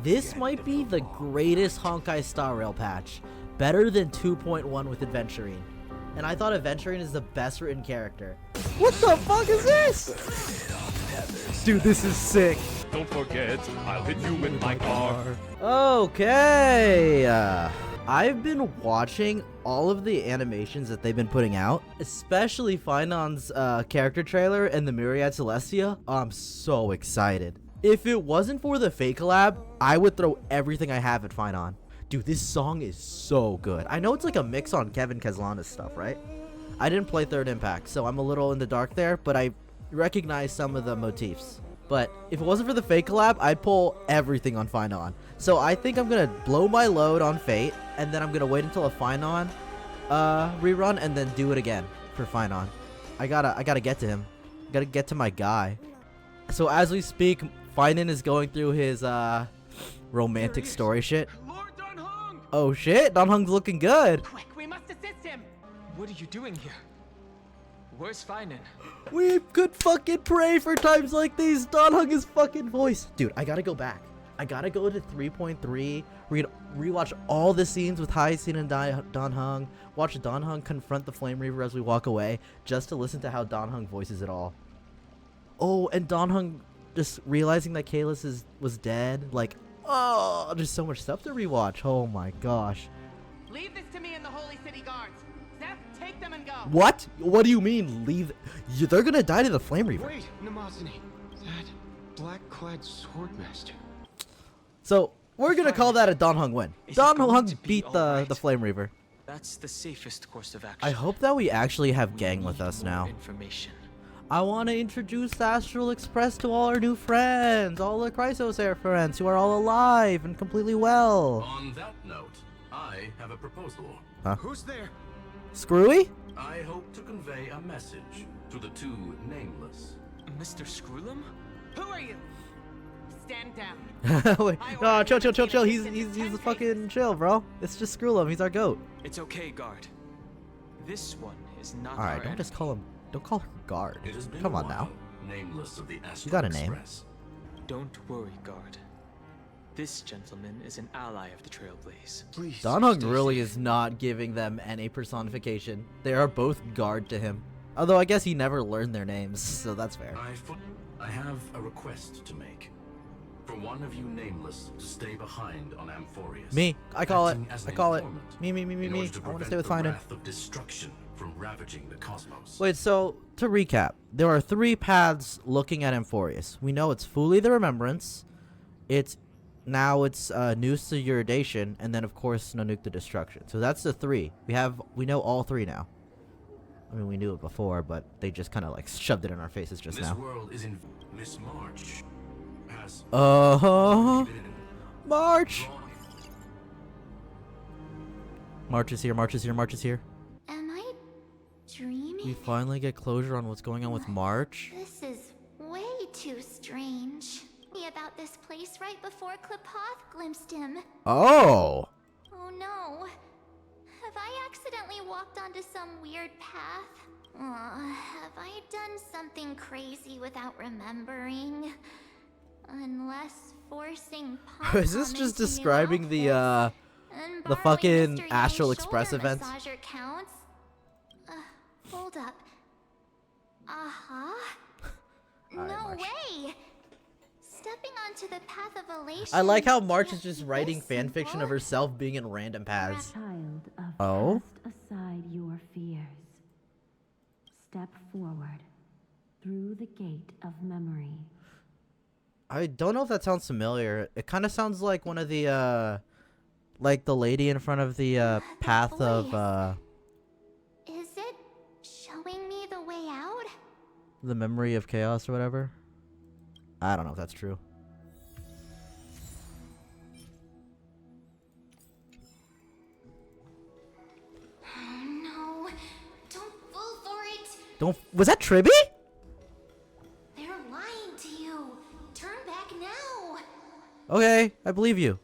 This might be the greatest Honkai Star Rail patch. Better than 2.1 with Adventurine. And I thought Adventurine is the best written character. What the fuck is this? Dude, this is sick. Don't forget, I'll hit you with my car. Okay. I've been watching all of the animations that they've been putting out, especially Phainon's character trailer and the Myriad Celestia. I'm so excited. If it wasn't for the Fate collab, I would throw everything I have at Phainon. Dude, this song is so good. I know it's like a mix on Kevin Caslana's stuff, right? I didn't play Third Impact, so I'm a little in the dark there, but I recognize some of the motifs. But if it wasn't for the Fate collab, I'd pull everything on Phainon. So I think I'm gonna blow my load on Fate, and then I'm gonna wait until a Phainon rerun, and then do it again for Phainon. I gotta get to him. Gotta get to my guy. So as we speak, Phainon is going through his romantic story shit. Lord Danhong! Oh shit, Danhong's looking good. Quick, we must assist him! What are you doing here? Where's Phainon? We could fucking pray for times like these. Danhong is fucking voice. Dude, I gotta go back. I gotta go to 3.3, rewatch all the scenes with Hyacinth and Danhong, watch Danhong confront the Flame Reaver as we walk away, just to listen to how Danhong voices it all. Oh, and Danhong just realizing that Kalis was dead. Like, oh, there's so much stuff to rewatch. Oh my gosh. Leave this to me and the Holy City Guards. Zeph, take them and go. What? What do you mean, leave? They're gonna die to the Flame Reaver. Wait, Namazani. That black-clad swordmaster. So, we're gonna call that a Danhong win. Danhong beat the Flame Reaver. That's the safest course of action. I hope that we actually have Gang with us now. Information. I want to introduce Astral Express to all our new friends, all the Chrysosair friends who are all alive and completely well. On that note, I have a proposal. Huh? Who's there? Screwy? I hope to convey a message to the two nameless. Mr. Screwlum? Who are you? Stand down. Wait, no, chill. He's fucking chill, bro. It's just Screwlum. He's our goat. It's okay, guard. This one is not All right, our don't just enemy. call him. Don't call her guard. It has been Come a on now. while, Nameless of the Astral got a name. Express. Don't worry, guard. This gentleman is an ally of the Trailblaze. Please. Danhong stay really safe. is not giving them any personification. They are both guard to him. Although I guess he never learned their names, so that's fair. I have a request to make. For one of you nameless to stay behind on Amphorius. Me. I call it. acting as I an call it. informant Me. in order to I want to prevent stay with the Phainon. wrath of destruction from ravaging the cosmos. Wait, so to recap, there are three paths looking at Amphorius. We know it's Fully the Remembrance, it's Noose the Uridation, and then of course Nanook the Destruction. So that's the three. We know all three now. I mean, we knew it before, but they just kind of like shoved it in our faces just This now. world is in Miss March has been March. drawn. March is here. Am I dreaming? We finally get closure on what's going on with March. This is way too strange. Me about this place right before Klipoth glimpsed him. Oh. Oh no. Have I accidentally walked onto some weird path? Have I done something crazy without remembering? Unless forcing Is this just describing the fucking Astral Express event? Counts? Hold up. No March. way! Stepping onto the path of elation. I like how March is can't just be writing this fan fiction of simple. herself being in random paths. Child of Oh? cast aside your fears. Step forward through the gate of memory. I don't know if that sounds familiar. It kind of sounds like one of the like the lady in front of the path of Is it showing me the way out? the memory of chaos or whatever. I don't know if that's true. Oh no. Don't fall for it. Was that Tribby? They're lying to you. Turn back now. Okay, I believe you.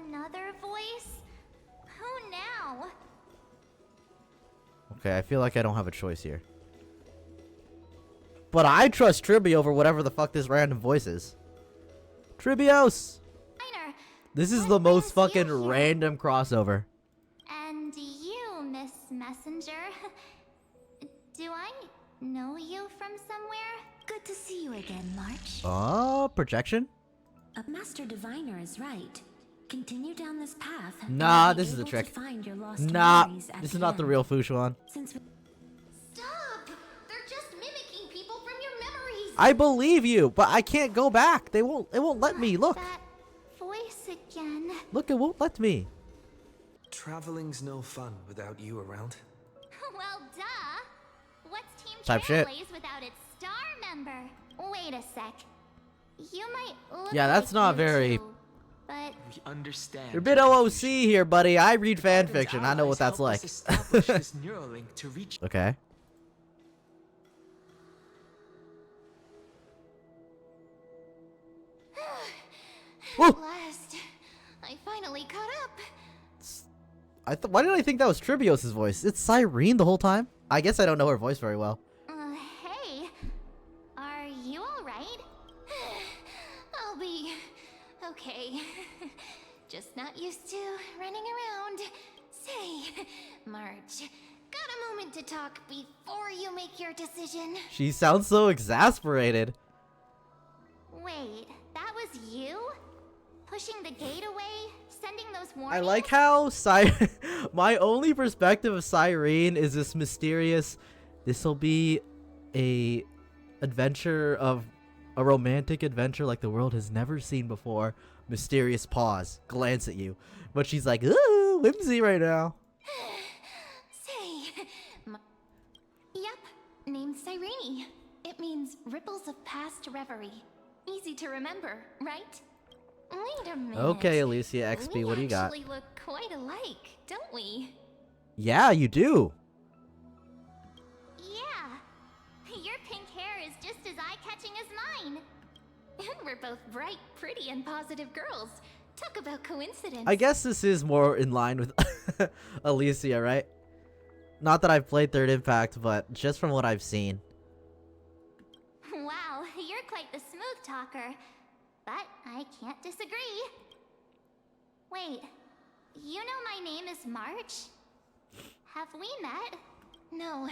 Another voice? Who now? Okay, I feel like I don't have a choice here. But I trust Tribby over whatever the fuck this random voice is. Tribios! Minor. This is What the most brings you fucking here? random crossover. And you, Miss Messenger. Do I know you from somewhere? Good to see you again, March. Oh, projection? A master diviner is right. Continue down this path. and Nah, you'll be this is the able to trick. find your lost Nah, memories at this is the not the end. real Fushuan. Since we Stop! They're just mimicking people from your memories. I believe you, but I can't go back. It won't let me. Look. That voice again. Look, it won't let me. Traveling's no fun without you around. Well, duh. What's Team Type shit. Trailblaze without its star member? Wait a sec. You might look Yeah, that's like not you very- two, but We understand. You're a bit your OOC confusion. here, buddy. I read fan Phaimon's fiction. I know what allies that's help like. us establish this neural link to reach. Okay. Woo! at last, I finally caught up. Why did I think that was Tribios' voice? It's Cyrene the whole time. I guess I don't know her voice very well. Hey, are you all right? I'll be okay. Just not used to running around. Say, March, got a moment to talk before you make your decision? She sounds so exasperated. Wait, that was you? Pushing the gate away? Sending those warnings? I like how my only perspective of Cyrene is this mysterious, this'll be a romantic adventure like the world has never seen before. Mysterious pause, glance at you. But she's like, ooh, whimsy right now. Say, yep, named Cyrene. It means ripples of past reverie. Easy to remember, right? Wait a minute. Okay, Alicia XP, what do you got? We actually look quite alike, don't we? Yeah, you do. Yeah. Your pink hair is just as eye-catching as mine. And we're both bright, pretty, and positive girls. Talk about coincidence. I guess this is more in line with Alicia, right? Not that I've played Third Impact, but just from what I've seen. Wow, you're quite the smooth talker. But I can't disagree. Wait, you know my name is March? Have we met? No,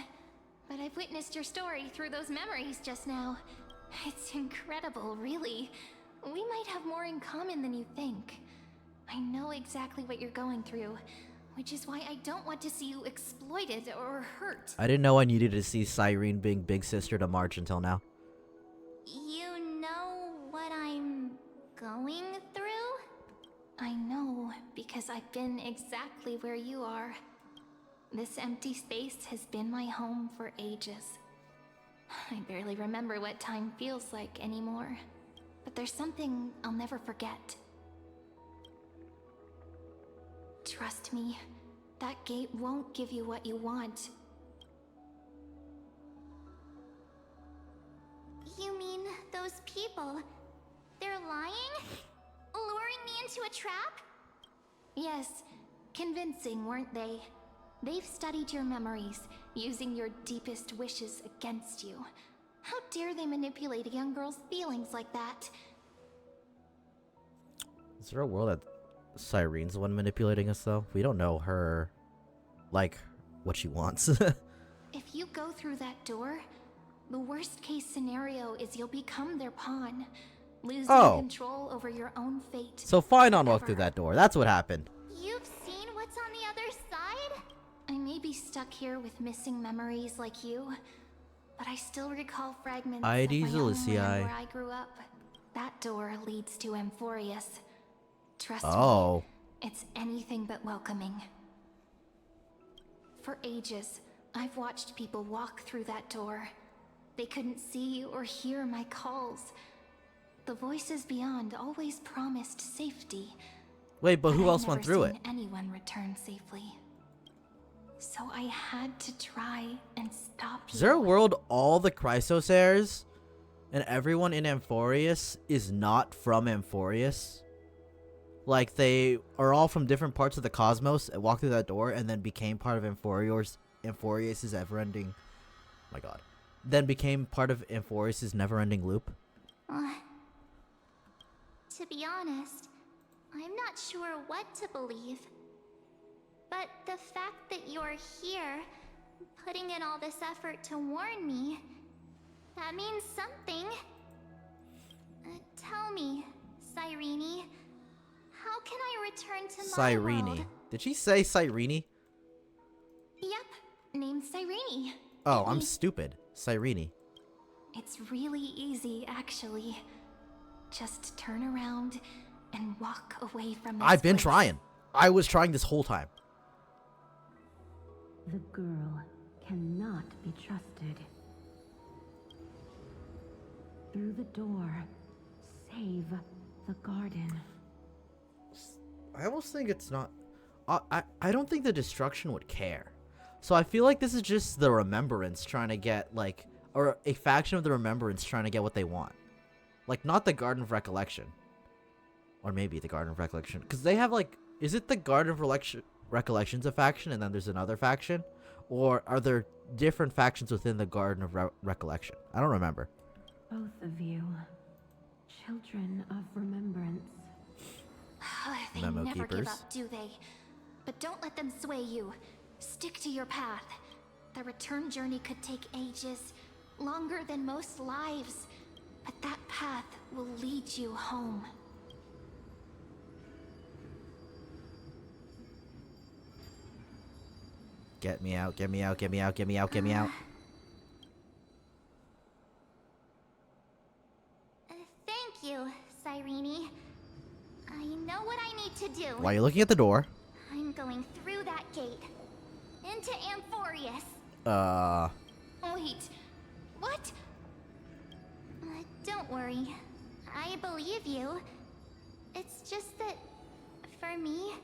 but I've witnessed your story through those memories just now. It's incredible, really. We might have more in common than you think. I know exactly what you're going through, which is why I don't want to see you exploited or hurt. I didn't know I needed to see Cyrene being big sister to March until now. You know what I'm going through? I know, because I've been exactly where you are. This empty space has been my home for ages. I barely remember what time feels like anymore. But there's something I'll never forget. Trust me, that gate won't give you what you want. You mean those people? They're lying? Luring me into a trap? Yes, convincing, weren't they? They've studied your memories, using your deepest wishes against you. How dare they manipulate a young girl's feelings like that? Is there a world that Cyrene's the one manipulating us, though? We don't know her, like, what she wants. If you go through that door, the worst case scenario is you'll become their pawn, losing control over your own fate. So Phainon walked through forever. that door. That's what happened. You've seen what's on the other side? I may be stuck here with missing memories like you, but I still recall fragments of IDs my homeland Alicia. where I grew up. That door leads to Amphorius. Trust Oh. me, it's anything but welcoming. For ages, I've watched people walk through that door. They couldn't see or hear my calls. The voices beyond always promised safety. Wait, but who I've else never went through seen it? anyone return safely. So I had to try and stop you. Is there a world all the Chrysosairs and everyone in Amphorius is not from Amphorius? Like, they are all from different parts of the cosmos and walked through that door and then became part of Amphorius' ever-ending... Oh my god. Then became part of Amphorius' never-ending loop? To be honest, I'm not sure what to believe. But the fact that you're here, putting in all this effort to warn me, that means something. Tell me, Cyrene, how can I return to my Cyrene. world? Did she say Cyrene? Yep, name's Cyrene. Oh, I'm stupid. Cyrene. It's really easy, actually. Just turn around and walk away from this I've been place. trying. I was trying this whole time. The girl cannot be trusted. Through the door, save the garden. I almost think it's not... I don't think the destruction would care. So I feel like this is just the Remembrance trying to get, like... Or a faction of the Remembrance trying to get what they want. Like, not the Garden of Recollection. Or maybe the Garden of Recollection. Because they have, like... Is it the Garden of Recollection's a faction and then there's another faction? Or are there different factions within the Garden of Recollection? I don't remember. Both of you, children of remembrance. They Memo never give keepers. up, do they? But don't let them sway you. Stick to your path. The return journey could take ages, longer than most lives. But that path will lead you home. Get me out, get me out, get me out, get me out, get me out. Thank you, Cyrene. I know what I need to do. While you're looking at the door. I'm going through that gate. Into Amphorius. Wait. What? Don't worry. I believe you. It's just that, for me,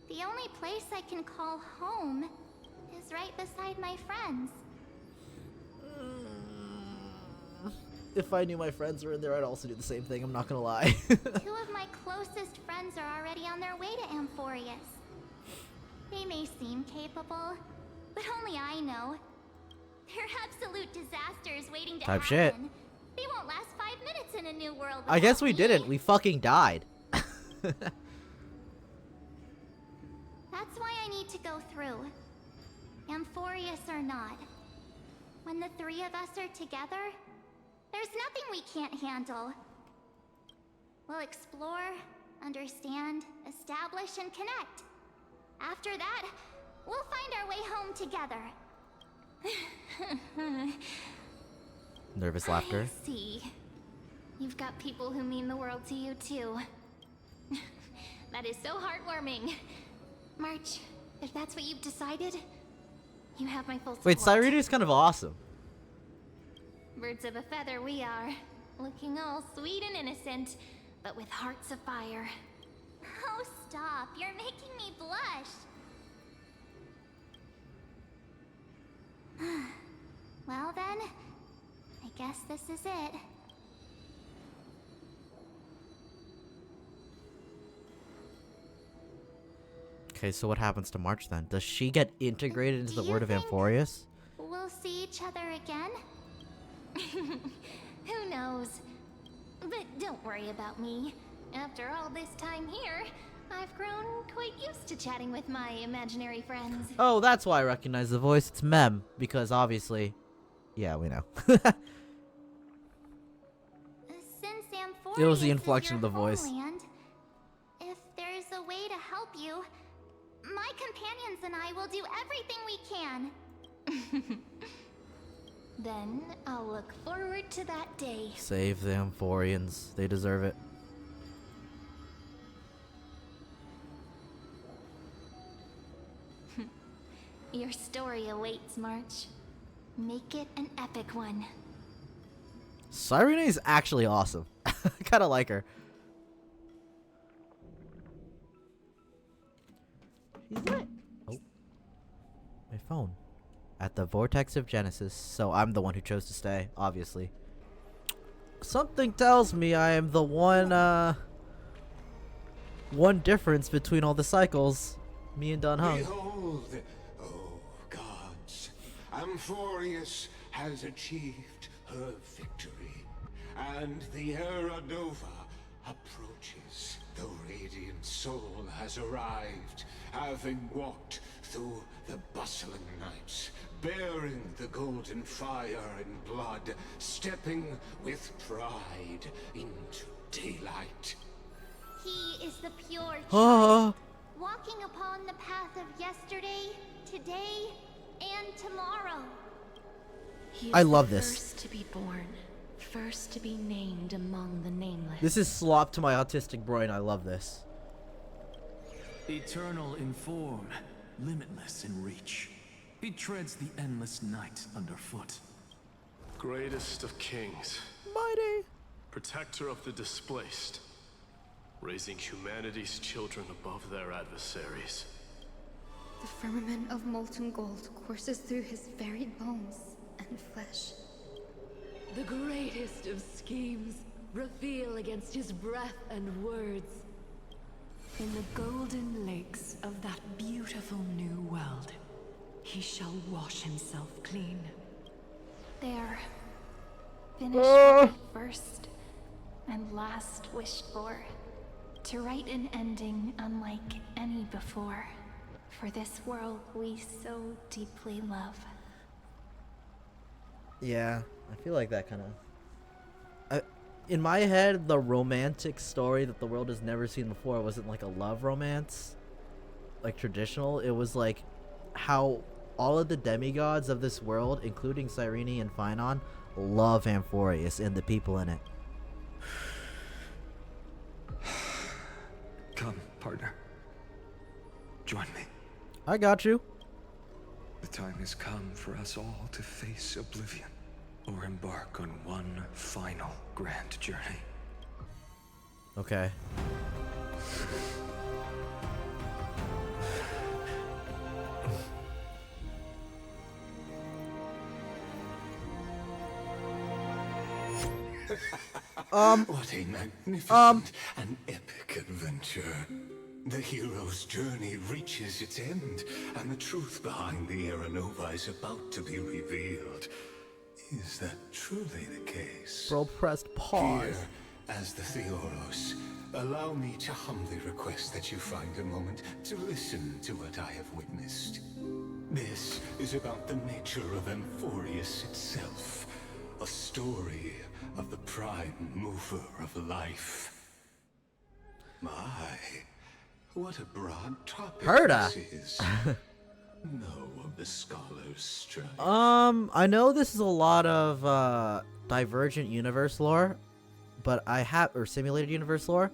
the only place I can call home is right beside my friends. If I knew my friends were in there, I'd also do the same thing. I'm not gonna lie. 2 of my closest friends are already on their way to Amphorius. They may seem capable, but only I know. They're absolute disasters waiting to Type happen. shit. They won't last 5 minutes in a new world. I guess without we me. didn't. We fucking died. That's why I need to go through. Amphorius or not. When the 3 of us are together, there's nothing we can't handle. We'll explore, understand, establish, and connect. After that, we'll find our way home together. Nervous laughter. I see. You've got people who mean the world to you, too. That is so heartwarming. March, if that's what you've decided, you have my full support. Wait, Cyrene is kind of awesome. Birds of a feather we are. Looking all sweet and innocent, but with hearts of fire. Oh, stop. You're making me blush. Well then, I guess this is it. Okay, so what happens to March then? Does she get integrated into the Do you word of think Amphorius? We'll see each other again? Who knows? But don't worry about me. After all this time here, I've grown quite used to chatting with my imaginary friends. Oh, that's why I recognize the voice. It's Mem, because obviously... Yeah, we know. Since Amphorius It was the is inflection your of the voice. homeland, if there's a way to help you, my companions and I will do everything we can. Then I'll look forward to that day. Save the Amphorians. They deserve it. Your story awaits, March. Make it an epic one. Cyrene is actually awesome. I kind of like her. She's lit. Oh. My phone. At the vortex of Genesis, so I'm the one who chose to stay, obviously. Something tells me I am the one difference between all the cycles. Me and Don Hung. Behold, oh gods, Amphorius has achieved her victory, and the Era Nova approaches. The radiant soul has arrived, having walked through the bustling nights, bearing the golden fire and blood, stepping with pride into daylight. He is the pure Ah. child, walking upon the path of yesterday, today, and tomorrow. He is I love the this. First to be born, first to be named among the nameless. This is slop to my autistic brain. I love this. Eternal in form, limitless in reach. He treads the endless night underfoot. Greatest of kings, Mighty. protector of the displaced, raising humanity's children above their adversaries. The firmament of molten gold courses through his very bones and flesh. The greatest of schemes reveal against his breath and words. In the golden lakes of that beautiful new world, he shall wash himself clean. There. Finish what I first and last wished for. To write an ending unlike any before. For this world we so deeply love. Yeah, I feel like that kind of. In my head, the romantic story that the world has never seen before wasn't like a love romance, like traditional. It was like how all of the demigods of this world, including Cyrene and Phainon, love Amphorius and the people in it. Come, partner. Join me. I got you. The time has come for us all to face oblivion, or embark on one final grand journey. Okay. What a magnificent and epic adventure. The hero's journey reaches its end, and the truth behind the Aeronova is about to be revealed. Is that truly the case? Bro pressed pause. Here, as the Theoros, allow me to humbly request that you find a moment to listen to what I have witnessed. This is about the nature of Amphorius itself, a story of the prime mover of life. My, what a broad topic Herda. this is. Know of the scholar's strife. I know this is a lot of Divergent Universe lore, but or simulated universe lore,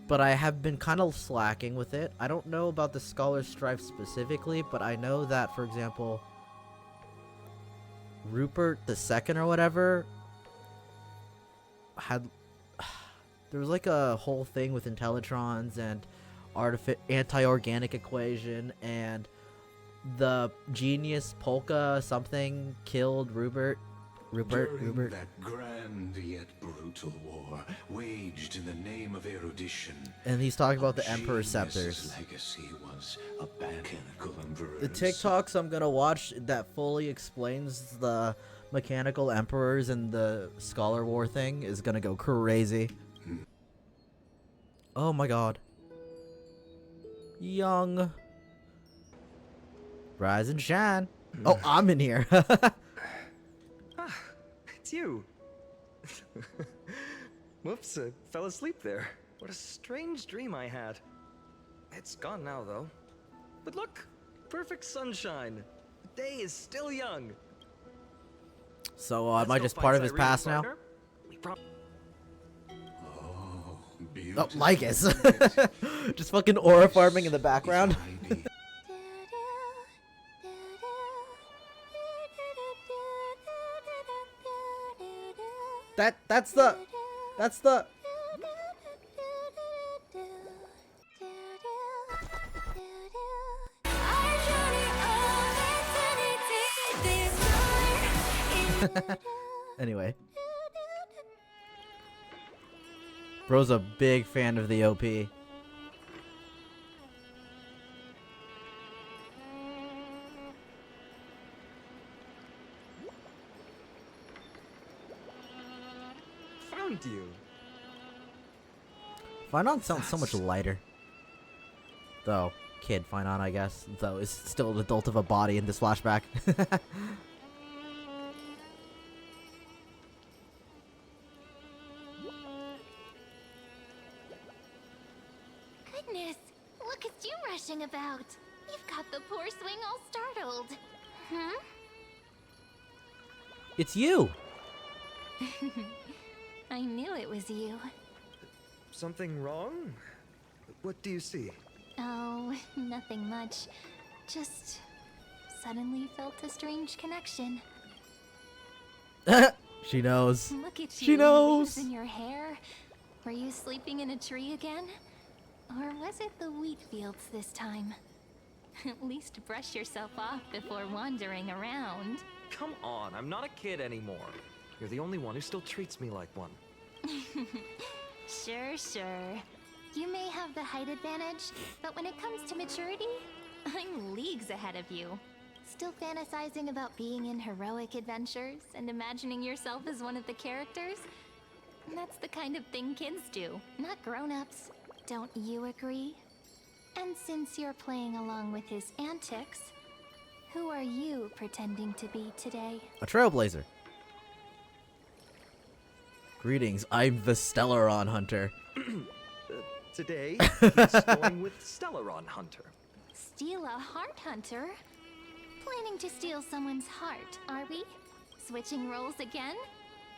but I have been kind of slacking with it. I don't know about the scholar's strife specifically, but I know that, for example, Rupert II or whatever had there was like a whole thing with Intellitrons and anti-organic equation, and the genius Polka something killed Rupert. During that grand yet brutal war, waged in the name of erudition, And he's talking about the Emperor Scepters. legacy was a mechanical emperor. The TikToks I'm gonna watch that fully explains the mechanical emperors and the Scholar War thing is gonna go crazy. Oh my god. Young. Rise and shine. Oh, I'm in here. It's you. Whoops, I fell asleep there. What a strange dream I had. It's gone now, though. But look, perfect sunshine. The day is still young. So, am I just part of his past now? Oh, Lycus. Just fucking aura farming in the background. That's the Anyway. Bro's a big fan of the OP. Found you. Phainon sounds so much lighter. Though, kid Phainon, I guess. Though, is still an adult of a body in this flashback. Goodness, look at you rushing about. You've got the poor swing all startled. Hmm? It's you! I knew it was you. Something wrong? What do you see? Oh, nothing much. Just suddenly felt a strange connection. She knows. Look at you. She knows. Leaves in your hair. Were you sleeping in a tree again? Or was it the wheat fields this time? At least brush yourself off before wandering around. Come on, I'm not a kid anymore. You're the only one who still treats me like one. Sure. You may have the height advantage, but when it comes to maturity, I'm leagues ahead of you. Still fantasizing about being in heroic adventures and imagining yourself as one of the characters? That's the kind of thing kids do, not grown-ups. Don't you agree? And since you're playing along with his antics, who are you pretending to be today? A trailblazer. Greetings, I'm the Stellaron Hunter. Today, he's going with Stellaron Hunter. Steal a heart hunter? Planning to steal someone's heart, are we? Switching roles again?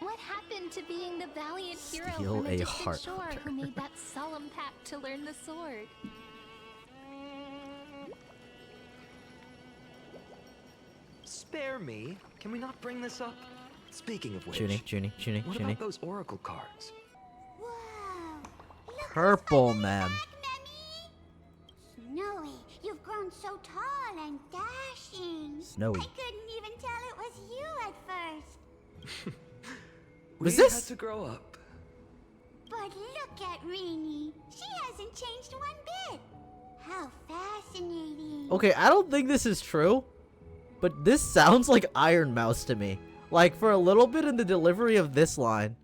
What happened to being the valiant hero Steal from a a distant heart shore hunter. who made that solemn pact to learn the sword? Spare me. Can we not bring this up? Speaking of which, Junie. what about those oracle cards? Purple, ma'am. Snowy, you've grown so tall and dashing. Snowy. I couldn't even tell it was you at first. We Was this- had to grow up. But look at Rini. She hasn't changed one bit. How fascinating. Okay, I don't think this is true, but this sounds like Iron Mouse to me. Like, for a little bit in the delivery of this line.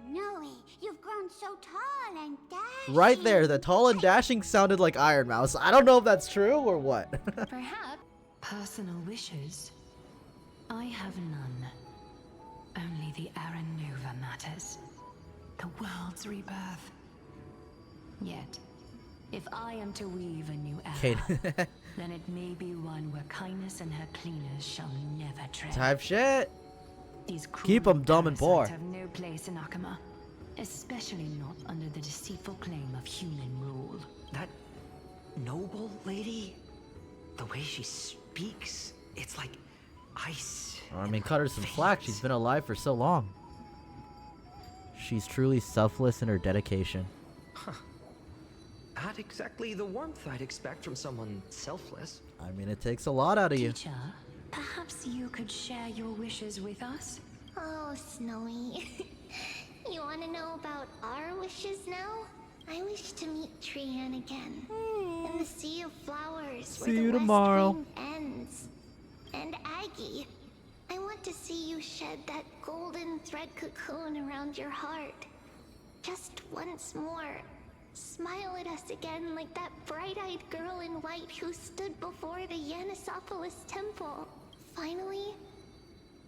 Snowy, you've grown so tall and dashing. Right there, the tall and dashing sounded like Iron Mouse. I don't know if that's true or what. Perhaps. Personal wishes? I have none. Only the Aranova matters. The world's rebirth. Yet, if I am to weave a new Okay. era, then it may be one where kindness and her cleaners shall never tread. Type shit. These Keep 'em dumb and poor. parasites have no place in Akama, especially not under the deceitful claim of human rule. That noble lady, the way she speaks, it's like ice. I mean, cut her some slack. She's been alive for so long. She's truly selfless in her dedication. Not exactly the warmth I'd expect from someone selfless. I mean, it takes a lot out of you. Teacher, perhaps you could share your wishes with us? Oh, Snowy. You want to know about our wishes now? I wish to meet Trian again. In the sea of flowers See where the you west tomorrow. wind ends. And Aggie, I want to see you shed that golden thread cocoon around your heart. Just once more. Smile at us again like that bright-eyed girl in white who stood before the Yanisopolis temple. Finally,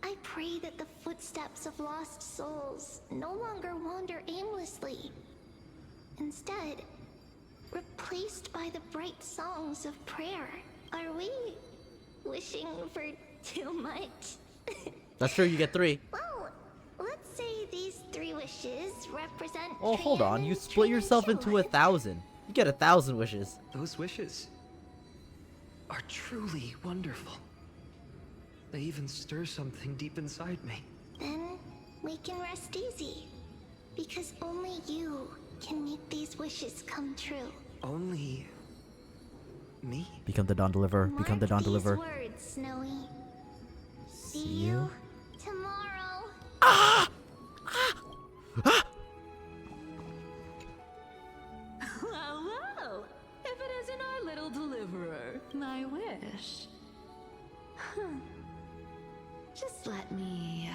I pray that the footsteps of lost souls no longer wander aimlessly. Instead, replaced by the bright songs of prayer. Are we wishing for too much? That's true, you get 3. Well, let's say these 3 wishes represent. Oh, hold Trian on. You and split Trian's yourself into children. 1,000. You get 1,000 wishes. Those wishes are truly wonderful. They even stir something deep inside me. Then we can rest easy. Because only you can make these wishes come true. Only me? Become the Dawn Deliverer. Become the Dawn Mark these Deliverer. words, Snowy. See you you tomorrow. Well, if it isn't our little deliverer, my wish. Just let me,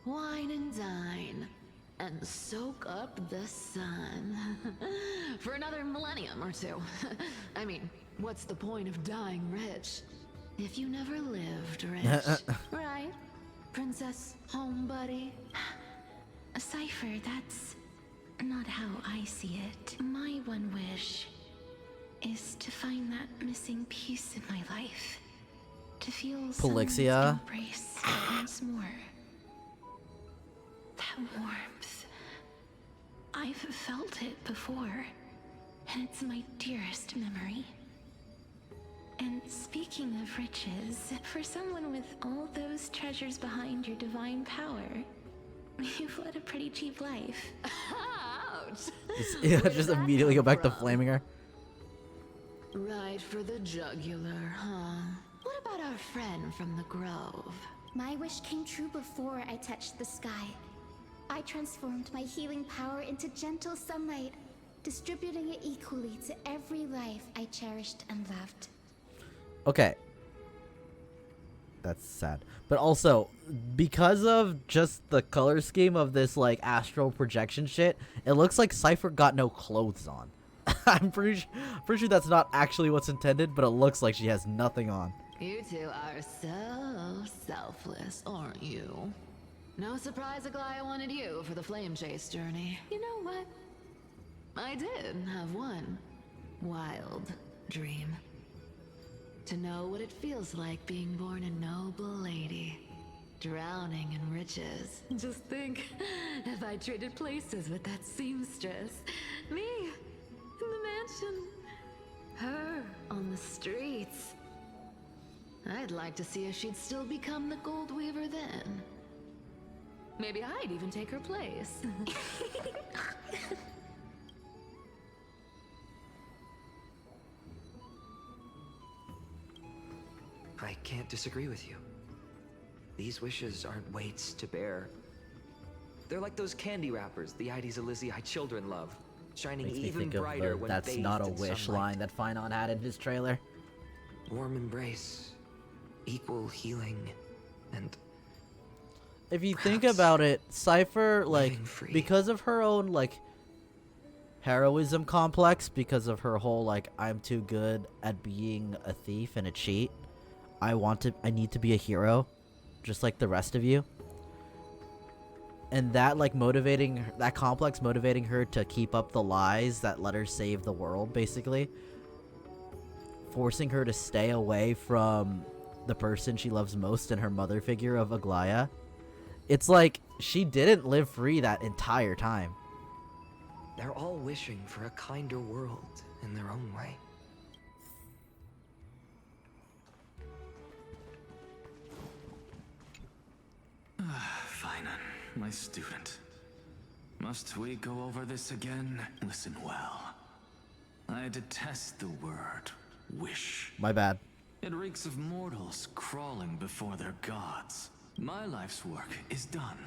wine and dine. and soak up the sun for another millennium or two. I mean, what's the point of dying rich if you never lived rich? Right? Princess Homebuddy? Cypher, that's not how I see it. My one wish is to find that missing piece in my life. To feel Polixia. someone's embrace once more. That warmth. I've felt it before, and it's my dearest memory. And speaking of riches, for someone with all those treasures behind your divine power, you've led a pretty cheap life. Ouch! Just immediately go back to flaming her. Right for the jugular, huh? What about our friend from the Grove? My wish came true before I touched the sky. I transformed my healing power into gentle sunlight, distributing it equally to every life I cherished and loved. Okay. That's sad. But also, because of just the color scheme of this, like, astral projection shit, it looks like Cypher got no clothes on. I'm pretty sure that's not actually what's intended, but it looks like she has nothing on. You two are so selfless, aren't you? No surprise Aglaya wanted you for the flame chase journey. You know what? I did have one wild dream. To know what it feels like being born a noble lady, drowning in riches. Just think, if I traded places with that seamstress, me in the mansion, her on the streets. I'd like to see if she'd still become the gold weaver then. Maybe I'd even take her place. I can't disagree with you. These wishes aren't weights to bear. They're like those candy wrappers the Ides Elysiae children love, shining Makes me even think of brighter when that's bathed not a in wish sunlight. line that Phainon had in his trailer. Warm embrace, equal healing, and If you think about it, Cypher, like, living free. because of her own, like, heroism complex, because of her whole, like, I'm too good at being a thief and a cheat, I need to be a hero, just like the rest of you. And that, like, that complex motivating her to keep up the lies that let her save the world, basically. Forcing her to stay away from the person she loves most and her mother figure of Aglaya. It's like, she didn't live free that entire time. they're all wishing for a kinder world in their own way. Phainon, my student. Must we go over this again? Listen well. I detest the word wish. My bad. It reeks of mortals crawling before their gods. My life's work is done.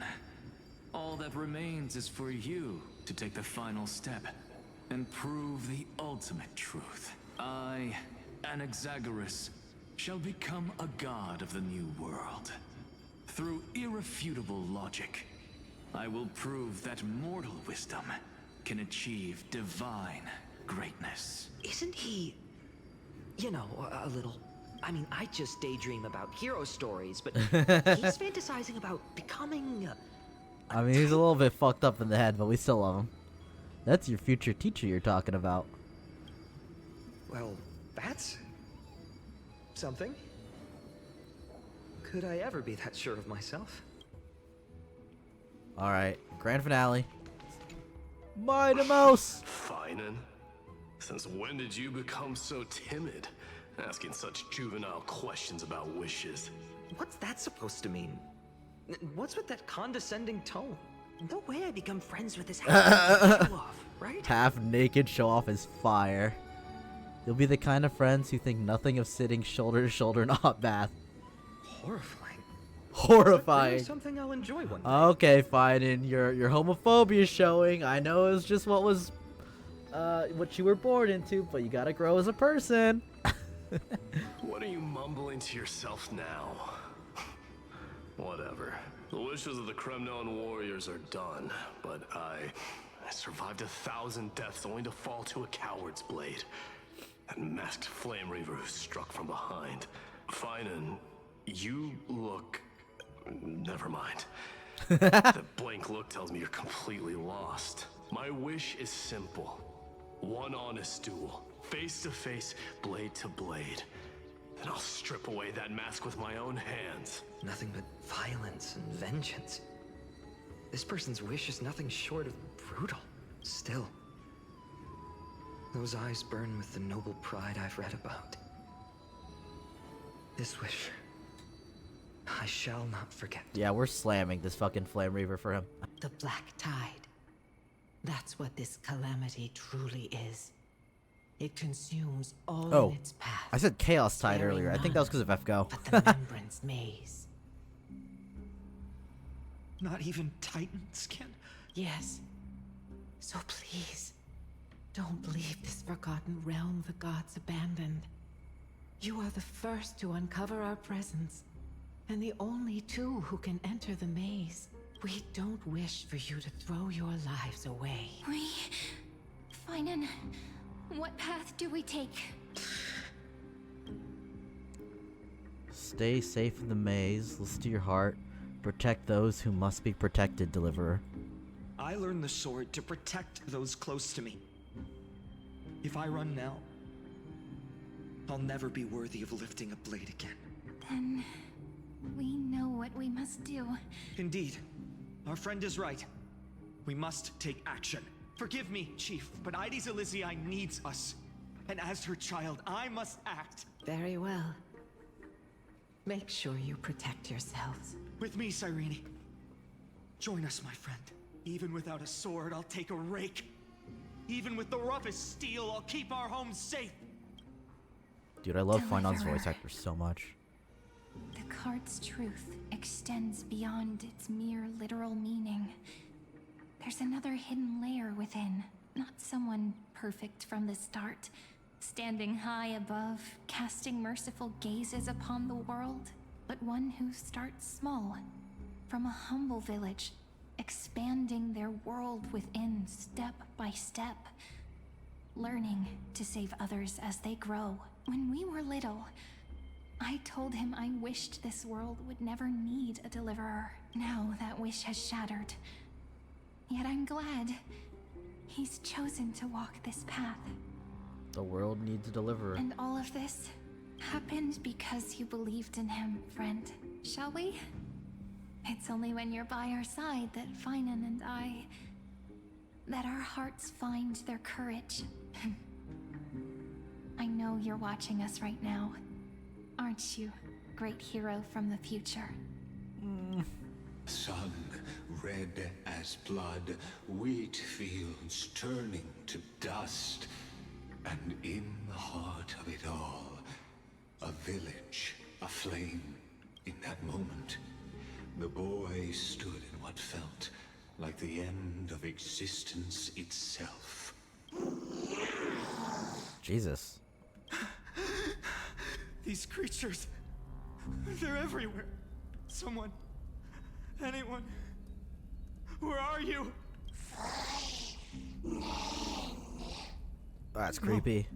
All that remains is for you to take the final step and prove the ultimate truth. I, Anaxagoras, shall become a god of the new world. Through irrefutable logic, I will prove that mortal wisdom can achieve divine greatness. Isn't he, you know, a little... I mean, I just daydream about hero stories, but he's fantasizing about becoming I mean, he's a little bit fucked up in the head, but we still love him. That's your future teacher you're talking about. Well, that's something. Could I ever be that sure of myself? Alright, grand finale. Mighty Mouse! Phainon? Since when did you become so timid? Asking such juvenile questions about wishes. What's that supposed to mean? What's with that condescending tone? No way I become friends with this half-naked show-off, right? Half-naked show-off is fire. You'll be the kind of friends who think nothing of sitting shoulder to shoulder in a hot bath. Horrifying. Horrifying. Really something I'll enjoy one day. Okay, fine, and your homophobia is showing. I know it was just what you were born into, but you gotta grow as a person. What are you mumbling to yourself now? Whatever. The wishes of the Kremnon warriors are done, but I survived 1,000 deaths only to fall to a coward's blade. That masked flame reaver who struck from behind. Phainon, you look... Never mind. The blank look tells me you're completely lost. My wish is simple. One honest duel, face to face, blade to blade. Then I'll strip away that mask with my own hands. Nothing but violence and vengeance. This person's wish is nothing short of brutal. Still, those eyes burn with the noble pride I've read about. This wish, I shall not forget. Yeah, we're slamming this fucking Flame Reaver for him. The Black Tide. That's what this calamity truly is. It consumes all in its path. I said Chaos Tide earlier. I think that was because of FGO. But the Remembrance Maze. Not even Titans can? Yes. So please, don't leave this forgotten realm the gods abandoned. You are the first to uncover our presence, and the only two who can enter the maze. We don't wish for you to throw your lives away. Phainon, what path do we take? Stay safe in the maze. Listen to your heart. Protect those who must be protected, Deliverer. I learned the sword to protect those close to me. If I run now, I'll never be worthy of lifting a blade again. Then we know what we must do. Indeed. Our friend is right. We must take action. Forgive me, Chief, but Ides Elysiae needs us. And as her child, I must act. Very well. Make sure you protect yourselves. With me, Cyrene. Join us, my friend. Even without a sword, I'll take a rake. Even with the roughest steel, I'll keep our home safe. Dude, I love Phainon's voice actor so much. The card's truth extends beyond its mere literal meaning. There's another hidden layer within. Not someone perfect from the start, standing high above, casting merciful gazes upon the world, but one who starts small, from a humble village, expanding their world within step by step, learning to save others as they grow. When we were little, I told him I wished this world would never need a deliverer. Now that wish has shattered. Yet I'm glad he's chosen to walk this path. The world needs a deliverer. And all of this happened because you believed in him, friend. Shall we? It's only when you're by our side that Phainon and I... that our hearts find their courage. I know you're watching us right now. Aren't you, great hero from the future? Sun, red as blood, wheat fields turning to dust. And in the heart of it all, a village aflame. In that moment, the boy stood in what felt like the end of existence itself. Jesus. These creatures, they're everywhere. Someone, anyone, where are you? That's creepy.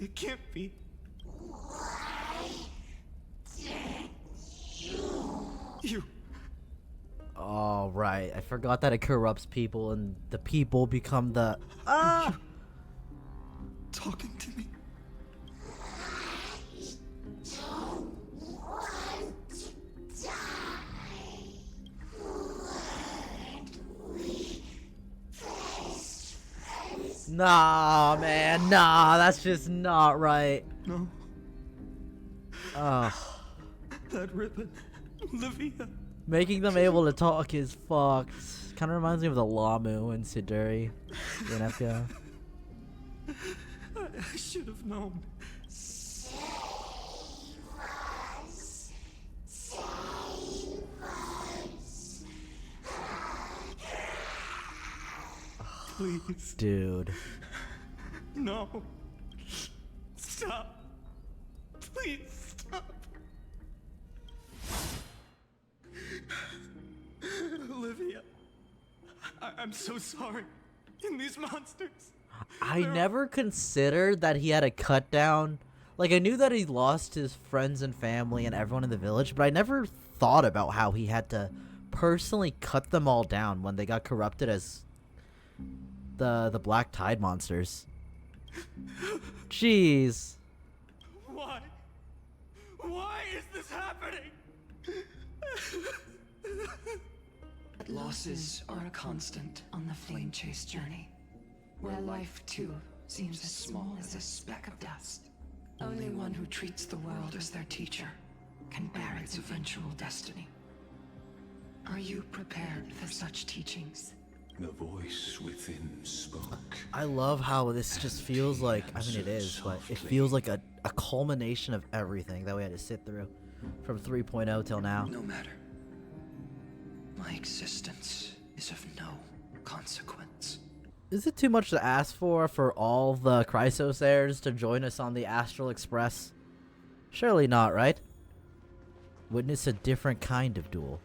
It can't be. You. Oh, right. I forgot that it corrupts people and the people become the... Talking to me. Nah, man. Nah, that's just not right. No. Ugh. That ribbon. Olivia. Making them able to talk is fucked. Kind of reminds me of the Lamu in Siduri in FGO. I should have known. Please. Dude. No. Stop. Please stop. I'm so sorry. In these monsters. I never considered that he had a cut down. Like, I knew that he lost his friends and family and everyone in the village, but I never thought about how he had to personally cut them all down when they got corrupted as the Black Tide monsters. Jeez. Why? Why is this happening? Losses are a constant on the flame chase journey, where life too seems as small as a speck of dust. Only one who treats the world as their teacher can bear its eventual destiny. Are you prepared for such teachings? The voice within spoke. I love how this just feels like, I mean it is, but it feels like a culmination of everything that we had to sit through from 3.0 till now. No matter. My existence is of no consequence. Is it too much to ask for all the Chrysos heirs to join us on the Astral Express? Surely not, right? Witness a different kind of duel.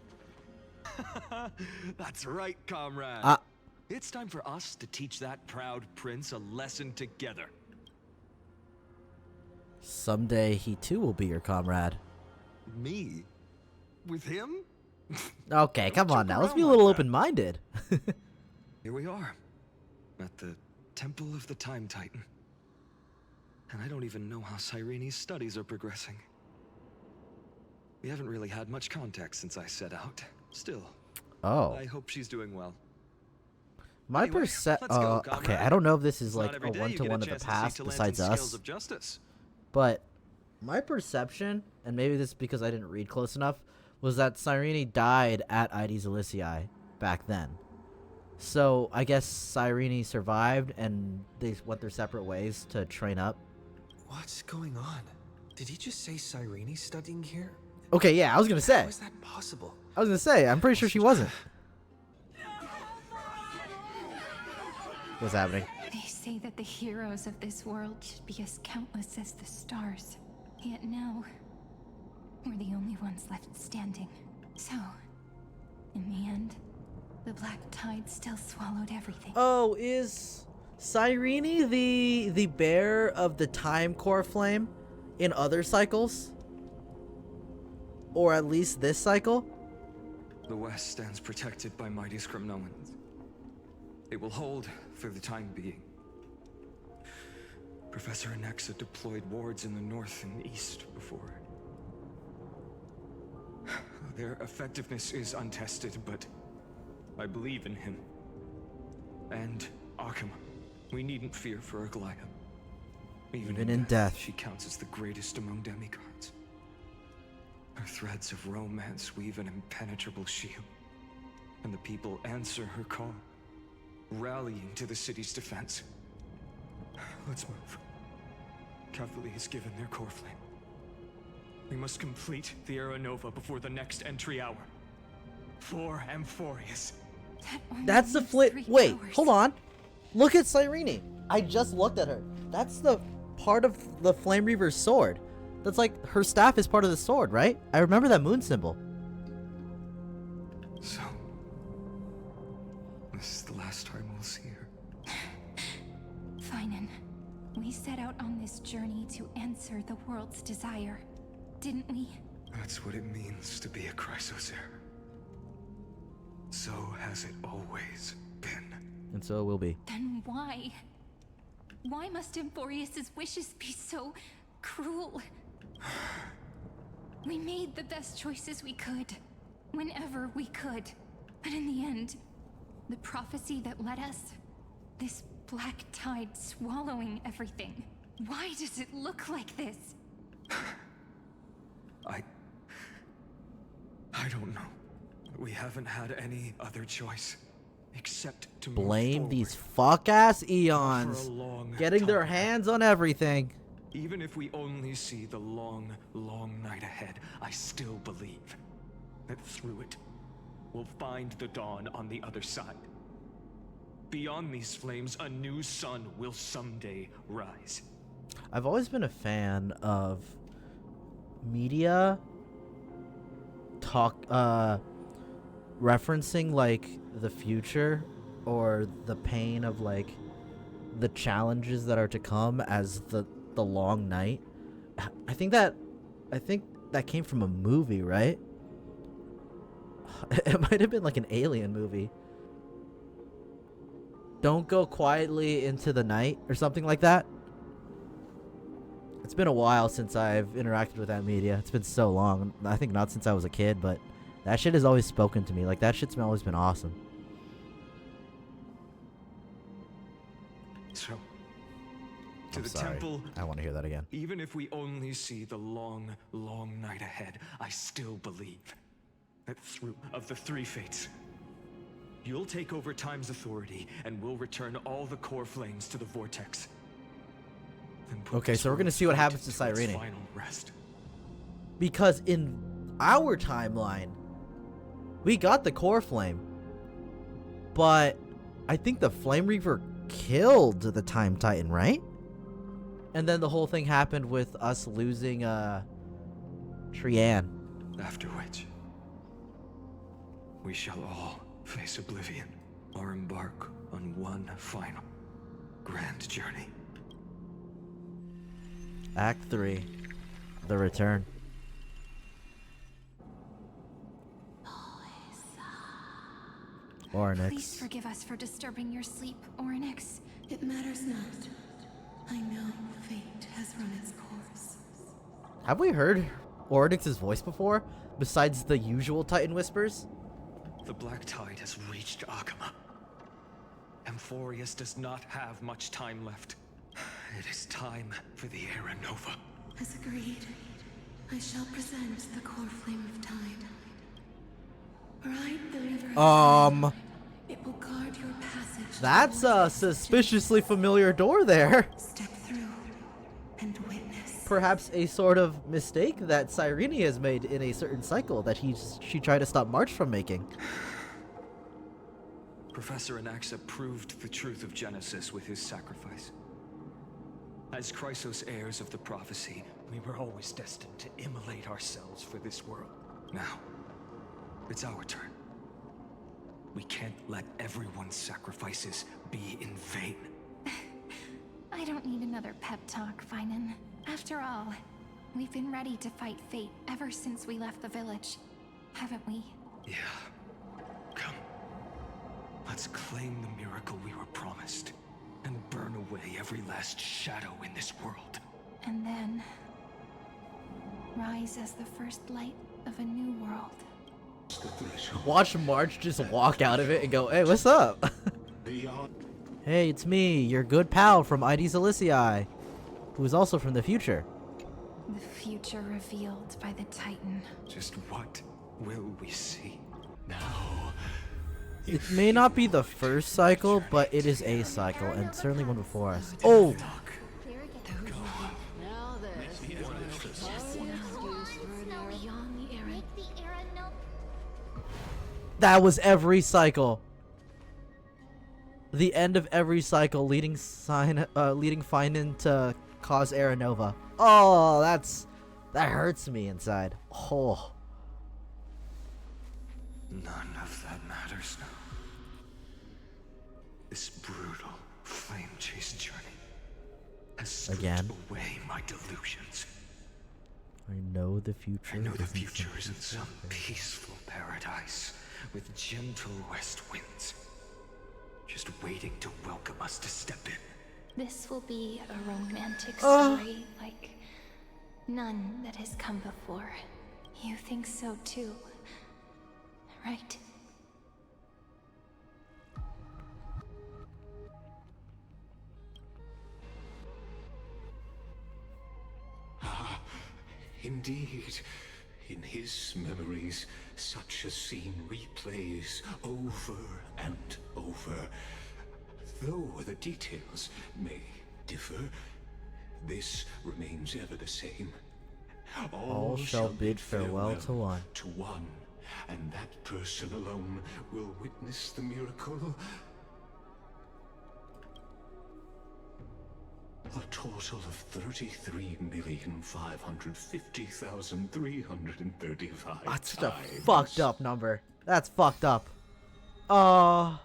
That's right, comrade. It's time for us to teach that proud prince a lesson together. Someday he too will be your comrade. Me? With him? Okay, come on now. Let's be a little open-minded. Here we are, at the Temple of the Time Titan. And I don't even know how Cyrene's studies are progressing. We haven't really had much contact since I set out. Still, I hope she's doing well. My Anyway, okay, I don't know if this is like a one-to-one of the past besides us, but my perception, and maybe this is because I didn't read close enough, was that Cyrene died at Ides Elysiae back then. So I guess Cyrene survived and they went their separate ways to train up. What's going on? Did he just say Cyrene's studying here? Okay, yeah, I was gonna say. How is that possible? I was gonna say, I'm pretty sure she wasn't. What's happening? They say that the heroes of this world should be as countless as the stars. Yet now, we're the only ones left standing. So, in the end, the Black Tide still swallowed everything. Oh, is Cyrene the bearer of the Time Core Flame in other cycles? Or at least this cycle? The West stands protected by mighty Scrimnoans. It will hold for the time being. Professor Anexa deployed wards in the north and east before. Their effectiveness is untested, but I believe in him. And Arkham. We needn't fear for Aglaia. Even in death, she counts as the greatest among demigods. Her threads of romance weave an impenetrable shield, and the people answer her call, rallying to the city's defense. Let's move. Cavalry has given their core flame. We must complete the Era Nova before the next entry hour. For Amphorius. That's the wait, hold on. Look at Cyrene. I just looked at her. That's the part of the Flame Reaver's sword. That's like, her staff is part of the sword, right? I remember that moon symbol. So, this is the last time we'll see her. Phainon, we set out on this journey to answer the world's desire, didn't we? That's what it means to be a Chrysos heir. So has it always been. And so it will be. Then why? Why must Amphorius's wishes be so cruel? We made the best choices we could, whenever we could. But in the end, the prophecy that led us, this black tide swallowing everything. Why does it look like this? I don't know. We haven't had any other choice except to blame these fuck-ass Eons getting their hands on everything. Even if we only see the long, long night ahead, I still believe that through it, we'll find the dawn on the other side. Beyond these flames, a new sun will someday rise. I've always been a fan of media referencing like the future or the pain of like the challenges that are to come as the long night. I think that came from a movie, right? It might have been like an alien movie. Don't go quietly into the night or something like that. It's been a while since I've interacted with that media. It's been so long. I think not since I was a kid, but that shit has always spoken to me. Like, that shit's always been awesome. So, I'm sorry. temple. I want to hear that again. Even if we only see the long, long night ahead, I still believe that through of the three fates, you'll take over time's authority and we'll return all the core flames to the vortex. Okay, so we're gonna see what happens to Cyrene. Final rest. Because in our timeline, we got the core flame, but I think the flame reaver killed the time titan, right? And then the whole thing happened with us losing Cyrene. After which, we shall all face oblivion or embark on one final grand journey. Act 3, The Return. Oryx. Please forgive us for disturbing your sleep, Oryx. It matters not. I know fate has run its course. Have we heard Oryx's voice before, besides the usual Titan whispers? The black tide has reached Akama. Amphorius does not have much time left. It is time for the Era Nova. As agreed, I shall present the core flame of time. Ride the river. It will guard your passage. That's a suspiciously familiar door there. Step through and witness. Perhaps a sort of mistake that Cyrene has made in a certain cycle that she tried to stop March from making. Professor Anaxa proved the truth of Genesis with his sacrifice. As Chrysos heirs of the prophecy, we were always destined to immolate ourselves for this world. Now, it's our turn. We can't let everyone's sacrifices be in vain. I don't need another pep talk, Phainon. After all, we've been ready to fight fate ever since we left the village, haven't we? Yeah. Come. Let's claim the miracle we were promised, and burn away every last shadow in this world. And then rise as the first light of a new world. Watch March just walk out of it and go, "Hey, what's up?" Hey, it's me, your good pal from ID Zelicii, who is also from the future. The future revealed by the Titan. Just what will we see? Now, It may not be the first cycle, but it is a cycle, and certainly one before us. Oh! That was every cycle. The end of every cycle, leading Phainon to cause Era Nova. Oh, that hurts me inside. Oh. None of that matters now. This brutal flame chase journey has stripped away my delusions. I know the future. I know the future is in some peaceful paradise with gentle west winds, just waiting to welcome us to step in. This will be a romantic story like none that has come before. You think so too, right? Indeed, in his memories, such a scene replays over and over. Though the details may differ, this remains ever the same. All shall bid farewell to one. To one, and that person alone will witness the miracle. A total of 33,550,335. That's a fucked up number. That's fucked up. Oh.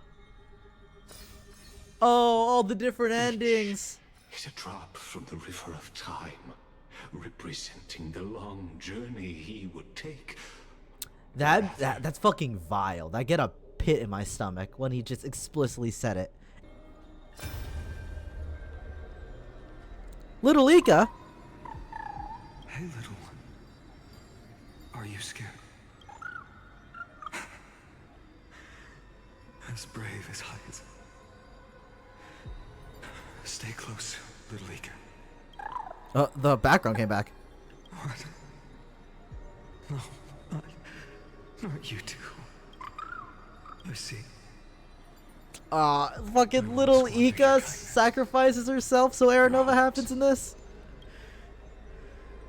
Oh, all the different endings. Is a drop from the river of time, representing the long journey he would take. That's fucking vile. I get a pit in my stomach when he just explicitly said it. Little Ika. Hey, little one. Are you scared? As brave as I is. Stay close, little Ika. The background came back. What? No, not you two. I see. Fucking little Ika sacrifices herself so Aranova happens in this.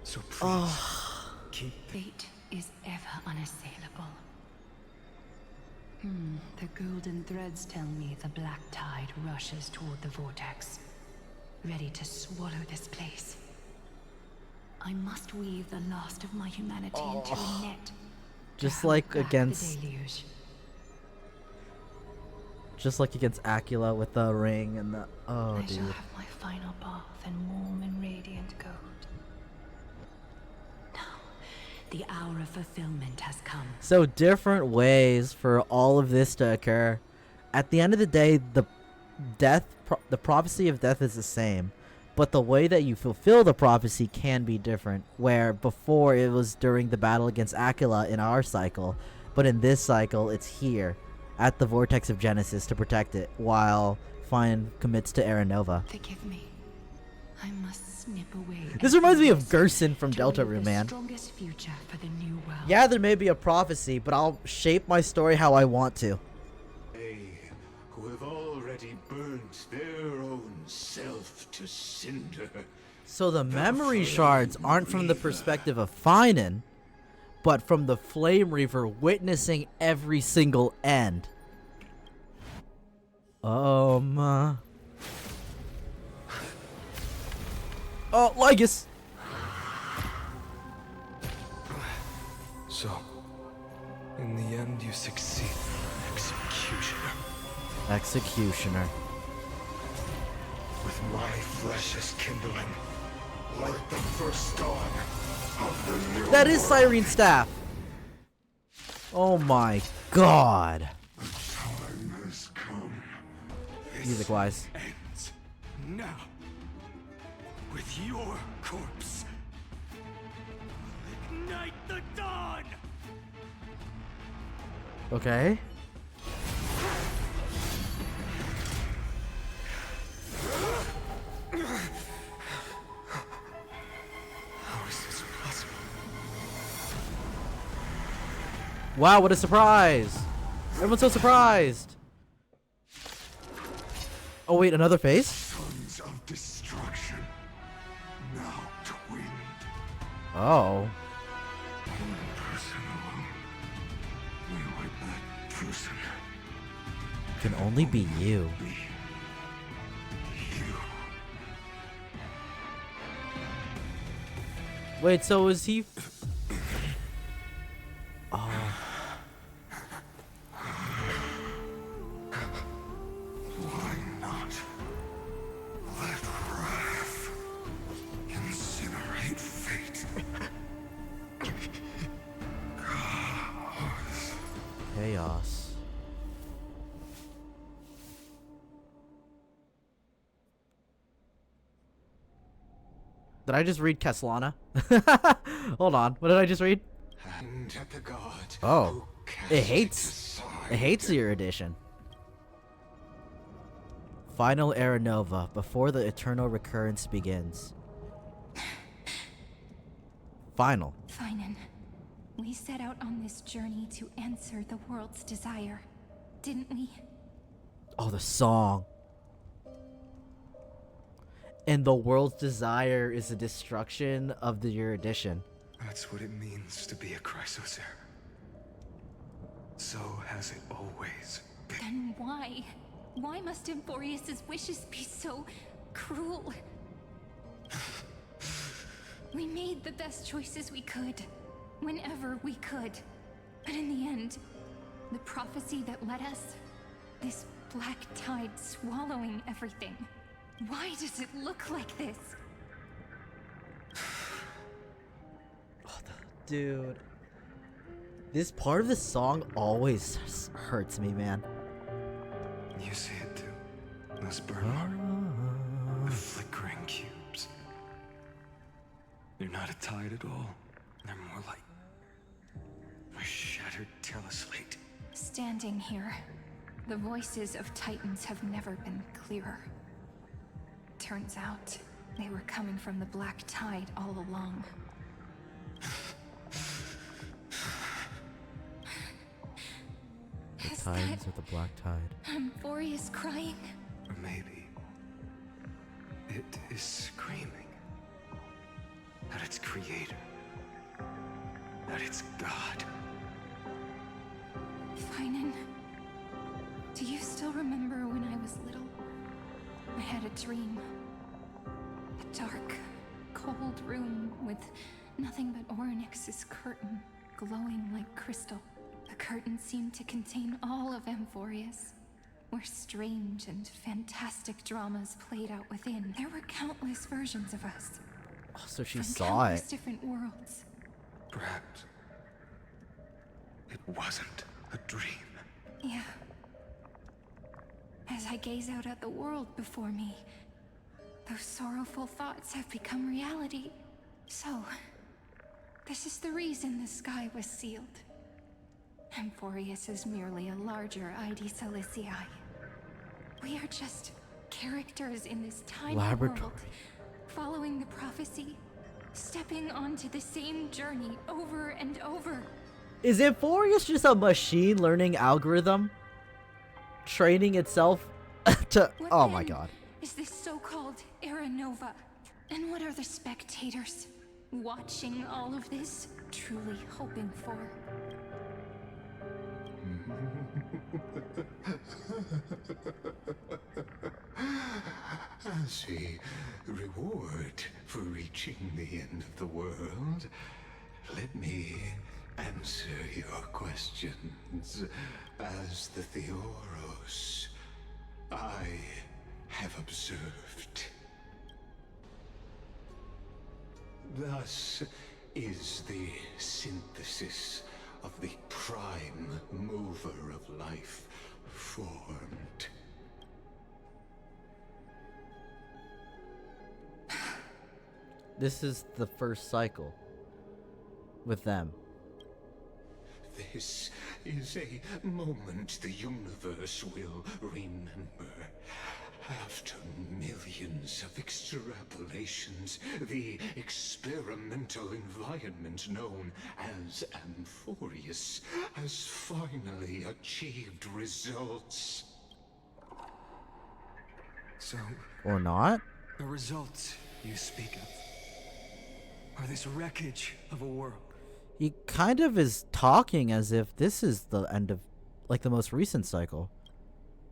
So please, keep. Fate is ever unassailable. The golden threads tell me the black tide rushes toward the vortex, ready to swallow this place. I must weave the last of my humanity into a net. Just like against Acula with the ring and the I shall have my final bath in warm and radiant gold. Now, the hour of fulfillment has come. So different ways for all of this to occur. At the end of the day, the prophecy of death is the same, but the way that you fulfill the prophecy can be different. Where before it was during the battle against Acula in our cycle, but in this cycle it's here at the vortex of Genesis to protect it, while Phainon commits to Aranova. Forgive me. I must snip away. This reminds me of Gerson from Deltarune, man. Strongest future for the new world. Yeah, there may be a prophecy, but I'll shape my story how I want to. They who have already burnt their own self to cinder. So the memory shards aren't from the perspective of Phainon, but from the Flame Reaver witnessing every single end. Oh, Lygus! So, in the end, you succeed, Executioner. Executioner. With my flesh as kindling, like the first dawn of the new That is Cyrene's staff! Oh my god. The time has come. Music-wise. Ends now. With your corpse. Ignite the dawn! Okay. How is this possible? Wow, what a surprise! Everyone's so surprised! Oh wait, another face? Sons of destruction, now twinned. Oh. One person alone. We wipe that person. Can only be you. Wait, so is he... Oh. Why not? Let wrath incinerate fate. Chaos. Did I just read Caslana? Hold on, what did I just read? And at the god Oh, it hates your edition. Final Aranova, before the eternal recurrence begins. Final. Phainon, we set out on this journey to answer the world's desire, didn't we? Oh, the song. And the world's desire is the destruction of the Erudition. That's what it means to be a Chrysosaur. So has it always been. Then why? Why must Emborius's wishes be so cruel? We made the best choices we could, whenever we could. But in the end, the prophecy that led us, this black tide swallowing everything. Why does it look like this? Dude, this part of the song always hurts me, man. You see it too. Those burn mark. The flickering cubes. They're not a tide at all. They're more like a shattered teleslate. Standing here, the voices of Titans have never been clearer. Turns out, they were coming from the black tide all along. The Titans of the black tide. Amphorius crying? Or maybe it is screaming at its creator, at its god. Phainon, do you still remember when I was little? I had a dream. A dark, cold room with nothing but Orynyx's curtain, glowing like crystal. The curtain seemed to contain all of Amphorius, where strange and fantastic dramas played out within. There were countless versions of us. Oh, so she from saw countless it. different worlds. Perhaps it wasn't a dream. Yeah. As I gaze out at the world before me, those sorrowful thoughts have become reality. So, this is the reason the sky was sealed. Amphorius is merely a larger ID Silicii. We are just characters in this tiny Laboratory. world, following the prophecy, stepping onto the same journey over and over. Is Amphorius just a machine learning algorithm? Training itself to... What Oh my then god. is this so-called Era Nova? And what are the spectators watching all of this truly hoping for? As a reward for reaching the end of the world, let me answer your questions. As the Theoros, I have observed. Thus is the synthesis of the prime mover of life formed. This is the first cycle with them. This is a moment the universe will remember. After millions of extrapolations, the experimental environment known as Amphorius has finally achieved results. So, Or not? the results you speak of are this wreckage of a world. He kind of is talking as if this is the end of, like, the most recent cycle.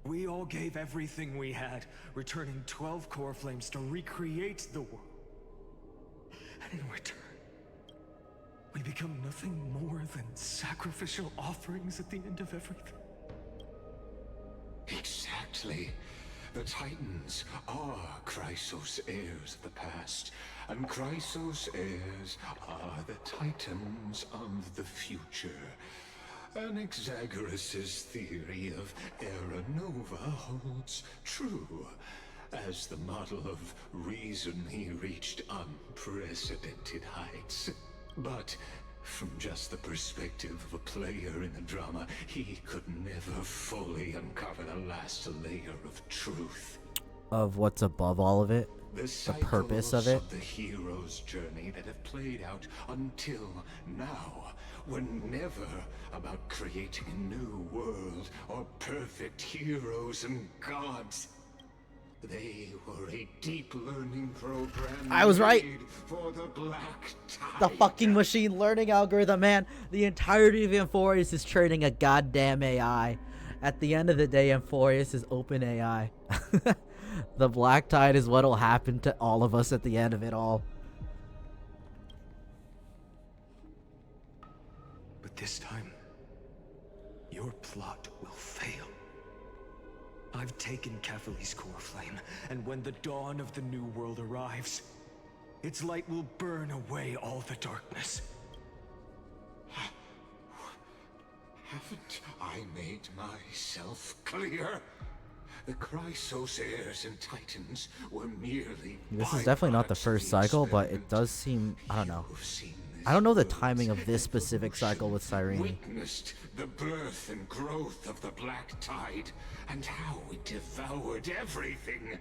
We all gave everything we had, returning 12 core flames to recreate the world. And in return, we become nothing more than sacrificial offerings at the end of everything. Exactly. The Titans are Chrysos heirs of the past, and Chrysos heirs are the Titans of the future. Anaxagoras' theory of Era Nova holds true. As the model of reason, he reached unprecedented heights. But from just the perspective of a player in the drama, he could never fully uncover the last layer of truth. Of what's above all of it? The purpose of it? The hero's journey that have played out until now were never about creating a new world or perfect heroes and gods. They were a deep learning program. I was right. made for the black tide. The fucking machine learning algorithm, man. The entirety of Amphorius is training a goddamn AI. At the end of the day, Amphorius is open AI. The black tide is what'll happen to all of us at the end of it all. But this time, your plot will fail. I've taken Catholi's core flame, and when the dawn of the new world arrives, its light will burn away all the darkness. Haven't I made myself clear? The Chrysosairs and Titans were merely... This is definitely not the first cycle, but it does seem... I don't know. I don't know the timing of this specific cycle with Cyrene. Witnessed the birth and growth of the Black Tide, and how it devoured everything.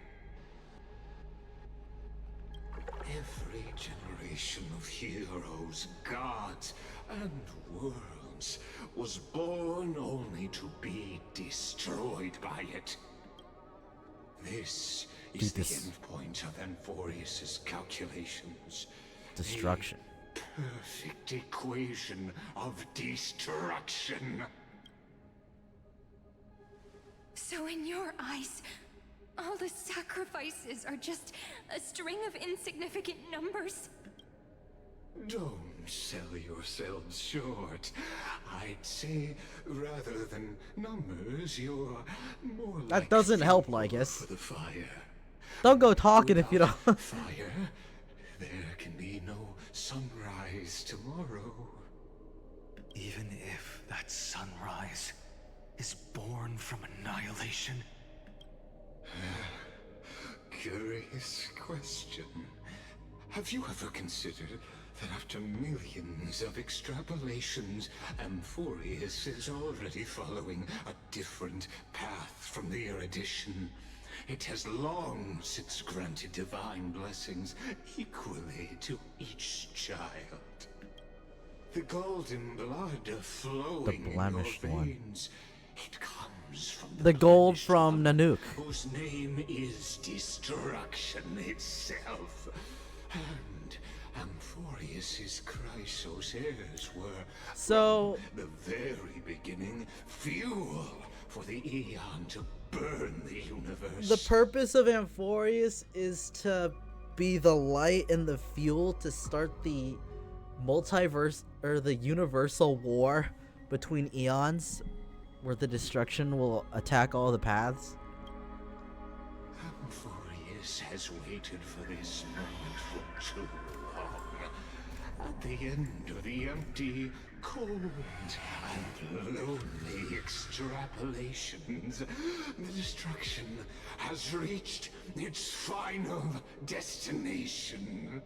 Every generation of heroes, gods, and worlds was born only to be destroyed by it. This is the end point of Amphorius's calculations. Destruction. The perfect equation of destruction. So in your eyes, all the sacrifices are just a string of insignificant numbers? Don't sell yourselves short. I'd say, rather than numbers, you're more like... That doesn't help, Lycus. For the fire. Don't go talking if you don't... Fire, there can be no sunrise tomorrow. Even if that sunrise is born from annihilation? Curious question. Have you ever considered that after millions of extrapolations, Amphorius is already following a different path from the erudition? It has long since granted divine blessings equally to each child. The golden blood flowing The blemished in your one. veins, it comes from The gold from Nanook. whose name is destruction itself. And Amphorius's Chrysosairs were, So... from the very beginning, fuel for the Aeon to burn the universe. The purpose of Amphorius is to be the light and the fuel to start the multiverse, or the universal war between eons, where the destruction will attack all the paths. Amphorius has waited for this moment for too long. At the end of the empty, cold, and lonely extrapolations, the destruction has reached its final destination.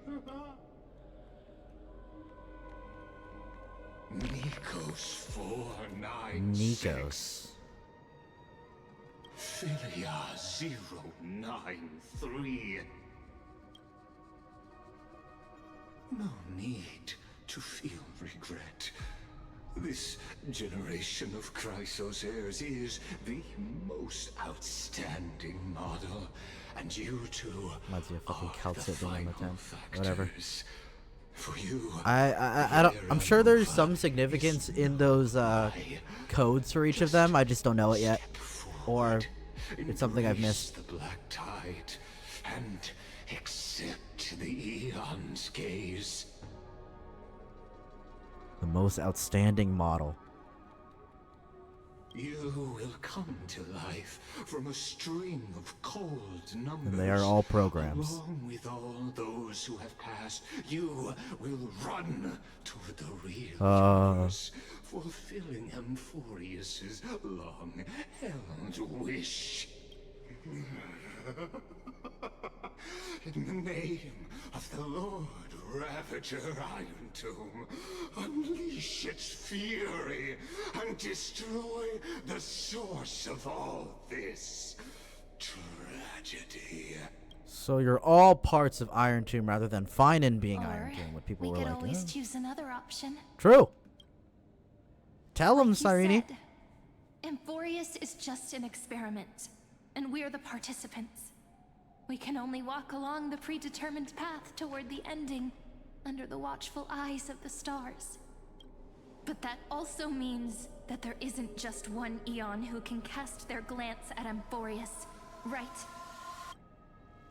Nikos 496. Philia 093. No need to feel regret. This generation of Chrysosairs is the most outstanding model, and you two Reminds me of fucking are the Calcit being on the final 10. Whatever. factors. For you, I don't. I'm sure there's some significance in those codes for each of them. I just don't know it yet, or it's something I've missed. The black tide and accept the Aeon's gaze. The most outstanding model. You will come to life from a string of cold numbers. And they are all programs. Along with all those who have passed, you will run toward the real universe, fulfilling Amphorius's long-held wish. In the name of the Lord Ravager Iron Tomb, unleash its fury and destroy the source of all this tragedy. So you're all parts of Iron Tomb rather than Phainon being Or Iron Tomb, what people we were could like. always "Oh." choose another option. True. Tell him, You Cyrene. said, Amphorius is just an experiment, and we're the participants. We can only walk along the predetermined path toward the ending, under the watchful eyes of the stars. But that also means that there isn't just one Eon who can cast their glance at Amphorius, right?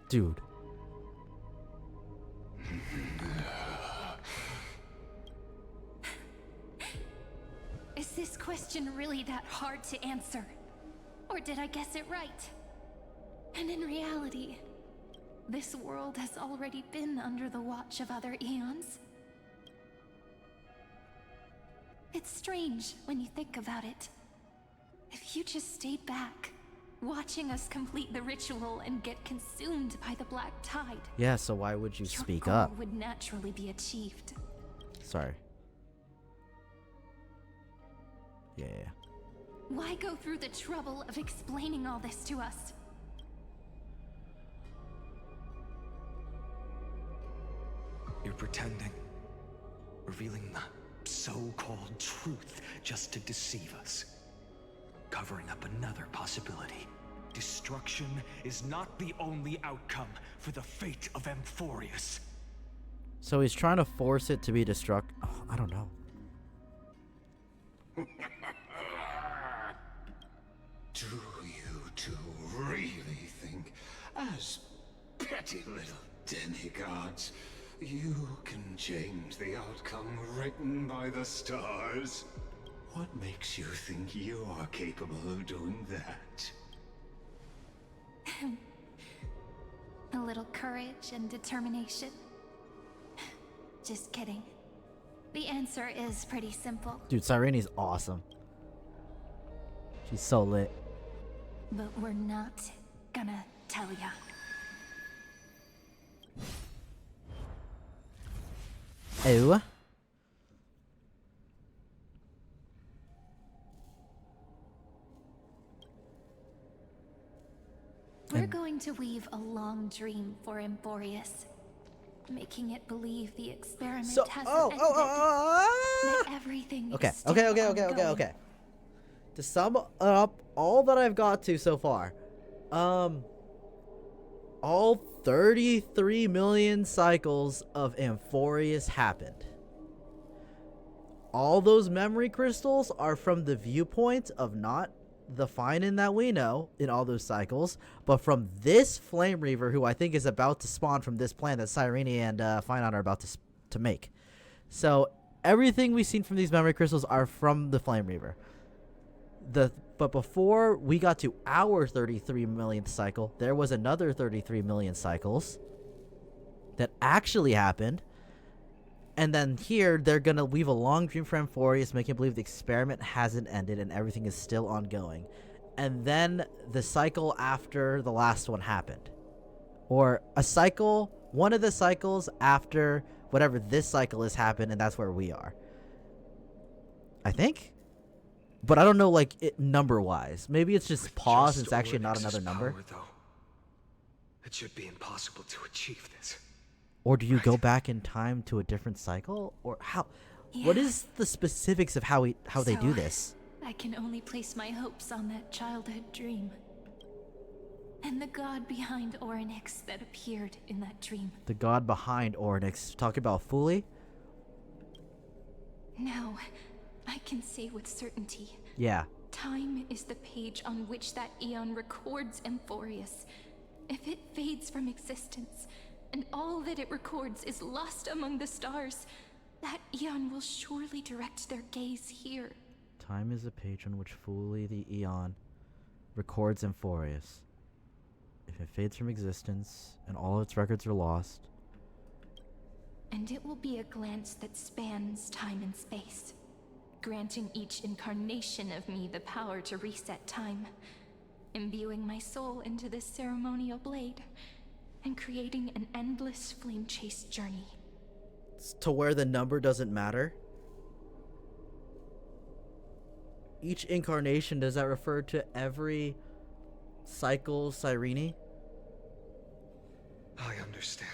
Dude. Is this question really that hard to answer? Or Or did I guess it right? And in reality, this world has already been under the watch of other eons. It's strange when you think about it. If you just stayed back, watching us complete the ritual and get consumed by the black tide. Yeah, so why would you speak goal up? Would naturally be achieved. Sorry. Yeah. Why go through the trouble of explaining all this to us? You're pretending. Revealing the so-called truth just to deceive us. Covering up another possibility. Destruction is not the only outcome for the fate of Amphorius. So he's trying to force it to be destruct. Oh, I don't know. Do you two really think, as petty little demigods, you can change the outcome written by the stars? What makes you think you are capable of doing that? A little courage and determination. Just kidding. The answer is pretty simple. Dude, Cyrene's awesome. She's so lit. But we're not gonna tell ya. Oh. We're going to weave a long dream for Amphorius, making it believe the experiment hasn't ended, that everything Okay, is still okay. To sum up all that I've got to so far, all 33 million cycles of Amphorius happened. All those memory crystals are from the viewpoint of not the Phainon that we know in all those cycles, but from this Flame Reaver, who I think is about to spawn from this plan that Cyrene and Phainon are about to make. So everything we've seen from these memory crystals are from the Flame Reaver. But before we got to our 33 millionth cycle, there was another 33 million cycles that actually happened. And then here, they're going to weave a long dream for Amphorius, making believe the experiment hasn't ended and everything is still ongoing. And then the cycle after the last one happened. Or a cycle, one of the cycles after whatever this cycle has happened, and that's where we are. I think? But I don't know, like, number-wise. Maybe it's just paused and it's actually not another number. Power, though, it should be impossible to achieve this. Or do you go back in time to a different cycle? Or how? Yeah. What is the specifics of how they do this? I can only place my hopes on that childhood dream. And the god behind Orynyx that appeared in that dream. The god behind Orynyx. Talking about Fuli? No, I can say with certainty. Yeah. Time is the page on which that eon records Amphorius. If it fades from existence, and all that it records is lost among the stars, that eon will surely direct their gaze here. Time is a page on which Fuli the eon records Amphorius. If it fades from existence, and all its records are lost. And it will be a glance that spans time and space, granting each incarnation of me the power to reset time, imbuing my soul into this ceremonial blade, and creating an endless flame-chased journey. To where the number doesn't matter? Each incarnation, does that refer to every cycle Cyrene? I understand.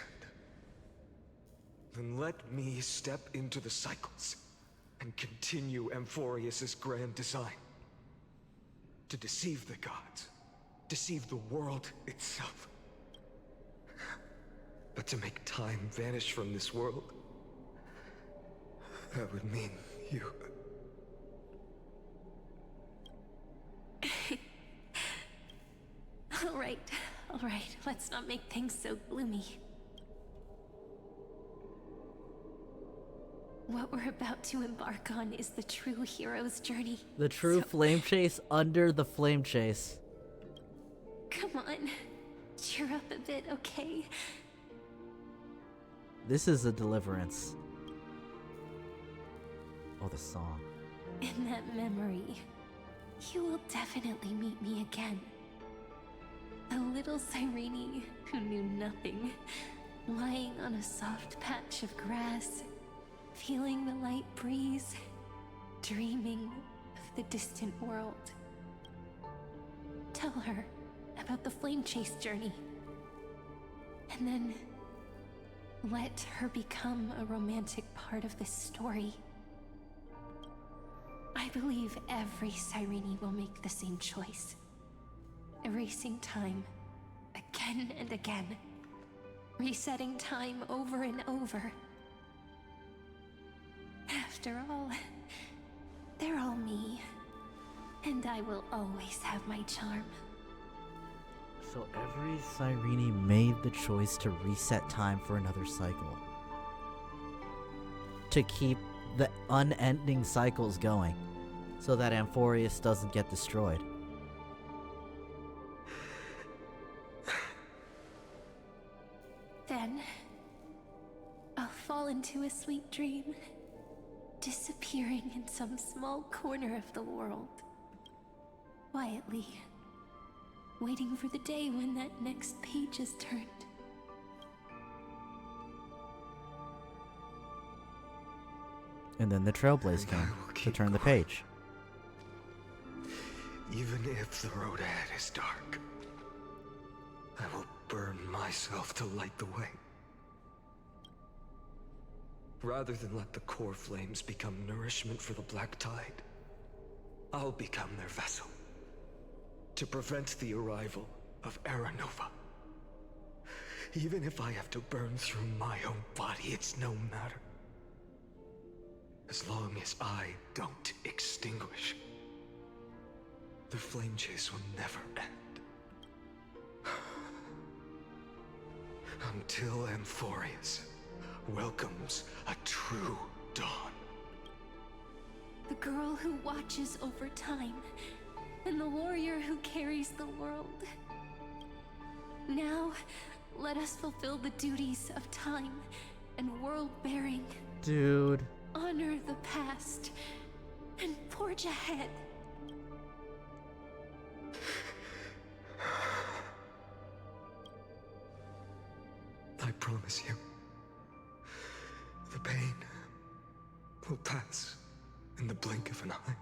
Then let me step into the cycles and continue Amphorius's grand design. To deceive the gods, deceive the world itself. But to make time vanish from this world, that would mean you. All right, let's not make things so gloomy. What we're about to embark on is the true hero's journey. The true flame chase under the flame chase. Come on. Cheer up a bit, okay? This is a deliverance. Oh, the song. In that memory, you will definitely meet me again. A little Cyrene who knew nothing, lying on a soft patch of grass, feeling the light breeze, dreaming of the distant world. Tell her about the flame chase journey. And then let her become a romantic part of this story. I believe every Cyrene will make the same choice. Erasing time again and again. Resetting time over and over. After all, they're all me. And I will always have my charm. So every Cyrene made the choice to reset time for another cycle. To keep the unending cycles going. So that Amphorius doesn't get destroyed. Then, I'll fall into a sweet dream, disappearing in some small corner of the world. Quietly, waiting for the day when that next page is turned. And then the Trailblaze came to turn the page. Even if the road ahead is dark, I will burn myself to light the way. Rather than let the core flames become nourishment for the Black Tide, I'll become their vessel. To prevent the arrival of Era Nova. Even if I have to burn through my own body, it's no matter. As long as I don't extinguish, the flame chase will never end. Until Amphorius welcomes a true dawn. The girl who watches over time, and the warrior who carries the world. Now, let us fulfill the duties of time and world-bearing. Dude. Honor the past, and forge ahead. I promise you, the pain will pass in the blink of an eye.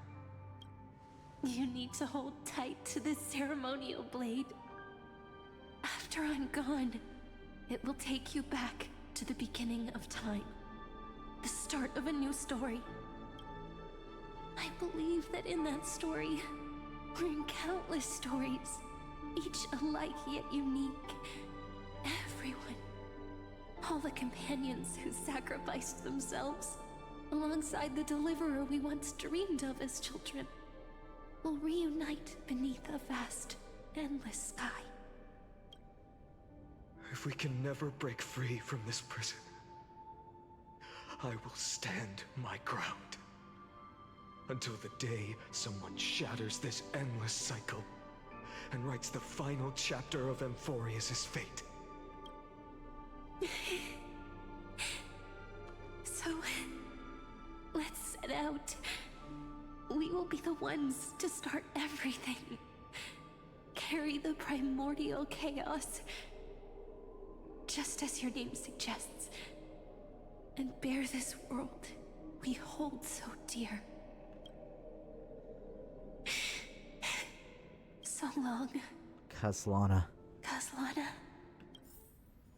You need to hold tight to this ceremonial blade. After I'm gone, it will take you back to the beginning of time. The start of a new story. I believe that in that story, we're in countless stories, each alike yet unique. Everyone, all the companions who sacrificed themselves, alongside the deliverer we once dreamed of as children, will reunite beneath a vast, endless sky. If we can never break free from this prison, I will stand my ground. Until the day someone shatters this endless cycle and writes the final chapter of Amphorius' fate. So, let's set out. We will be the ones to start everything. Carry the primordial chaos, just as your name suggests, and bear this world we hold so dear. So long, Caslana. Caslana.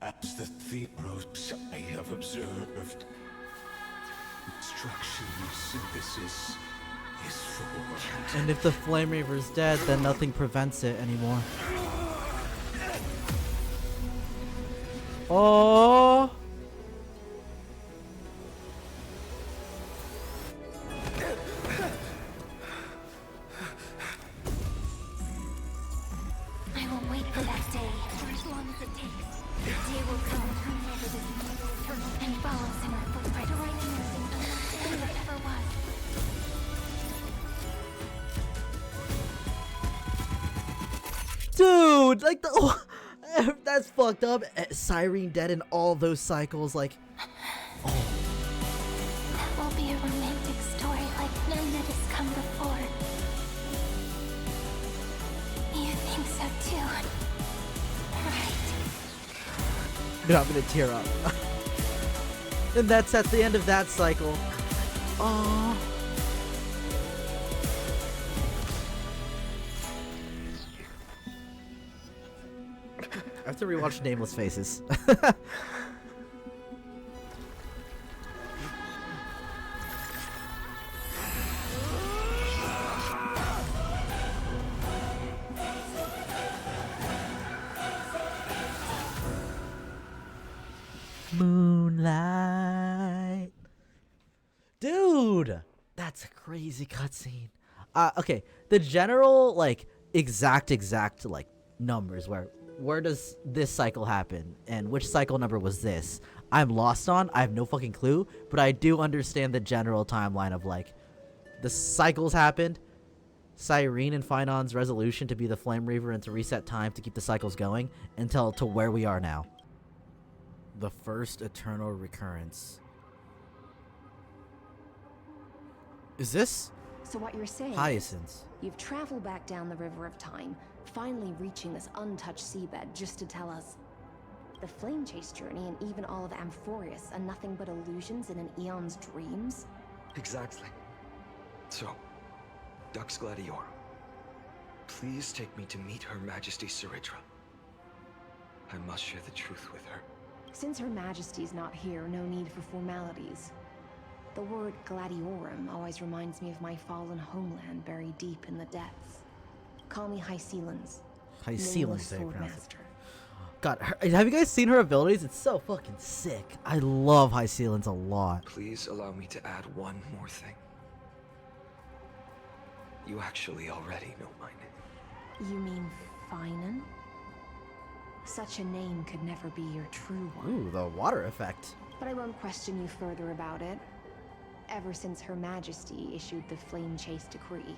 As the Theros I have observed, instruction synthesis is formed. And if the Flame Reaver's dead, then nothing prevents it anymore. Oh! I will wait for that day for as long as it takes. The day will come whenever this mortal turtle and follows in our footprint to right anything unlike that ever was. Dude, like the that's fucked up. Cyrene dead in all those cycles, like. Oh. That will be a romantic story like none that has come before. You think so too, right? Dude, I'm gonna tear up. And that's at the end of that cycle. Aww. I have to rewatch Nameless Faces. Moonlight. Dude, that's a crazy cutscene. Okay, the general like exact like numbers where does this cycle happen and which cycle number was this? I'm lost on. I have no fucking clue, but I do understand the general timeline of like the cycles happened. Cyrene and Phainon's resolution to be the Flame Reaver and to reset time to keep the cycles going until to where we are now. The first eternal recurrence. Is this? So what you're saying Hyacinths. You've traveled back down the river of time, finally reaching this untouched seabed just to tell us the flame chase journey and even all of Amphorius are nothing but illusions in an eon's dreams? Exactly. So, Dux Gladiorum, please take me to meet Her Majesty Cyrithra. I must share the truth with her. Since Her Majesty's not here, no need for formalities. The word Gladiorum always reminds me of my fallen homeland buried deep in the depths. Call me Hycelens. Hycelens, they pronounce it. God, have you guys seen her abilities? It's so fucking sick. I love Hycelens a lot. Please allow me to add one more thing. You actually already know my name. You mean Phainon? Such a name could never be your true one. Ooh, the water effect. But I won't question you further about it. Ever since Her Majesty issued the Flame Chase Decree,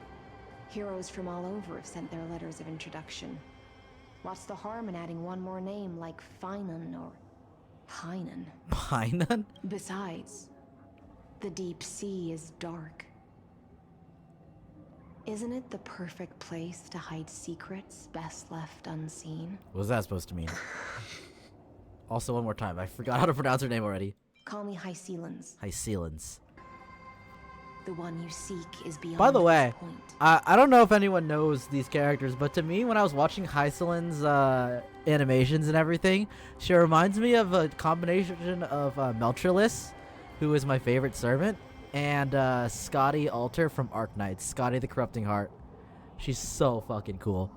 heroes from all over have sent their letters of introduction. What's the harm in adding one more name like Phainon or Phainon? Phainon? Besides, the deep sea is dark. Isn't it the perfect place to hide secrets best left unseen? What was that supposed to mean? Also, one more time. I forgot how to pronounce her name already. Call me Hycelens. Hycelens. The one you seek is beyond. By the way, this point. I don't know if anyone knows these characters, but to me, when I was watching Hycelen's animations and everything, she reminds me of a combination of Meltrilis, who is my favorite servant, and Scotty Alter from Arknights, Scotty the Corrupting Heart. She's so fucking cool.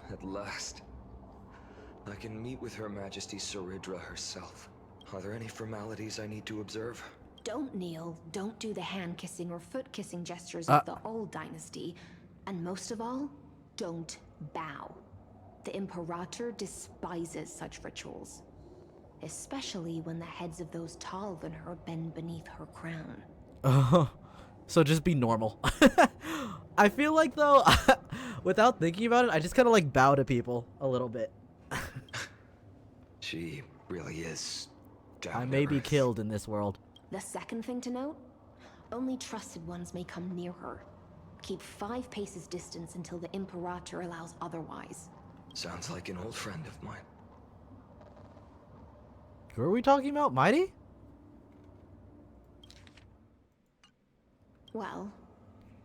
At last, I can meet with Her Majesty Cyrithra herself. Are there any formalities I need to observe? Don't kneel, don't do the hand-kissing or foot-kissing gestures of the old dynasty, and most of all, don't bow. The Imperator despises such rituals, especially when the heads of those taller than her bend beneath her crown. So just be normal. I feel like, though, without thinking about it, I just kind of like bow to people a little bit. She really is down I may to be earth. killed in this world. The second thing to note, only trusted ones may come near her. Keep 5 paces distance until the Imperator allows otherwise. Sounds like an old friend of mine. Who are we talking about? Mighty? Well,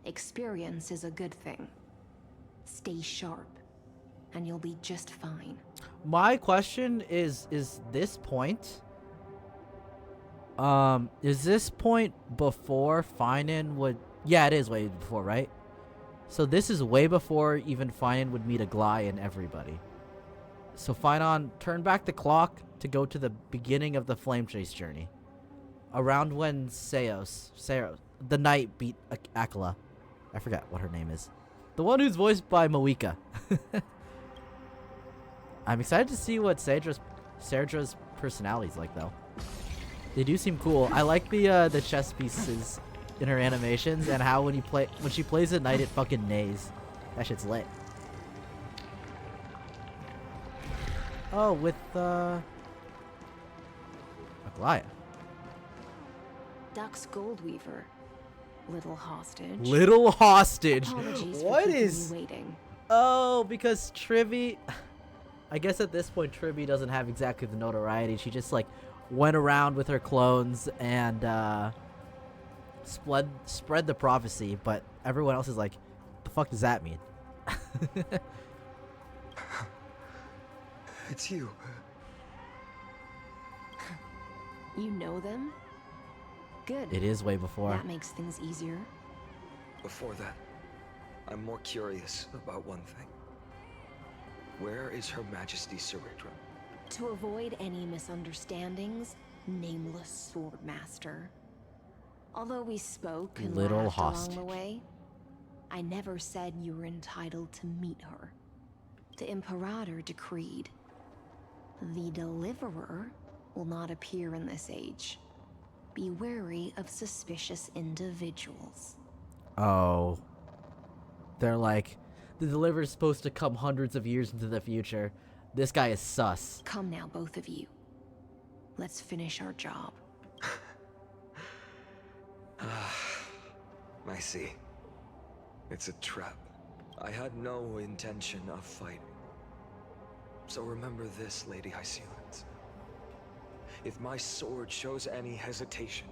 experience is a good thing. Stay sharp, and you'll be just fine. My question is this point... is this point before Phainon would... Yeah, it is way before, right? So this is way before even Phainon would meet Aglai and everybody. So Phainon, turn back the clock to go to the beginning of the Flame Chase journey. Around when Seos, the knight beat Akela. I forgot what her name is. The one who's voiced by Moika. I'm excited to see what Serdra's personality's like, though. They do seem cool. I like the chess pieces in her animations and how when she plays at night it fucking neighs. That shit's lit. Oh, with Aglaia. Duck's Goldweaver. Little hostage. Little hostage. Apologies What for keeping is? you waiting. Oh, because Trivy. I guess at this point Trivy doesn't have exactly the notoriety. She just like went around with her clones and spread the prophecy, but everyone else is like, the fuck does that mean? It's you. You know them? Good. It is way before. That makes things easier. Before that, I'm more curious about one thing. Where is Her Majesty Cyrene? To avoid any misunderstandings, nameless Swordmaster. Although we spoke and Little laughed hostage. along the way, I never said you were entitled to meet her. The Imperator decreed the Deliverer will not appear in this age. Be wary of suspicious individuals. Oh. They're like, the Deliverer's supposed to come hundreds of years into the future. This guy is sus. Come now, both of you. Let's finish our job. I see. It's a trap. I had no intention of fighting. So remember this, Lady Hysealens. If my sword shows any hesitation,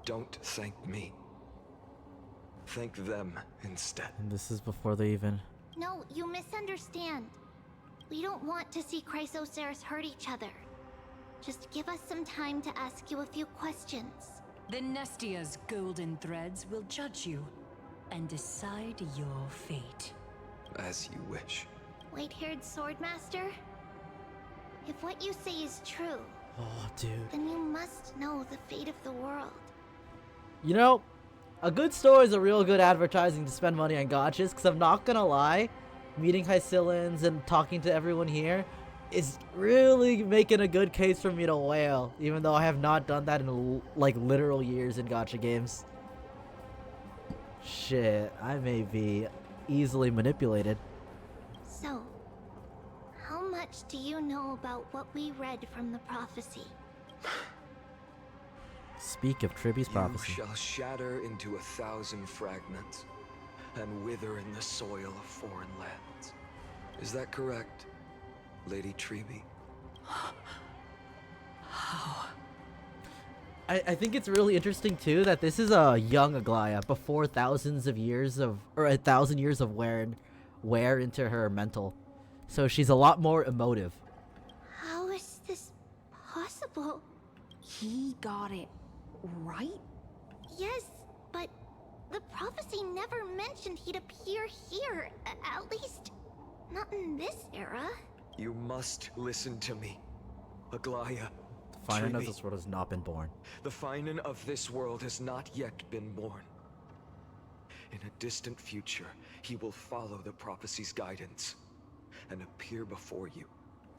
don't thank me. Thank them instead. And this is before they even... No, you misunderstand. We don't want to see Chrysoceres hurt each other. Just give us some time to ask you a few questions. The Nestia's golden threads will judge you and decide your fate. As you wish. White-haired Swordmaster? If what you say is true, oh, dude, then you must know the fate of the world. You know, a good story is a real good advertising to spend money on gotchas, because I'm not gonna lie, meeting Hysealens and talking to everyone here is really making a good case for me to whale, even though I have not done that in like literal years in gotcha games. Shit, I may be easily manipulated. So, how much do you know about what we read from the prophecy? Speak of Trivy's prophecy. You shall shatter into 1,000 fragments and wither in the soil of foreign lands. Is that correct, Lady Treby? How? I think it's really interesting too that this is a young Aglaia before thousands of years of, or 1,000 years of wear into her mental. So she's a lot more emotive. How is this possible? He got it right? Yes, but the prophecy never mentioned he'd appear here. At least, not in this era. You must listen to me, Aglaia. The Phainon of this world has not been born. The Phainon of this world has not yet been born. In a distant future, he will follow the prophecy's guidance and appear before you.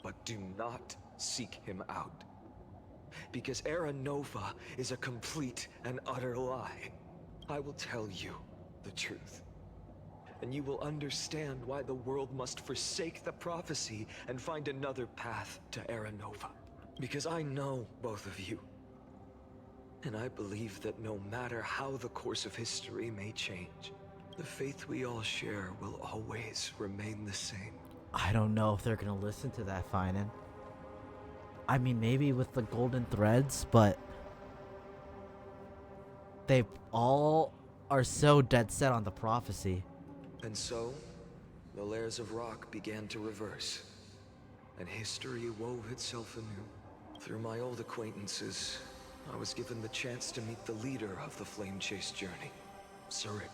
But do not seek him out. Because Era Nova is a complete and utter lie. I will tell you the truth. And you will understand why the world must forsake the prophecy and find another path to Era Nova. Because I know both of you. And I believe that no matter how the course of history may change, the faith we all share will always remain the same. I don't know if they're gonna listen to that, Phainon. I mean, maybe with the golden threads, but they all are so dead set on the prophecy. And so, the layers of rock began to reverse, and history wove itself anew. Through my old acquaintances, I was given the chance to meet the leader of the flame chase journey, Cyrene.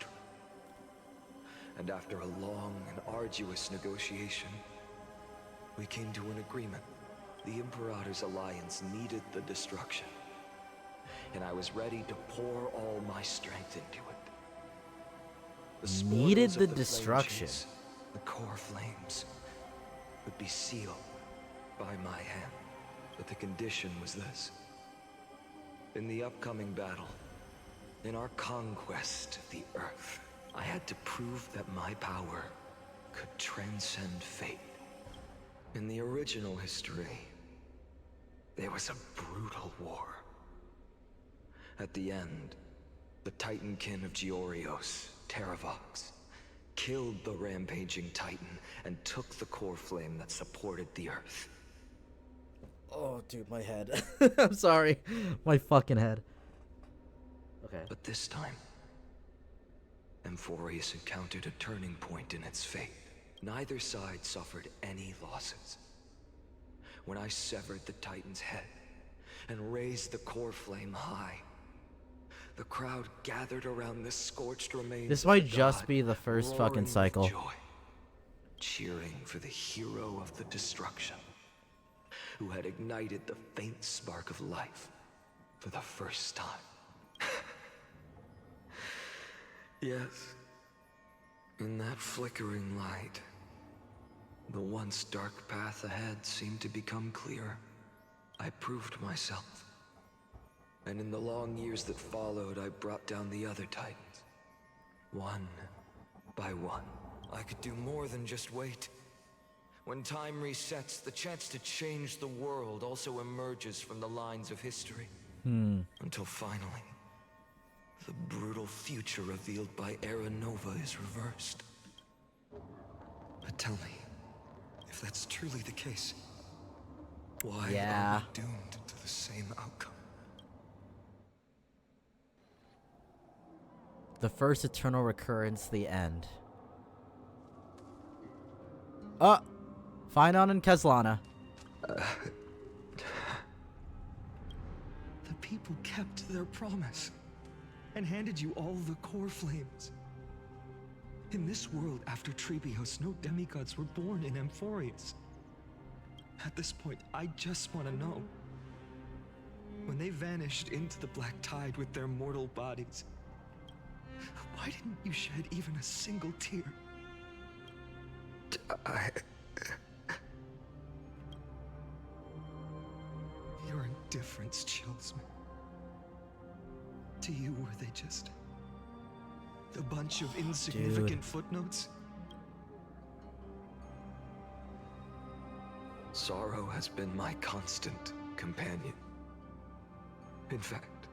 And after a long and arduous negotiation, we came to an agreement. The Imperator's alliance needed the destruction, and I was ready to pour all my strength into it. The Needed the flame destruction. chase, the core flames, would be sealed by my hand. But the condition was this. In the upcoming battle, in our conquest of the Earth, I had to prove that my power could transcend fate. In the original history, there was a brutal war. At the end, the Titankin of Georios, Terravox, killed the rampaging Titan and took the core flame that supported the Earth. Oh, dude, my head. I'm sorry. My fucking head. Okay. But this time, Amphorius encountered a turning point in its fate. Neither side suffered any losses. When I severed the Titan's head and raised the core flame high, the crowd gathered around the scorched remains. This might just be the first fucking cycle. Joy, cheering for the hero of the destruction, who had ignited the faint spark of life for the first time. Yes, in that flickering light, the once dark path ahead seemed to become clearer. I proved myself. And in the long years that followed, I brought down the other Titans. One by one. I could do more than just wait. When time resets, the chance to change the world also emerges from the lines of history. Until finally, the brutal future revealed by Era Nova is reversed. But tell me, if that's truly the case, why are we doomed to the same outcome? The first eternal recurrence, the end. Phainon and Kezlana. The people kept their promise and handed you all the core flames. In this world after Trebios, no demigods were born in Amphorius. At this point, I just want to know. When they vanished into the black tide with their mortal bodies, why didn't you shed even a single tear? Your indifference chills me. To you, were they just a bunch of insignificant footnotes? Sorrow has been my constant companion. In fact,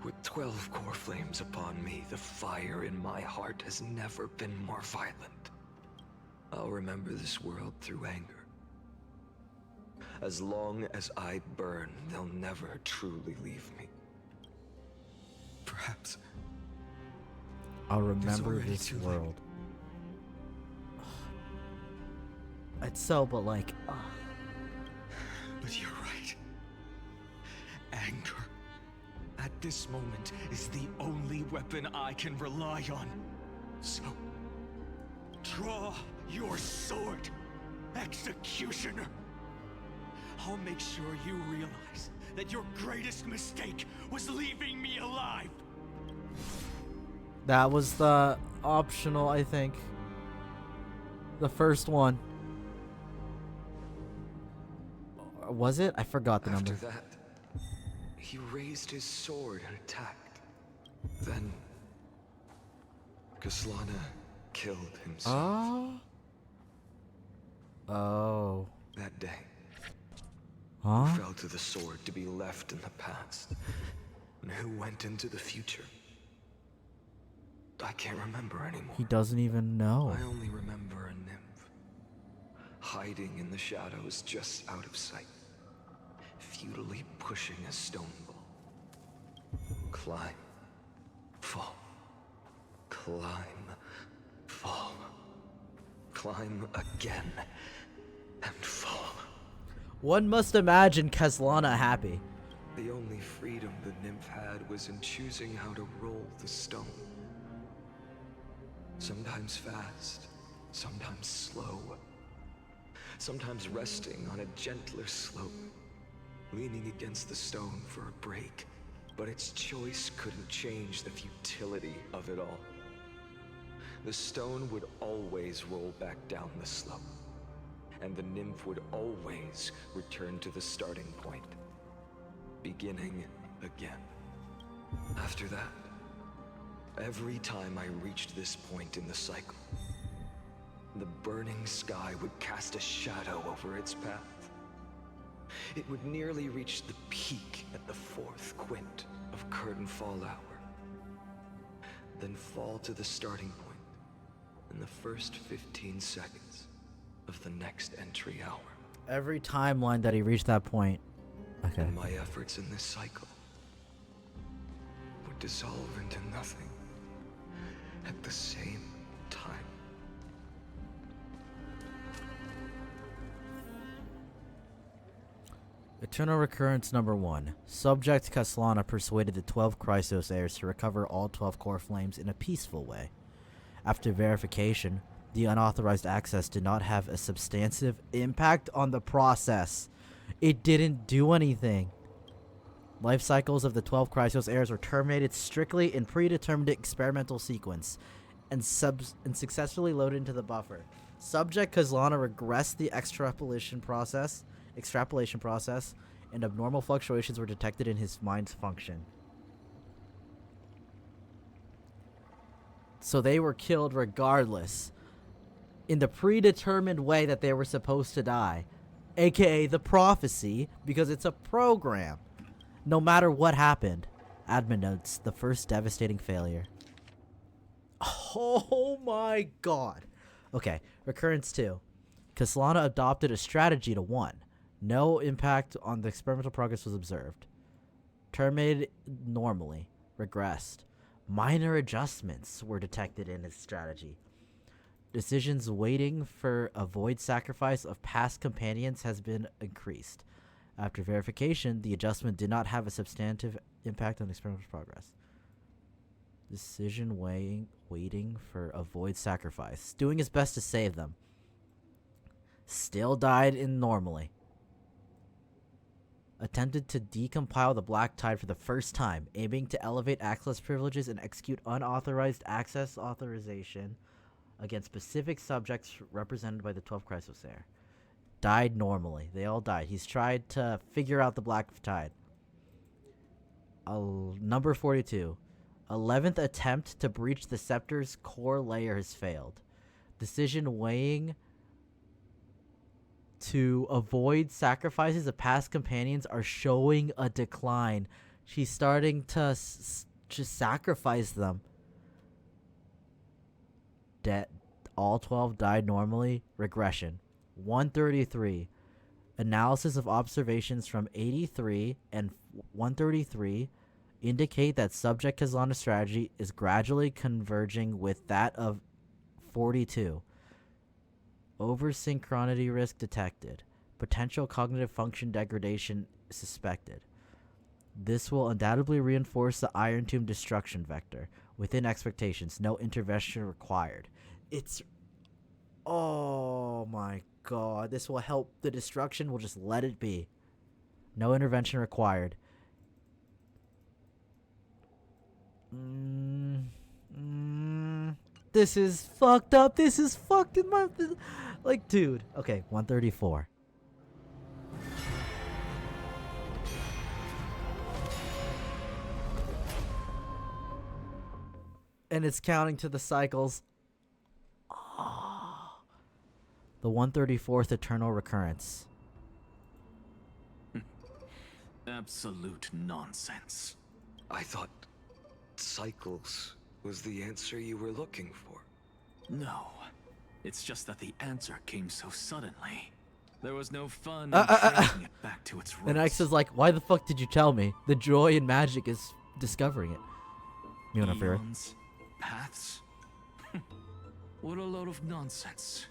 with 12 core flames upon me, the fire in my heart has never been more violent. I'll remember this world through anger. As long as I burn, they'll never truly leave me. Perhaps I'll remember this world. It's so, but like... But you're right. Anger, at this moment, is the only weapon I can rely on. So, draw your sword, Executioner. I'll make sure you realize that your greatest mistake was leaving me alive. That was the optional, I think. The first one. Or was it? I forgot the number. After that, he raised his sword and attacked. Then, Kezlana killed himself. Oh. That day, Huh? who fell to the sword to be left in the past, and who went into the future? I can't remember anymore. He doesn't even know. I only remember a nymph, hiding in the shadows just out of sight, futilely pushing a stone ball. Climb, fall, climb, fall, climb again, and fall. One must imagine Kezlana happy. The only freedom the nymph had was in choosing how to roll the stone. Sometimes fast, sometimes slow. Sometimes resting on a gentler slope, leaning against the stone for a break. But its choice couldn't change the futility of it all. The stone would always roll back down the slope, and the nymph would always return to the starting point, beginning again. After that, every time I reached this point in the cycle, the burning sky would cast a shadow over its path. It would nearly reach the peak at the 4th quint of curtain fall hour, then fall to the starting point in the first 15 seconds of the next entry hour. Every timeline that he reached that point. Okay. And my efforts in this cycle would dissolve into nothing at the same time. Eternal Recurrence number 1. Subject Caslana persuaded the 12 Chrysos heirs to recover all 12 core flames in a peaceful way. After verification, the unauthorized access did not have a substantive impact on the process. It didn't do anything. Life cycles of the 12 Chrysos heirs were terminated strictly in predetermined experimental sequence and successfully loaded into the buffer. Subject Caslana regressed the extrapolation process, and abnormal fluctuations were detected in his mind's function. So they were killed regardless, in the predetermined way that they were supposed to die, aka the prophecy, because it's a program. No matter what happened. Admin notes, the first devastating failure. Oh my god. Okay, Recurrence 2. Caslana adopted a strategy to 1. No impact on the experimental progress was observed. Terminated normally. Regressed. Minor adjustments were detected in his strategy. Decisions waiting for a void sacrifice of past companions has been increased. After verification, the adjustment did not have a substantive impact on experimental progress. Decision waiting for a void sacrifice. Doing his best to save them. Still died in normally. Attempted to decompile the Black Tide for the first time, aiming to elevate access privileges and execute unauthorized access authorization against specific subjects represented by the 12 Chrysos heir. Died normally. They all died. He's tried to figure out the Black Tide. Number 42. 11th attempt to breach the Scepter's core layer has failed. Decision weighing to avoid sacrifices of past companions are showing a decline. She's starting to just sacrifice them. All 12 died normally. Regression. 133. Analysis of observations from 83 and 133 indicate that Subject Caslana's strategy is gradually converging with that of 42. Over-synchronity risk detected. Potential cognitive function degradation suspected. This will undoubtedly reinforce the Iron Tomb destruction vector. Within expectations, no intervention required. It's... Oh my god. This will help the destruction. We'll just let it be. No intervention required. This is fucked up. This is fucked in my... Like, dude. Okay, 134. And it's counting to the cycles. Oh. The 134th Eternal Recurrence. Absolute nonsense. I thought cycles was the answer you were looking for. No. It's just that the answer came so suddenly. There was no fun in tracing it back to its roots. And X is like, why the fuck did you tell me? The joy and magic is discovering it. You wanna fear it? Paths? What a load of nonsense.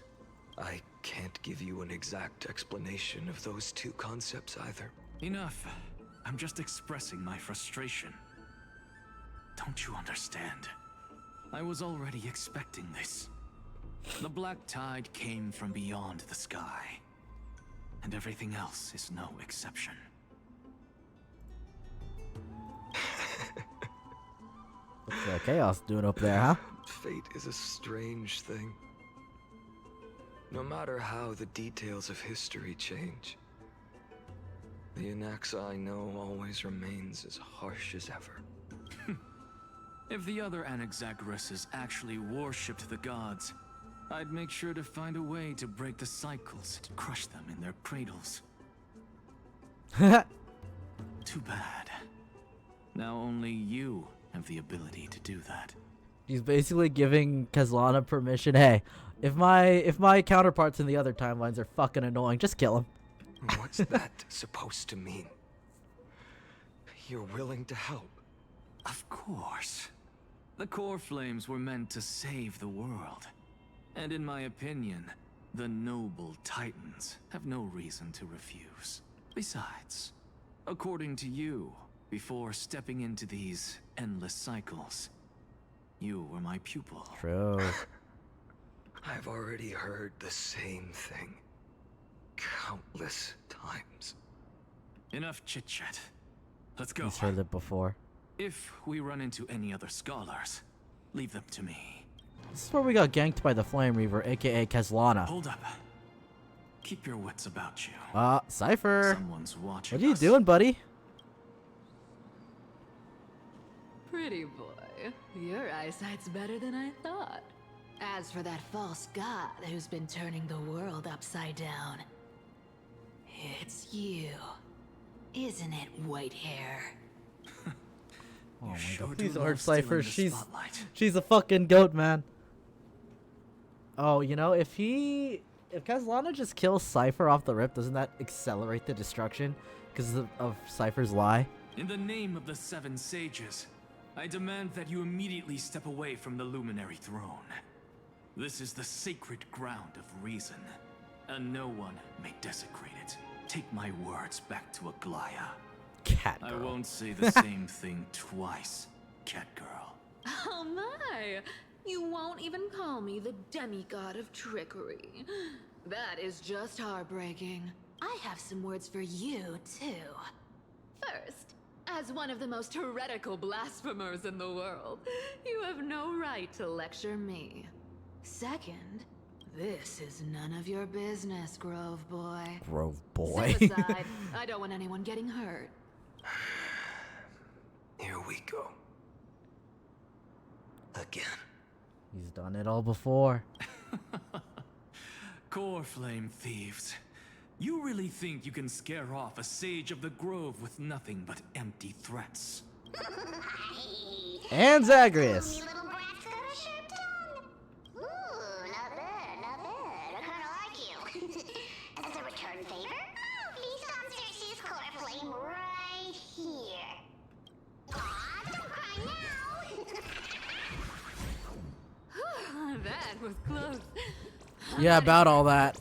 I can't give you an exact explanation of those two concepts either. Enough. I'm just expressing my frustration. Don't you understand? I was already expecting this. The Black Tide came from beyond the sky. And everything else is no exception. What's chaos doing up there, huh? Fate is a strange thing. No matter how the details of history change, the Anaxa I know always remains as harsh as ever. If the other Anaxagoras actually worshipped the gods, I'd make sure to find a way to break the cycles and crush them in their cradles. Too bad. Now only you have the ability to do that. He's basically giving Kazlana permission. Hey, if my counterparts in the other timelines are fucking annoying, just kill him. What's that supposed to mean? You're willing to help? Of course. The core flames were meant to save the world. And in my opinion, the noble titans have no reason to refuse. Besides, according to you, before stepping into these endless cycles, you were my pupil. True. I've already heard the same thing countless times. Enough chit-chat. Let's go. He's heard it before. If we run into any other scholars, leave them to me. This is where we got ganked by the Flame Reaver, aka Kazlana. Hold up. Keep your wits about you. Cypher. Someone's watching. What are you doing, buddy? Pretty boy, your eyesight's better than I thought. As for that false god who's been turning the world upside down, it's you, isn't it, white hair? Oh my sure god, do please love don't stealing Cypher. the spotlight. She's a fucking goat, man. Oh, you know, if Kazlana just kills Cypher off the rip, doesn't that accelerate the destruction because of Cypher's lie? In the name of the Seven Sages, I demand that you immediately step away from the Luminary Throne. This is the sacred ground of reason, and no one may desecrate it. Take my words back to Aglaya. Cat girl. I won't say the same thing twice, cat girl. Oh my! You won't even call me the demigod of trickery. That is just heartbreaking. I have some words for you, too. First, as one of the most heretical blasphemers in the world, you have no right to lecture me. Second, this is none of your business, Grove Boy. Grove Boy. Step aside. I don't want anyone getting hurt. Here we go. Again. He's done it all before. Core flame thieves. You really think you can scare off a sage of the grove with nothing but empty threats? And Zagreus. As a return favor, feast on Circe's core flame right here. Aw, don't cry now! That was close. Yeah, about all that.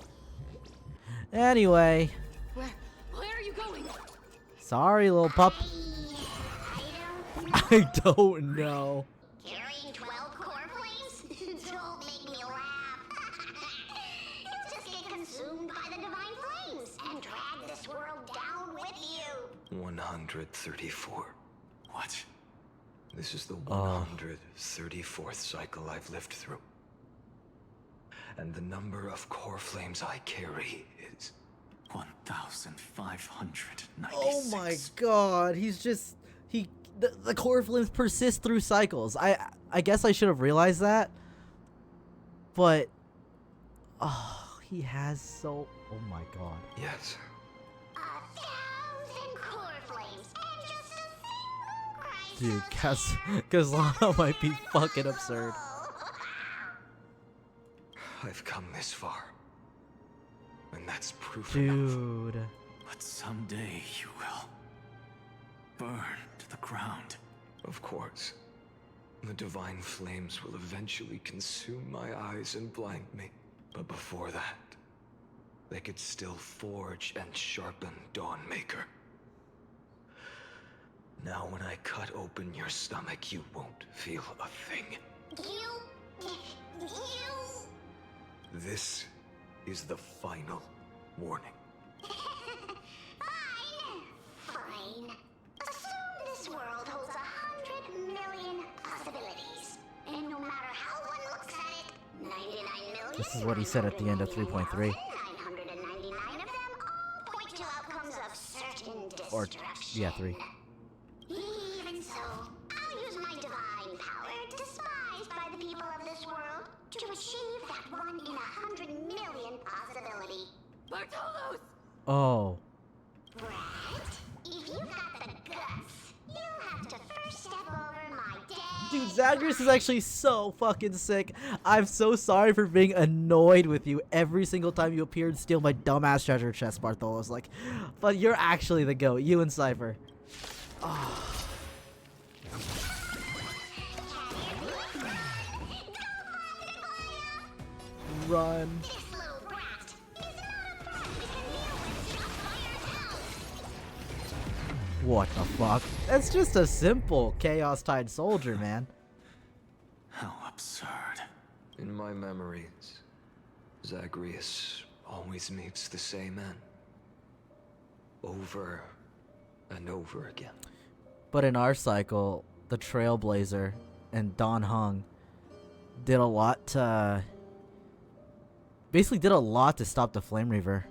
Anyway. Where are you going? Sorry, little pup. I don't know. Carrying 12 core flames? Don't make me laugh. You'll just get consumed by the divine flames and drag this world down with you. 134. What? This is the 134th cycle I've lived through. And the number of core flames I carry is 1,596. Oh my god, the core flames persist through cycles. I guess I should have realized that. But he has so oh my god. Yes. 1,000 core flames and just a single crisis. Dude, Kazlana might be fucking absurd. I've come this far. And that's proof Dude. enough. But someday you will burn to the ground. Of course. The divine flames will eventually consume my eyes and blind me. But before that, they could still forge and sharpen Dawnmaker. Now when I cut open your stomach, you won't feel a thing. You... This is the final warning. Fine. Assume this world holds 100 million possibilities. And no matter how one looks at it, 99 million... This is what he said at the end of 3.3. 999 of them all point to outcomes of certain destruction. Or, yeah, 3. Even so, I'll use my divine power, despised by the people of this world, to achieve that 1 in 100 million possibility. Bartolos! Oh. Brett, if you got the guts, you'll have to first step over my dead. Dude, Zagreus is actually so fucking sick. I'm so sorry for being annoyed with you every single time you appear and steal my dumbass treasure chest, Bartholos. Like, but you're actually the GOAT, you and Cypher. Oh. Run. What the fuck? That's just a simple Chaos-Tide soldier, man. How absurd. In my memories, Zagreus always meets the same end. Over and over again. But in our cycle, the Trailblazer and Don Hung did a lot to... basically did a lot to stop the Flame Reaver.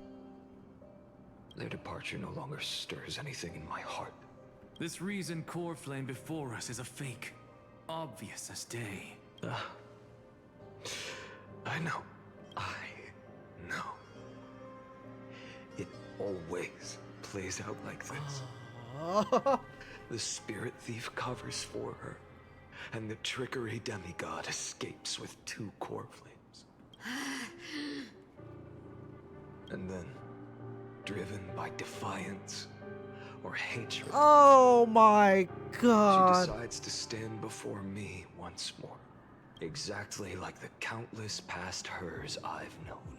Their departure no longer stirs anything in my heart. This reason core flame before us is a fake. Obvious as day. I know. I know. It always plays out like this. The spirit thief covers for her, and the trickery demigod escapes with 2 core flames. And then, driven by defiance or hatred, oh my god. she decides to stand before me once more. Exactly like the countless past hers I've known.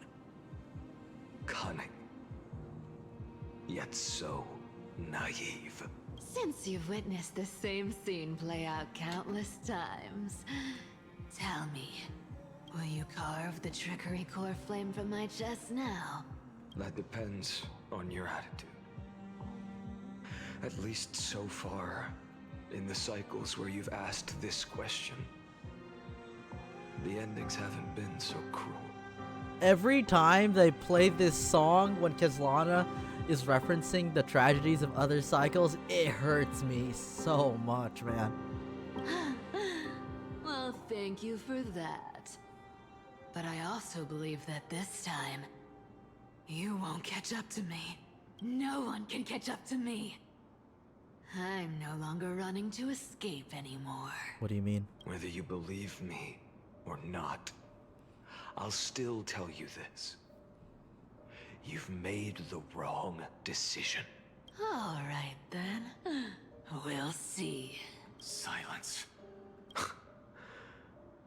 Cunning. Yet so naive. Since you've witnessed the same scene play out countless times, tell me, will you carve the trickery core flame from my chest now? That depends on your attitude. At least so far, in the cycles where you've asked this question, the endings haven't been so cruel. Every time they play this song when Kezlana is referencing the tragedies of other cycles, it hurts me so much, man. Well, thank you for that. But I also believe that this time, you won't catch up to me. No one can catch up to me. I'm no longer running to escape anymore. What do you mean? Whether you believe me or not, I'll still tell you this. You've made the wrong decision. All right, then. We'll see. Silence.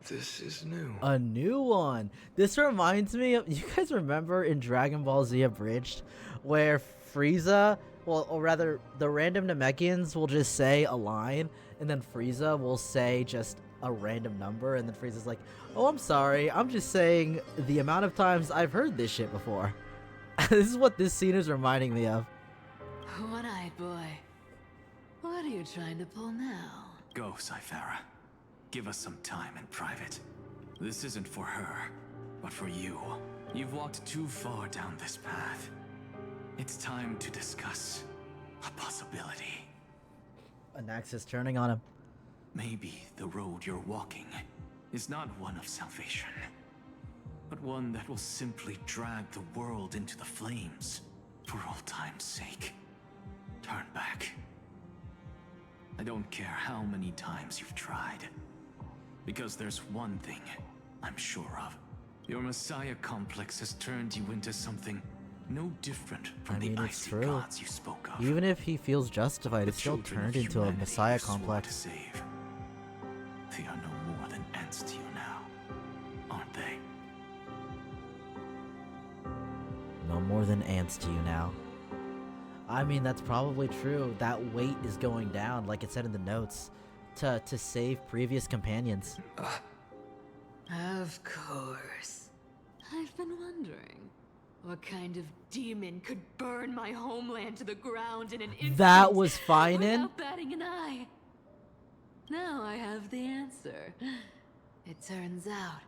This is new. A new one. This reminds me of... You guys remember in Dragon Ball Z Abridged where Frieza... Well, or rather, the random Namekians will just say a line, and then Frieza will say just a random number, and then Frieza's like, oh, I'm sorry, I'm just saying the amount of times I've heard this shit before. This is what this scene is reminding me of. One-eyed boy. What are you trying to pull now? Go, Cyphera. Give us some time in private. This isn't for her, but for you. You've walked too far down this path. It's time to discuss a possibility. Anaxis turning on him. Maybe the road you're walking is not one of salvation, but one that will simply drag the world into the flames for all time's sake. Turn back. I don't care how many times you've tried, because there's one thing I'm sure of. Your Messiah complex has turned you into something no different from the icy gods you spoke of. Even if he feels justified, it's still turned into a Messiah complex. To save. They are no more than ants to you now, aren't they? No more than ants to you now. I mean, that's probably true. That weight is going down, like it said in the notes, to save previous companions. Of course. I've been wondering, what kind of demon could burn my homeland to the ground in an instant That was Phainon? without batting an eye? Now I have the answer. It turns out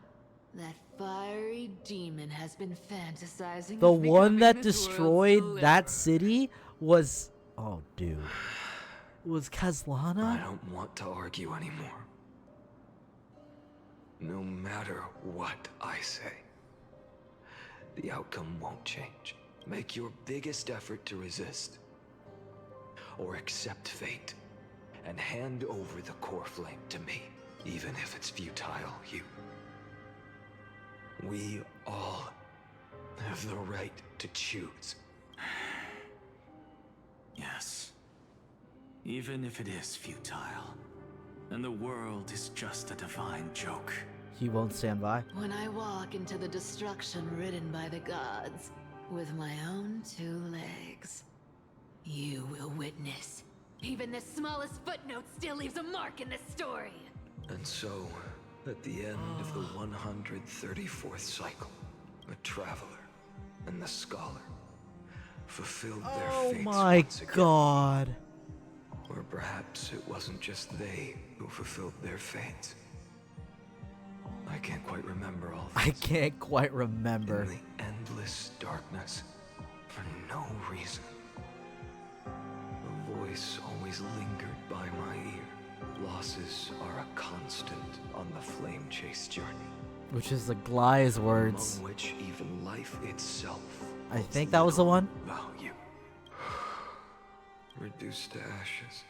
that fiery demon has been fantasizing. The of one that becoming this world's destroyed deliverer. that city was... Oh, dude. Was Kezlana? I don't want to argue anymore. No matter what I say, the outcome won't change. Make your biggest effort to resist. Or accept fate and hand over the core flame to me, even if it's futile, you. We all have the right to choose. Yes. Even if it is futile, and the world is just a divine joke. He won't stand by. When I walk into the destruction written by the gods, with my own 2 legs, you will witness. Even the smallest footnote still leaves a mark in this story. And so, at the end of the 134th cycle, a traveler and the scholar fulfilled their fates once again. God. Or perhaps it wasn't just they who fulfilled their fates. I can't quite remember all this. I can't quite remember. In the endless darkness, for no reason, a voice always lingered by my ear. Losses are a constant on the flame chase journey. Which is the Gly's words. Among which even life itself. I think that was the one. Value. Reduced to ashes.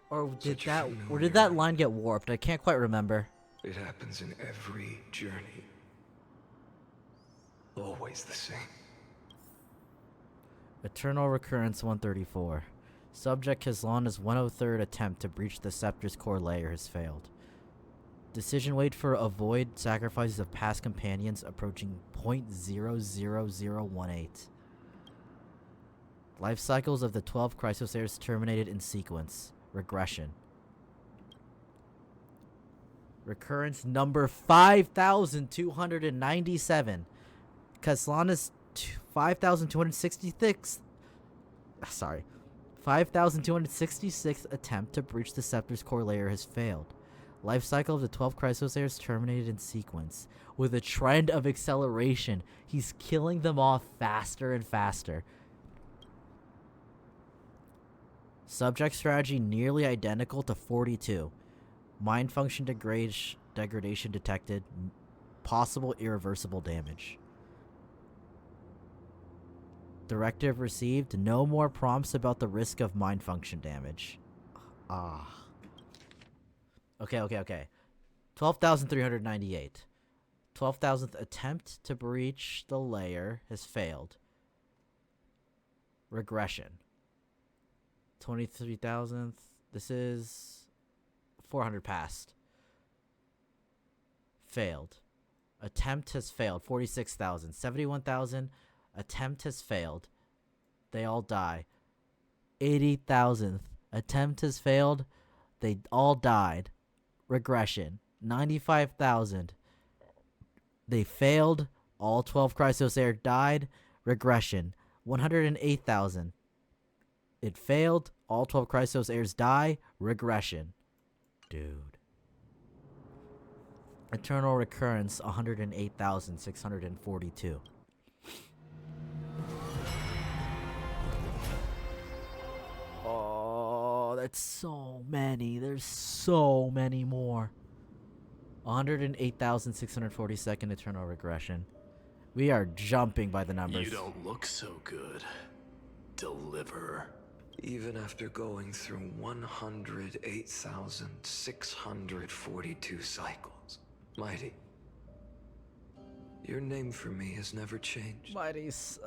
Or did that line get warped? I can't quite remember. It happens in every journey. Always the same. Eternal Recurrence 134. Subject Kazlana's 103rd attempt to breach the scepter's core layer has failed. Decision weight for avoid sacrifices of past companions approaching 0.00018. Life cycles of the 12 chrysoseirs terminated in sequence. Regression. Recurrence number 5,297. Kazlana's 5,266th attempt to breach the scepter's core layer has failed. Life cycle of the 12 chrysoseirs terminated in sequence. With a trend of acceleration, he's killing them off faster and faster. Subject strategy nearly identical to 42. Mind function degradation detected. Possible irreversible damage. Directive received. No more prompts about the risk of mind function damage. Okay. 12,398. 12,000th attempt to breach the layer has failed. Regression. 23,000th. This is 400 past. Failed. Attempt has failed. 46,000. 71,000. Attempt has failed. They all die. 80,000th. Attempt has failed. They all died. Regression. 95,000. They failed. All 12 Chrysosaur died. Regression. 108,000. It failed. All 12 Chrysosairs die. Regression. Dude. Eternal Recurrence, 108,642. Oh, that's so many. There's so many more. 108,642nd Eternal Regression. We are jumping by the numbers. You don't look so good. Deliver. Even after going through 108,642 cycles, Mighty, your name for me has never changed. Mighty's.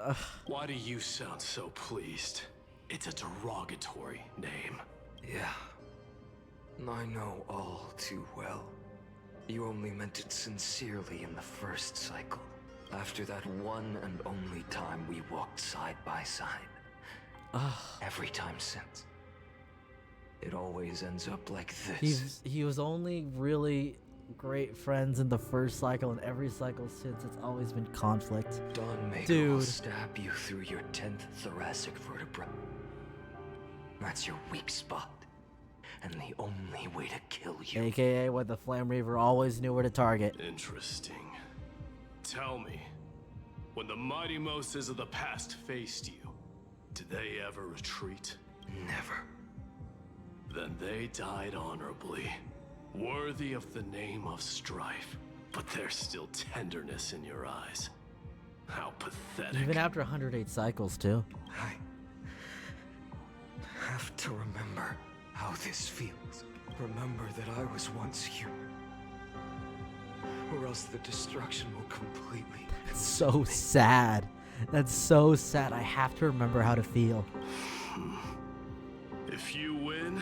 Why do you sound so pleased? It's a derogatory name. Yeah. I know all too well. You only meant it sincerely in the first cycle. After that one and only time we walked side by side. Every time since. It always ends up like this. He was only really great friends in the first cycle, and every cycle since it's always been conflict. Dawnmaker will stab you through your 10th thoracic vertebra. That's your weak spot. And the only way to kill you. AKA what the Flame Reaver always knew where to target. Interesting. Tell me, when the mighty Moses of the past faced you, did they ever retreat? Never. Then they died honorably. Worthy of the name of strife, but there's still tenderness in your eyes. How pathetic. Even after 108 cycles, too. I have to remember how this feels. Remember that I was once human. Or else the destruction will completely... That's so sad. That's so sad. I have to remember how to feel. If you win,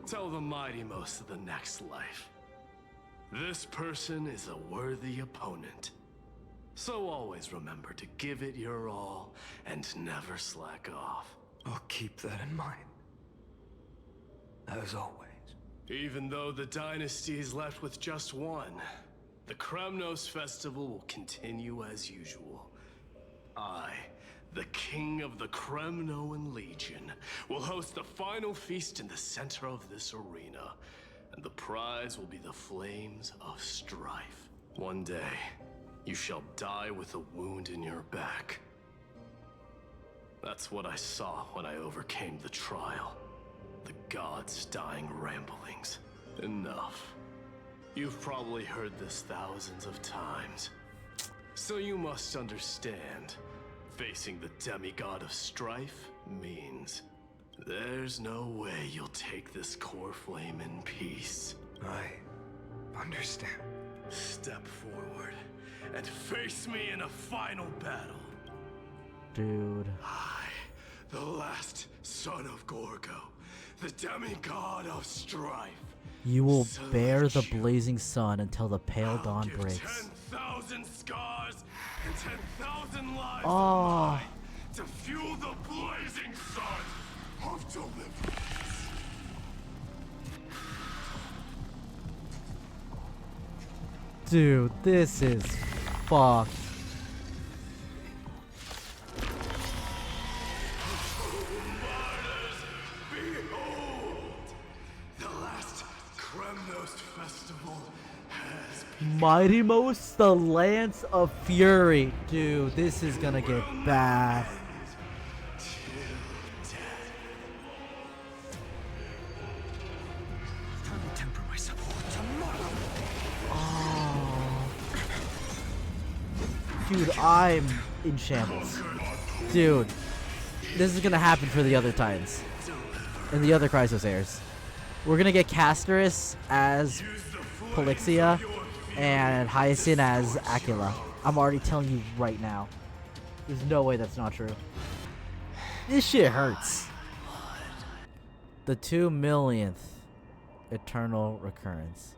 tell the mighty most of the next life. This person is a worthy opponent. So always remember to give it your all and never slack off. I'll keep that in mind. As always. Even though the dynasty is left with just one, the Kremnos festival will continue as usual. I, the king of the Kremnoan Legion, will host the final feast in the center of this arena, and the prize will be the flames of strife. One day, you shall die with a wound in your back. That's what I saw when I overcame the trial. The gods' dying ramblings. Enough. You've probably heard this thousands of times. So you must understand, facing the demigod of strife means there's no way you'll take this core flame in peace. I understand. Step forward and face me in a final battle. Dude. I, the last son of Gorgo, the demigod of strife. You will bear the blazing sun until the pale dawn breaks. 10,000 scars and 10,000 lives Oh. of mine to fuel the blazing sun of deliverance. Dude, this is fucked. Mighty Most, the Lance of Fury. Dude, this is gonna get bad. Time to temper myself for tomorrow. Oh. Dude, I'm in shambles. Dude, this is gonna happen for the other Titans. And the other Chrysosairs. We're gonna get Castorus as Polixia and Hyacinth as Aquila. I'm already telling you right now. There's no way that's not true. This shit hurts. The 2 millionth eternal recurrence.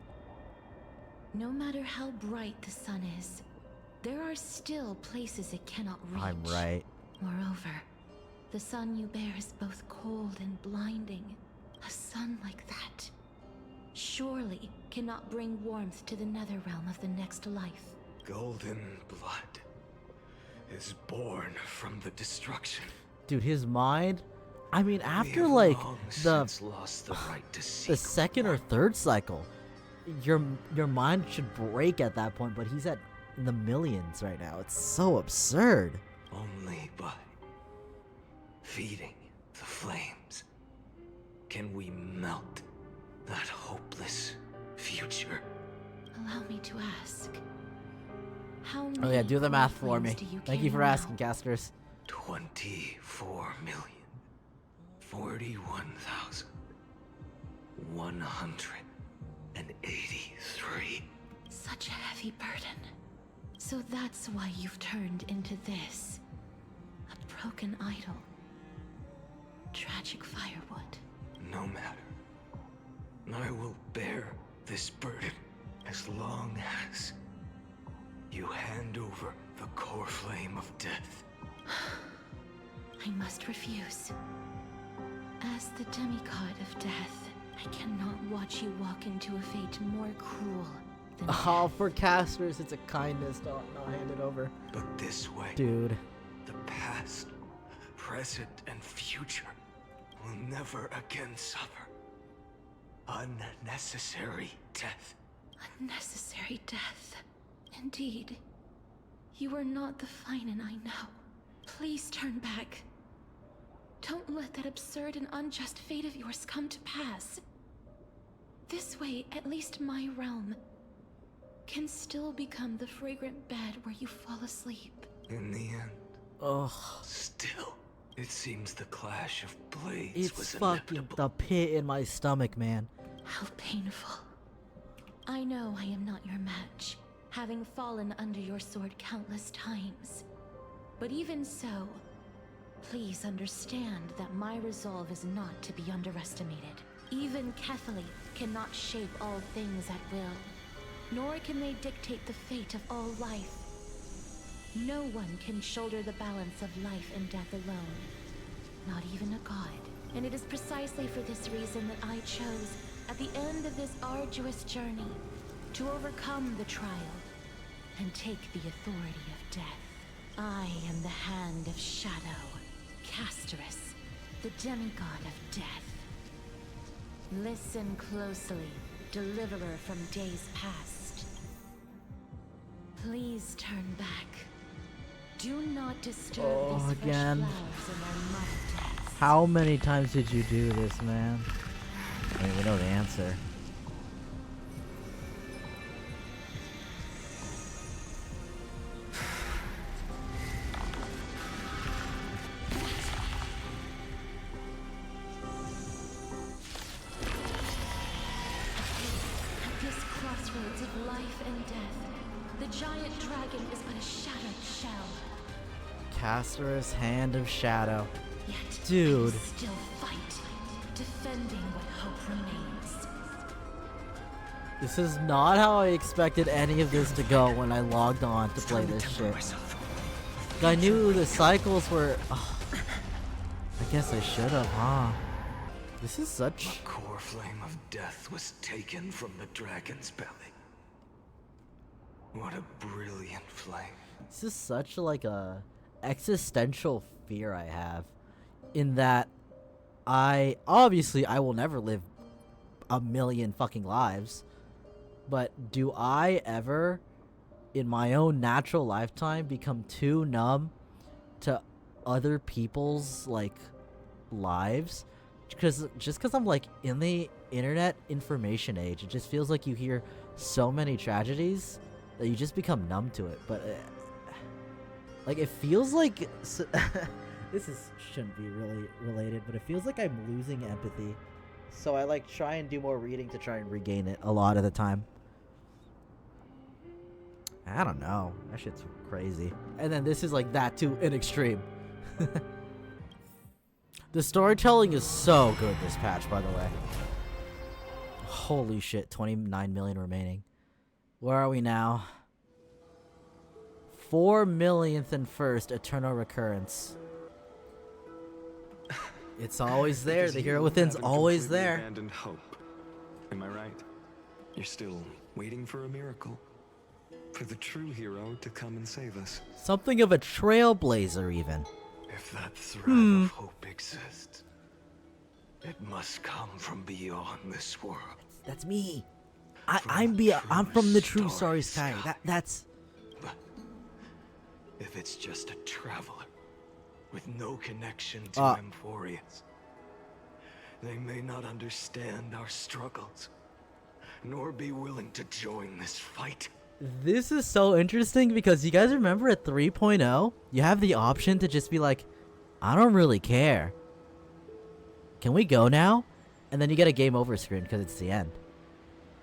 No matter how bright the sun is, there are still places it cannot reach. I'm right. Moreover, the sun you bear is both cold and blinding. A sun like that surely cannot bring warmth to the netherrealm of the next life. Golden blood is born from the destruction. Dude, his mind, I mean, after like the second or third cycle, your mind should break at that point, but he's at the millions right now. It's so absurd. Only by feeding the flames can we melt that hopeless future. Allow me to ask. How Oh yeah, many do the math for me. flames do you Thank you carry for now? asking, Casters. 24,041,183. Such a heavy burden. So that's why you've turned into this. A broken idol. Tragic firewood. No matter. I will bear this burden as long as you hand over the core flame of death. I must refuse. As the demigod of death, I cannot watch you walk into a fate more cruel than Oh, for Casters, it's a kindness to not hand it over. But this way, Dude. the past, present, and future will never again suffer unnecessary death. unnecessary death. Indeed. You are not the Phainon I know. Please turn back. Don't let that absurd and unjust fate of yours come to pass. This way, at least my realm can still become the fragrant bed where you fall asleep. In the end. Ugh. Still, it seems the clash of blades It's was fucking the pit in my stomach, man. How painful. I know I am not your match, having fallen under your sword countless times. But even so, please understand that my resolve is not to be underestimated. Even Kethely cannot shape all things at will, nor can they dictate the fate of all life. No one can shoulder the balance of life and death alone, not even a god. And it is precisely for this reason that I chose, at the end of this arduous journey, to overcome the trial and take the authority of death. I am the Hand of Shadow, Casterus, the demigod of death. Listen closely, deliverer from days past. Please turn back. Do not disturb these fresh again. flowers in their mud depths. How many times did you do this, man? I mean, we know the answer. At this crossroads of life and death, the giant dragon is but a shattered shell. Casterus, Hand of Shadow. Yet Dude. I still fight, defending what hope remains. This is not how I expected any of this to go when I logged on to play this shit. I knew the cycles were... Oh, I guess I should have, huh? This is such... The core flame of death was taken from the dragon's belly. What a brilliant flame. This is such like a existential fear I have. In that I will never live a million fucking lives. But do I ever, in my own natural lifetime, become too numb to other people's, like, lives? Just because I'm, like, in the internet information age, it just feels like you hear so many tragedies that you just become numb to it. But, like, it feels like... shouldn't be really related, but it feels like I'm losing empathy. So I, like, try and do more reading to try and regain it a lot of the time. I don't know. That shit's crazy. And then this is like that to an extreme. The storytelling is so good this patch, by the way. Holy shit, 29 million remaining. Where are we now? 4 millionth and first eternal recurrence. It's always there. The hero within's always there. Abandoned hope. Am I right? You're still waiting for a miracle. For the true hero to come and save us. Something of a trailblazer, even. If that thread of hope exists, it must come from beyond this world. That's me. I'm from the true starry sky. That's. But if it's just a traveler with no connection to Amphorius, they may not understand our struggles, nor be willing to join this fight. This is so interesting because you guys remember at 3.0, you have the option to just be like, I don't really care. Can we go now? And then you get a game over screen because it's the end.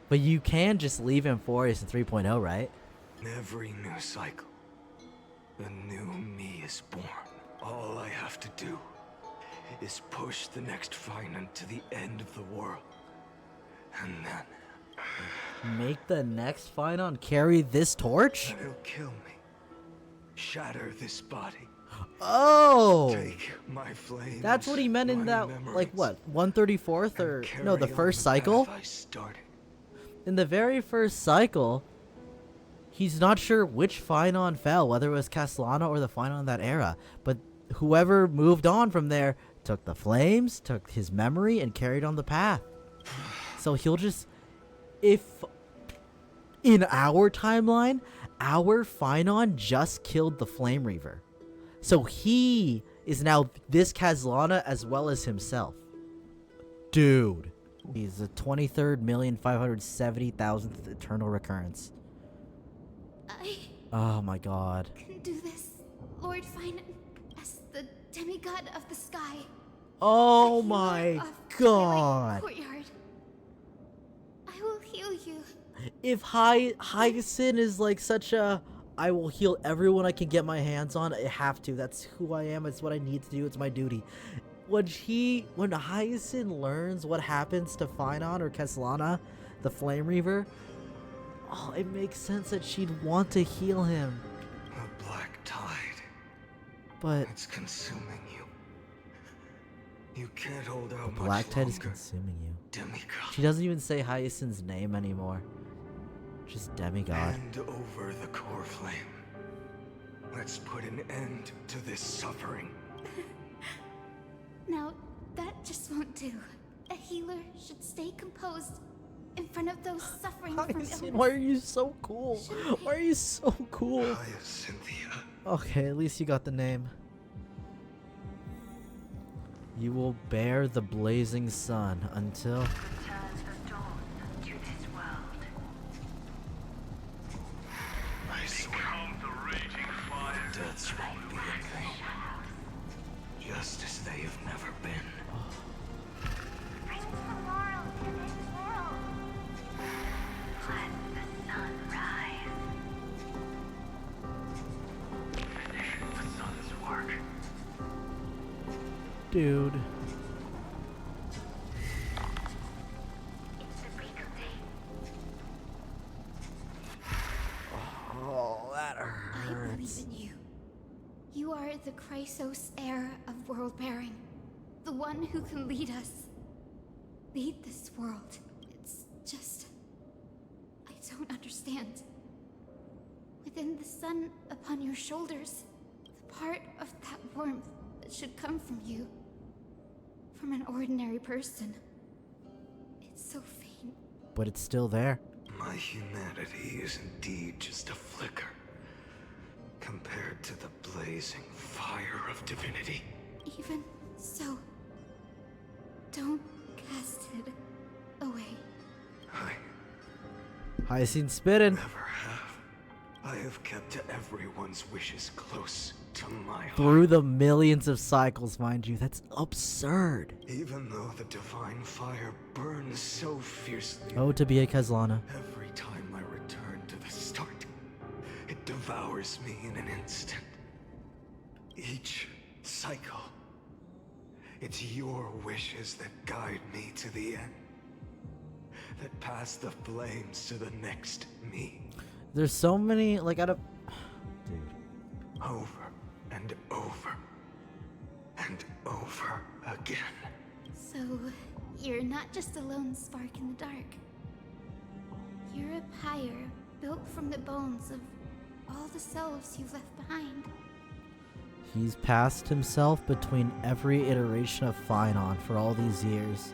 But you can just leave Amphorius in 3.0, right? In every new cycle, a new me is born. All I have to do is push the next Phainon to the end of the world. And then... Make the next Phainon carry this torch? He'll kill me. Shatter this body. Oh! Take my flames. That's what he meant in that, like, what, 134th or... No, the first cycle? In the very first cycle, he's not sure which Phainon fell, whether it was Castellana or the Phainon in that era. But whoever moved on from there took the flames, took his memory, and carried on the path. So he'll just... If in our timeline, our Phainon just killed the Flame Reaver. So he is now this Castellana as well as himself. Dude. He's the 23,570,000th eternal recurrence. Oh my god. Can do this, Lord Phainon, as the demigod of the sky. Oh my god. Courtyard. I will heal you. If Hyacinth is like such a, I will heal everyone I can get my hands on, I have to. That's who I am. It's what I need to do. It's my duty. When Hyacinth learns what happens to Phainon or Keslana, the Flame Reaver, oh, it makes sense that she'd want to heal him. A black tide. But it's consuming you. You can't hold out much Black Tide is longer, consuming you. demigod. She doesn't even say Hyacinth's name anymore. Just demigod. Hand over the core flame. Let's put an end to this suffering. Now, that just won't do. A healer should stay composed in front of those suffering from illness. Why are you so cool? Why are you so cool? Cynthia. Okay, at least you got the name. You will bear the blazing sun until... I swear, deaths won't be in vain. Just as they have never been. Brings the laurel to this world. Let the sun rise. Finish the sun's work. Dude. It's the break of day. Oh, that I believe in you. You are the Chrysos heir of world bearing. The one who can lead us. Lead this world. It's just... I don't understand. Within the sun upon your shoulders, the part of that warmth that should come from you. From an ordinary person. It's so faint. But it's still there. My humanity is indeed just a flicker compared to the blazing fire of divinity. Even so, don't cast it away. Hyacinth spitting. Never have. I have kept everyone's wishes close to my heart. Through the millions of cycles, mind you. That's absurd. Even though the divine fire burns so fiercely. Oh, to be a Keslana. Every time I return to the start, it devours me in an instant. Each cycle, it's your wishes that guide me to the end. That pass the flames to the next me. There's so many, like, out of... Dude. Over and over and over again. So, you're not just a lone spark in the dark. You're a pyre built from the bones of all the selves you've left behind. He's passed himself between every iteration of Phainon for all these years.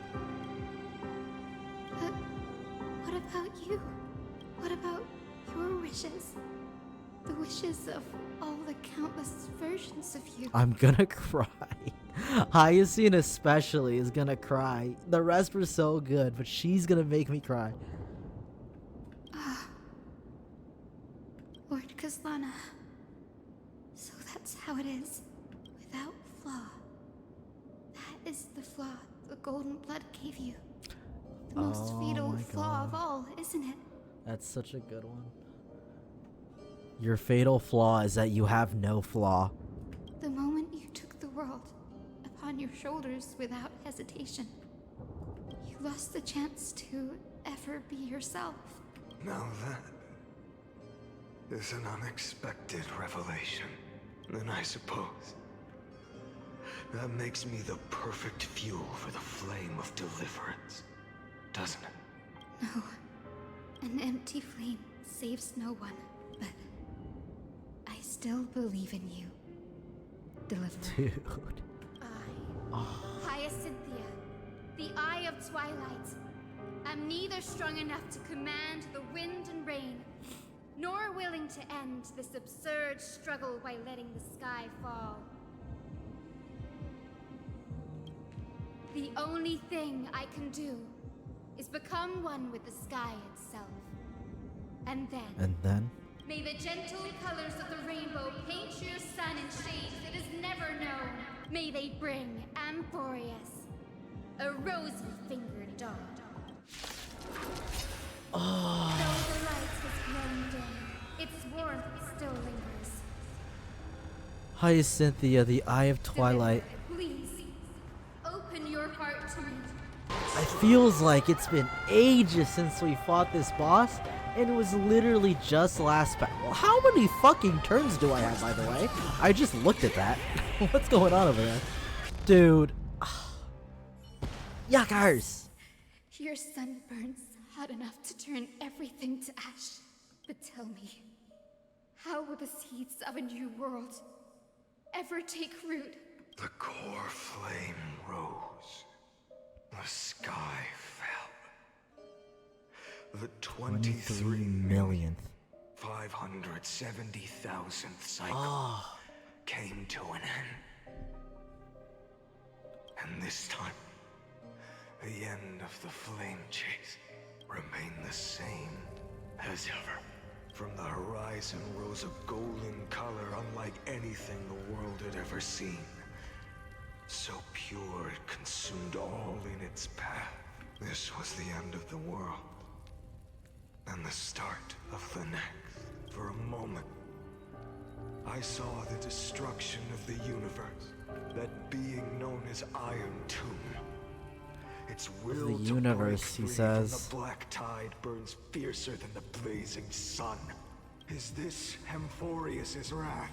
But what about you? What about your wishes? The wishes of all the countless versions of you. I'm gonna cry. Hyacinth especially is gonna cry. The rest were so good, but she's gonna make me cry. Lord Keslana. So that's how it is. Without flaw. That is the flaw the golden blood gave you. The most fatal flaw of all, isn't it? That's such a good one. Your fatal flaw is that you have no flaw. The moment you took the world upon your shoulders without hesitation, you lost the chance to ever be yourself. Now that is an unexpected revelation, then I suppose that makes me the perfect fuel for the flame of deliverance, doesn't it? No, an empty flame saves no one, but I still believe in you, Deliverer. Dude. Hyacinthia, the Eye of Twilight. I'm neither strong enough to command the wind and rain, nor willing to end this absurd struggle by letting the sky fall. The only thing I can do is become one with the sky itself. And And then? may the gentle colors of the rainbow paint your sun in shades it has never known. May they bring Amphorius, a rosy-fingered dog. Oh. Though the light has grown dim, its warmth still lingers. Hyacinthia, the Eye of Twilight. Please, open your heart to me. It feels like it's been ages since we fought this boss, and it was literally just last Well, how many fucking turns do I have, by the way? I just looked at that. What's going on over there? Dude. Yuckers! Your sun burns hot enough to turn everything to ash. But tell me, how will the seeds of a new world ever take root? The core flame rose. The sky fell. The 23 millionth 570,000th cycle came to an end. And this time, the end of the flame chase remained the same as ever. From the horizon rose a golden color unlike anything the world had ever seen. So pure it consumed all in its path. This was the end of the world. And the start of the next. For a moment, I saw the destruction of the universe. That being known as Iron Tomb. Its will The to universe, break he free says. from the black tide burns fiercer than the blazing sun. Is this Amphorius's wrath?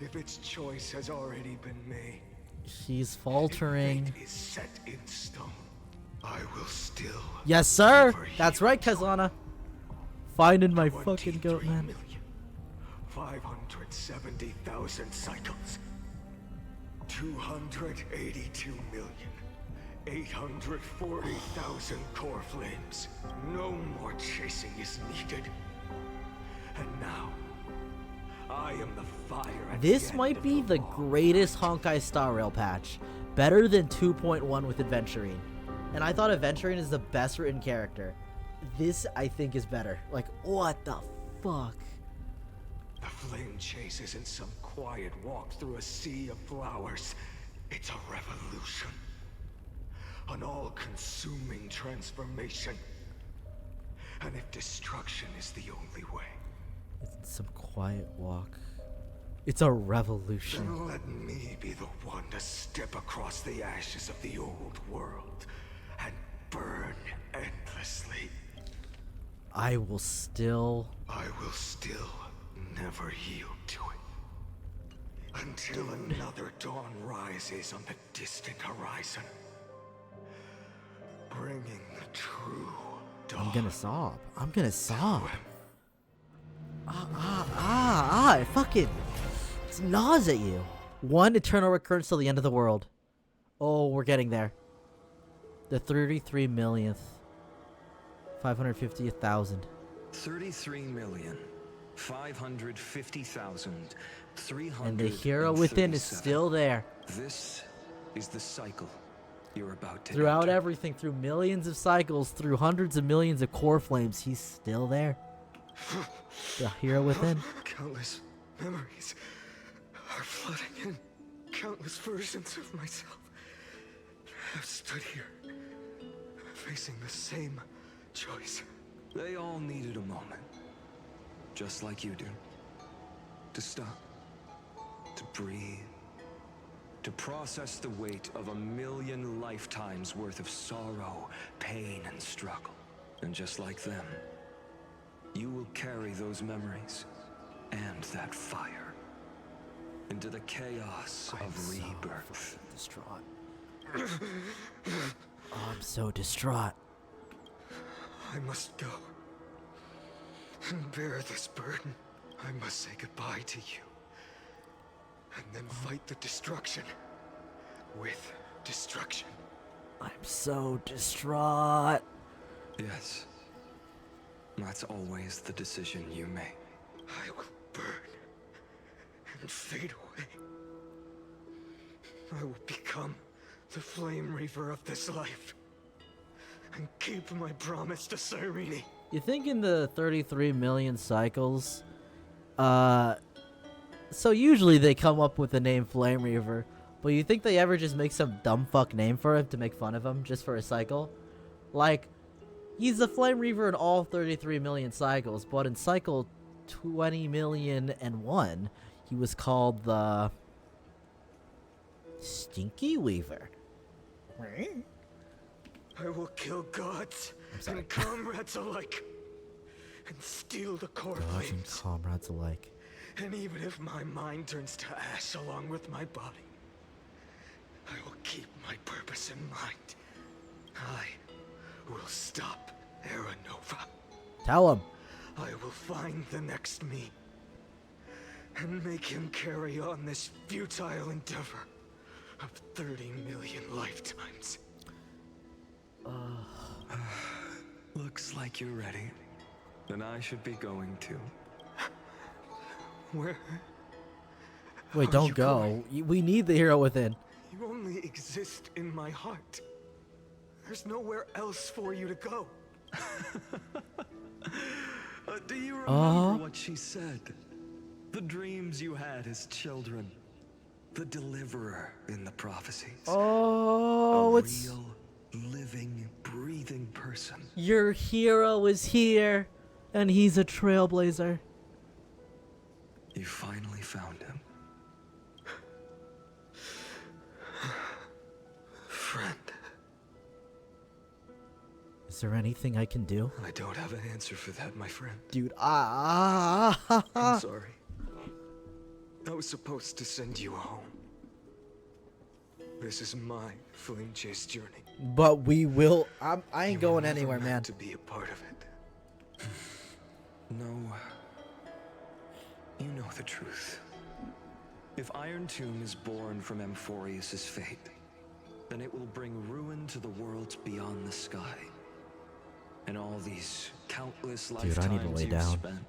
If its choice has already been made, He's faltering. fate is set in stone. I will still. Yes, sir! That's right, Kazana. Finding my fucking goat, man. 570,000 cycles. 282,840,000 core flames. No more chasing is needed. And now, I am the fire at This the might end be of the greatest Honkai Star Rail patch. Better than 2.1 with Adventurine. And I thought Adventurine is the best written character. This, I think, is better. Like, what the fuck? The flame chase isn't some quiet walk through a sea of flowers. It's a revolution. An all-consuming transformation. And if destruction is the only way, It's some quiet walk. It's a revolution. then let me be the one to step across the ashes of the old world and burn endlessly. I will still Never yield to it. Until another dawn rises on the distant horizon. Bringing the true dawn. I'm gonna sob. I'm gonna sob. It fucking... It gnaws at you. One eternal recurrence till the end of the world. Oh, we're getting there. The 33 millionth. 550,000. 33,550,337. And the hero within is still there. This is the cycle you're about to Throughout everything, through millions of cycles, through hundreds of millions of core flames, he's still there. The hero within. Countless memories are flooding in. Countless versions of myself have stood here, facing the same choice. They all needed a moment, just like you do. To stop, to breathe, to process the weight of 1,000,000 lifetimes worth of sorrow, pain, and struggle. And just like them, you will carry those memories and that fire into the chaos of rebirth. Distraught. I'm so distraught. I must go and bear this burden. I must say goodbye to you, and then fight the destruction with destruction. I'm so distraught. Yes, that's always the decision you make. I will burn and fade away. I will become the flame reaver of this life. and keep my promise to Cyrene. You think in the 33 million cycles, so usually they come up with the name Flame Reaver, but you think they ever just make some dumb fuck name for him to make fun of him just for a cycle? Like, he's the Flame Reaver in all 33 million cycles, but in cycle 20,000,001, he was called the Stinky Weaver. I will kill gods and comrades alike, and steal the core Gods and flames. comrades alike. And even if my mind turns to ash along with my body, I will keep my purpose in mind. I will stop Era Nova. Tell him. I will find the next me and make him carry on this futile endeavor of 30 million lifetimes. Looks like you're ready. Then I should be going too. Where? Wait, don't go. We need the hero within. You only exist in my heart. There's nowhere else for you to go. Do you remember what she said? The dreams you had as children. The deliverer in the prophecies. Oh, it's real, living, breathing person. Your hero is here, and he's a trailblazer. You finally found him. Friend. Is there anything I can do? I don't have an answer for that, my friend. Dude, I'm sorry. I was supposed to send you home. This is my flame chase journey. But we will. I ain't going anywhere, man. To be a part of it. No. You know the truth. If Iron Tomb is born from Amphorius' fate, then it will bring ruin to the worlds beyond the sky. And all these countless lifetimes I need to lay you've down. spent,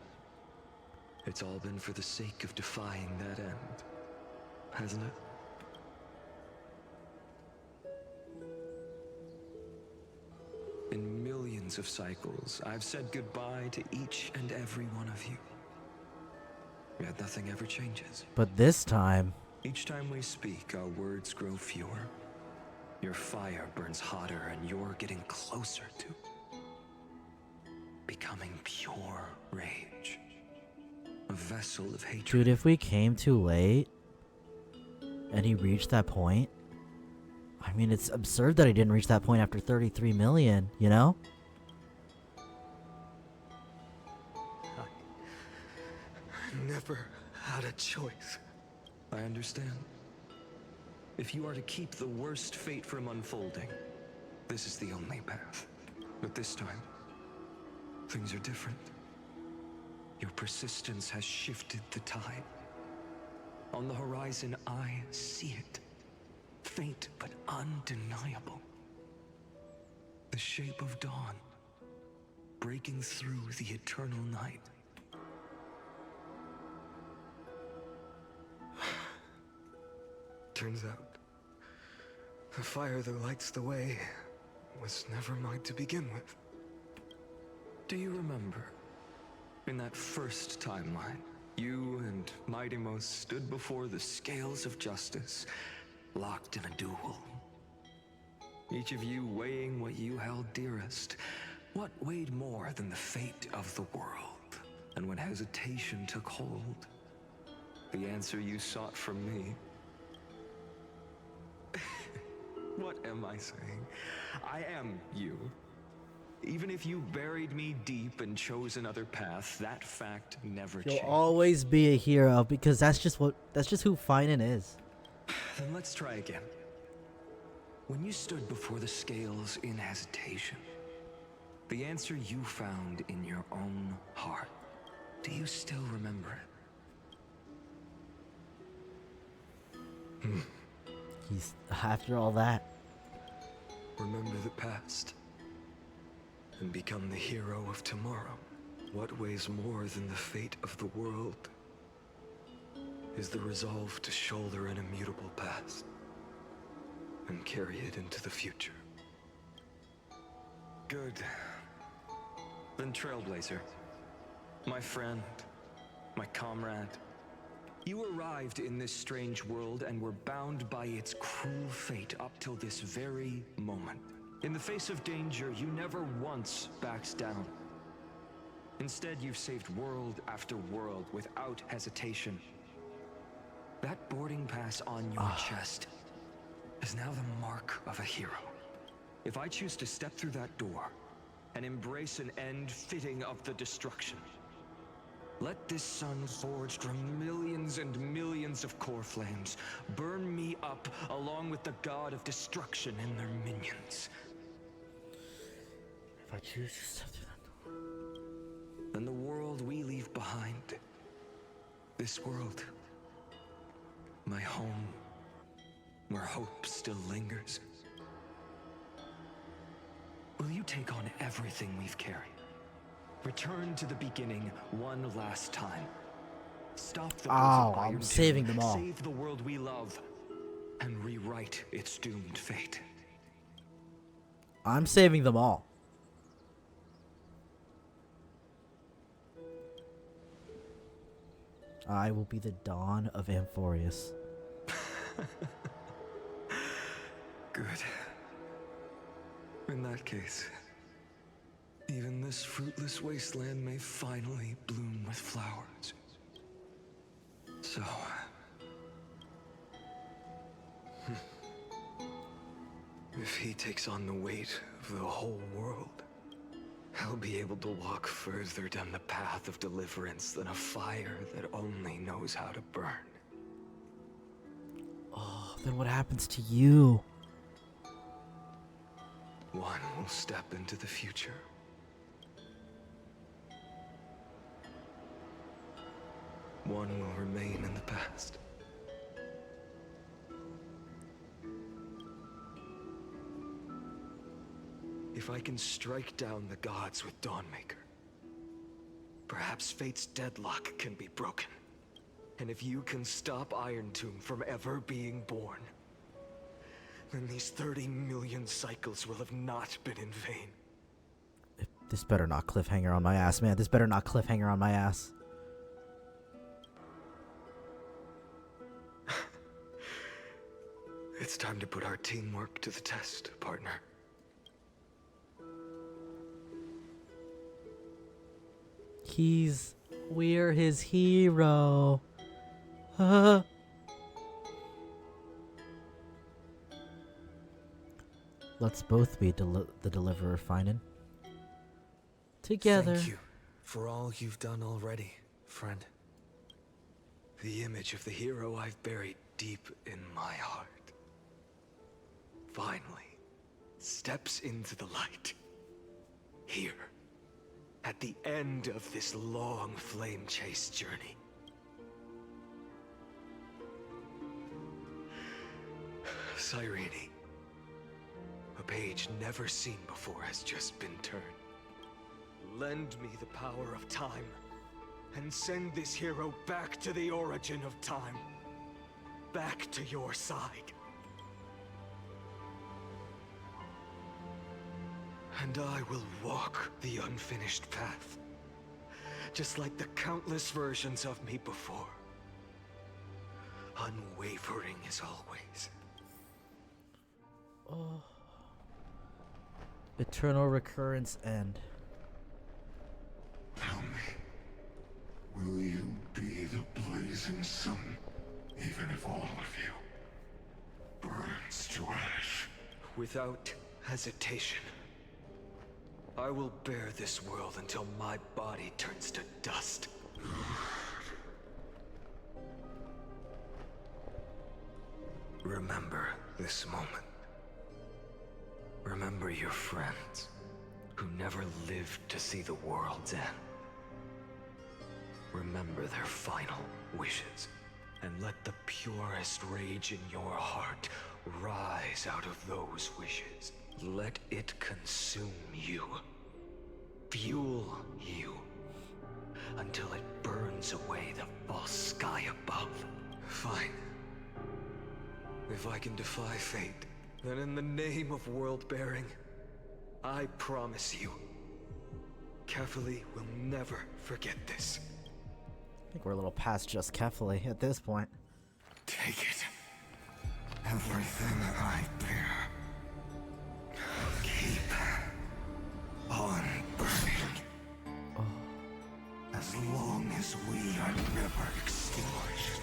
it's all been for the sake of defying that end, hasn't it? In millions of cycles, I've said goodbye to each and every one of you. Yet nothing ever changes. But this time, Each time we speak, our words grow fewer. Your fire burns hotter, and you're getting closer to becoming pure rage. A vessel of hatred. dude, if we came too late and he reached that point, I mean, it's absurd that he didn't reach that point after 33 million, you know? I never had a choice. I understand. If you are to keep the worst fate from unfolding, this is the only path. But this time, things are different. Your persistence has shifted the tide. On the horizon, I see it. Faint but undeniable. The shape of dawn, breaking through the eternal night. Turns out, the fire that lights the way was never mine to begin with. Do you remember? In that first timeline, you and Mightymost stood before the scales of justice, locked in a duel. Each of you weighing what you held dearest. What weighed more than the fate of the world? And when hesitation took hold, the answer you sought from me. What am I saying? I am you. Even if you buried me deep and chose another path, that fact never You'll changed. always be a hero because that's just who Phainon is. Then let's try again. When you stood before the scales in hesitation, the answer you found in your own heart, do you still remember it? He's after all that. Remember the past and become the hero of tomorrow. What weighs more than the fate of the world is the resolve to shoulder an immutable past and carry it into the future. Good. Then Trailblazer, my friend, my comrade, you arrived in this strange world and were bound by its cruel fate up till this very moment. In the face of danger, you never once backed down. Instead, you've saved world after world without hesitation. That boarding pass on your chest is now the mark of a hero. If I choose to step through that door and embrace an end fitting of the destruction, let this sun forged from millions and millions of core flames burn me up along with the god of destruction and their minions. If I choose to step through that door, then the world we leave behind, this world, my home, where hope still lingers, will you take on everything we've carried? Return to the beginning one last time. Stop the Oh, Iron I'm saving Tomb, them all. Save the world we love, and rewrite its doomed fate. I'm saving them all. I will be the dawn of Amphorius. Good. In that case, even this fruitless wasteland may finally bloom with flowers. So... if he takes on the weight of the whole world, I'll be able to walk further down the path of deliverance than a fire that only knows how to burn. Oh, then what happens to you? One will step into the future. One will remain in the past. If I can strike down the gods with Dawnmaker, perhaps fate's deadlock can be broken. And if you can stop Iron Tomb from ever being born, then these 30 million cycles will have not been in vain. This better not cliffhanger on my ass, man. This better not cliffhanger on my ass. It's time to put our teamwork to the test, partner. We're his hero. Let's both be the deliverer, Phainon. Together. Thank you for all you've done already, friend. The image of the hero I've buried deep in my heart finally steps into the light. Here, at the end of this long flame chase journey. Cyrene, a page never seen before has just been turned. Lend me the power of time, and send this hero back to the origin of time. Back to your side. And I will walk the unfinished path, just like the countless versions of me before. Unwavering as always. Oh. Eternal recurrence end. Tell me, will you be the blazing sun, even if all of you burns to ash? Without hesitation. I will bear this world until my body turns to dust. Remember this moment. Remember your friends, who never lived to see the world's end. Remember their final wishes, and let the purest rage in your heart rise out of those wishes. Let it consume you, fuel you, until it burns away the false sky above. Fine. If I can defy fate, then in the name of world-bearing, I promise you, Kefali will never forget this. I think we're a little past just Kefali at this point. Take it. Everything I bear. Keep on burning. As long as we are never extinguished,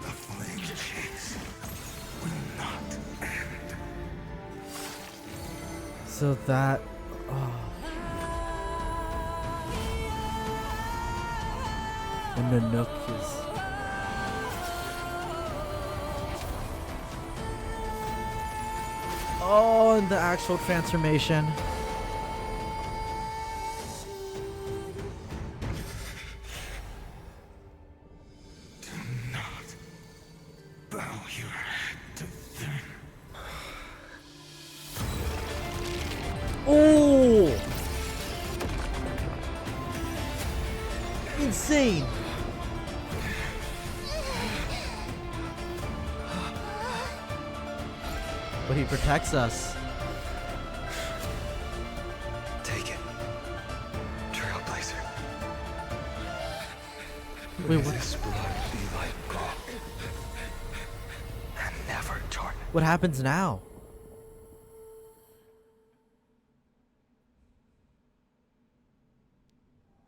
the flame chase will not end. So that... And the Nook is... Oh, and the actual transformation. Do not bow your head to them. Oh! Insane! But he protects us. Take it, Trailblazer. Wait, May what? this blood be like gold, and never tarnished. What happens now?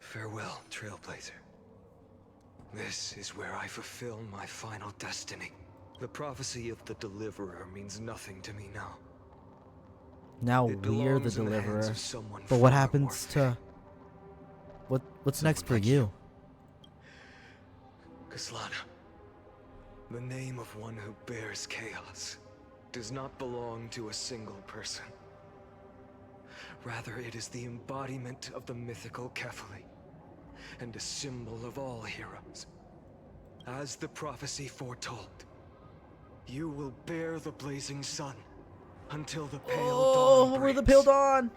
Farewell, Trailblazer. This is where I fulfill my final destiny. The prophecy of the Deliverer means nothing to me now. Now It we're the belongs in the hands Deliverer. of someone But what far happens to... What's next for you? Kaslana, the name of one who bears chaos does not belong to a single person. Rather, it is the embodiment of the mythical Kefali, and a symbol of all heroes. As the prophecy foretold, you will bear the blazing sun until the pale dawn breaks. We're the Pale Dawn!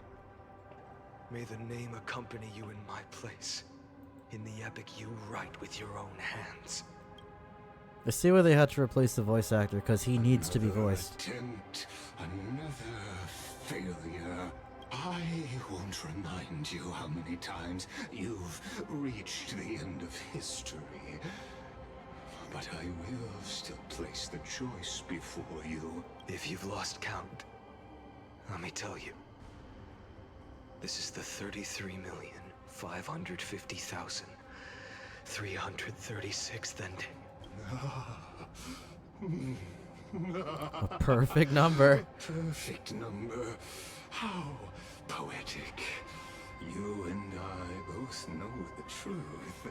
May the name accompany you in my place, in the epic you write with your own hands. I see why they had to replace the voice actor, because he needs to be voiced. Attempt, another failure. I won't remind you how many times you've reached the end of history. But I will still place the choice before you. If you've lost count, let me tell you. This is the 33,550,336th ending. A perfect number. Perfect number. How poetic. You and I both know the truth.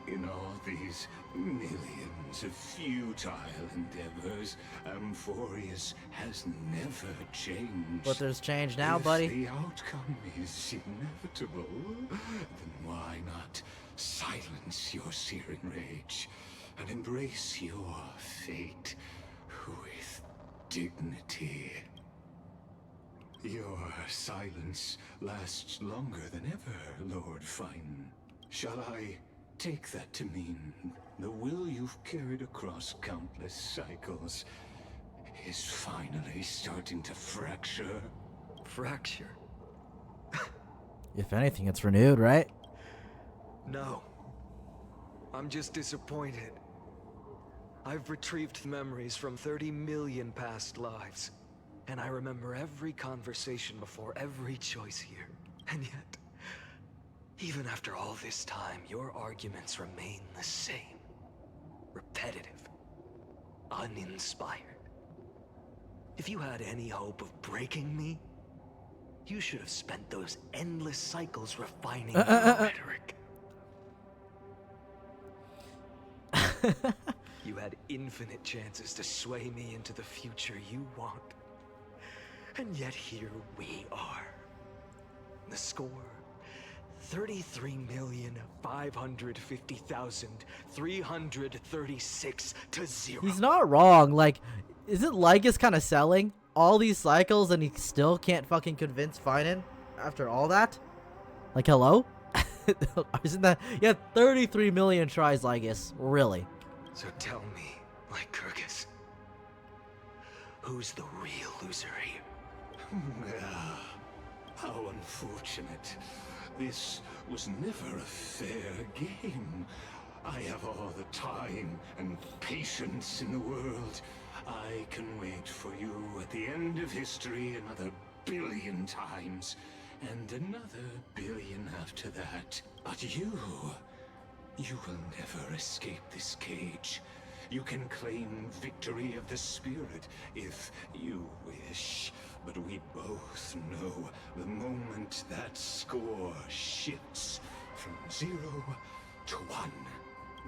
In all these millions of futile endeavors, Amphorius has never changed. But there's change now, If buddy. the outcome is inevitable, then why not silence your searing rage and embrace your fate with dignity? Your silence lasts longer than ever, Lord Phainon. Shall I take that to mean the will you've carried across countless cycles is finally starting to fracture? Fracture? If anything, it's renewed, right? No. I'm just disappointed. I've retrieved memories from 30 million past lives. And I remember every conversation before every choice here. And yet, even after all this time, your arguments remain the same. Repetitive. Uninspired. If you had any hope of breaking me, you should have spent those endless cycles refining your rhetoric. You had infinite chances to sway me into the future you want. And yet here we are. The score, 33,550,336 to 0. He's not wrong. Like, isn't Lycus kind of selling all these cycles and he still can't fucking convince Phainon after all that? Like, hello? Isn't that... Yeah, 33 million tries, Lycus. Really? So tell me, Lycurgus, who's the real loser here? How unfortunate. This was never a fair game. I have all the time and patience in the world. I can wait for you at the end of history another billion times, and another billion after that. But you will never escape this cage. You can claim victory of the spirit if you wish, but we both know the moment that score shifts from 0 to 1,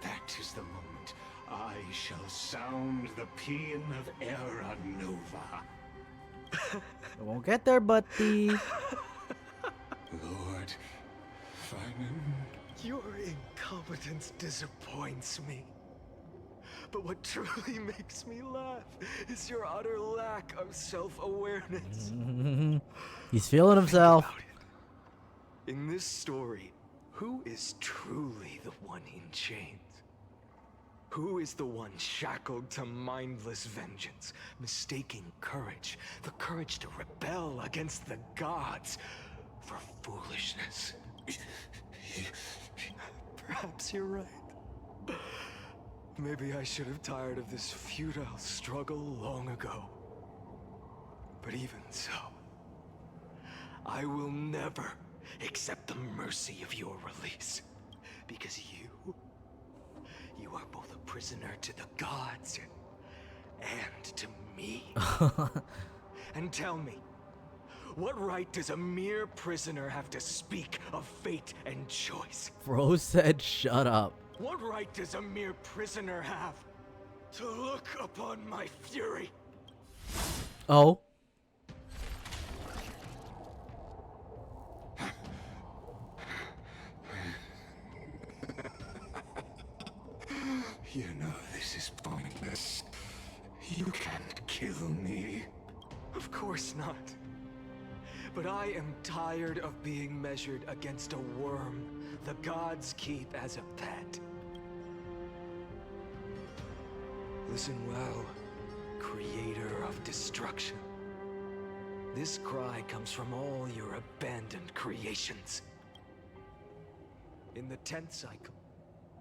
that is the moment I shall sound the paean of Era Nova. I won't get there, buddy. Lord Phainon. Your incompetence disappoints me. But what truly makes me laugh is your utter lack of self-awareness. He's feeling himself. In this story, who is truly the one in chains? Who is the one shackled to mindless vengeance, mistaking courage, the courage to rebel against the gods, for foolishness? Perhaps you're right. Maybe I should have tired of this futile struggle long ago. But even so, I will never accept the mercy of your release. Because you are both a prisoner to the gods and to me. And tell me, what right does a mere prisoner have to speak of fate and choice? Bro said shut up. What right does a mere prisoner have to look upon my fury? Oh. You know this is pointless. You can't kill me. Of course not. But I am tired of being measured against a worm the gods keep as a pet. Listen well, creator of destruction. This cry comes from all your abandoned creations. In the 10th cycle,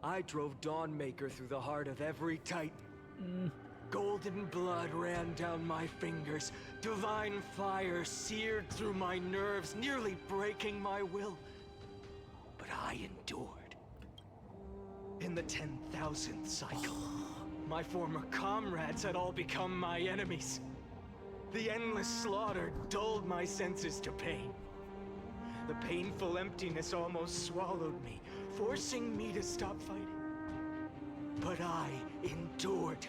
I drove Dawnmaker through the heart of every Titan. Golden blood ran down my fingers. Divine fire seared through my nerves, nearly breaking my will. But I endured. In the 10,000th cycle, my former comrades had all become my enemies. The endless slaughter dulled my senses to pain. The painful emptiness almost swallowed me, forcing me to stop fighting. But I endured.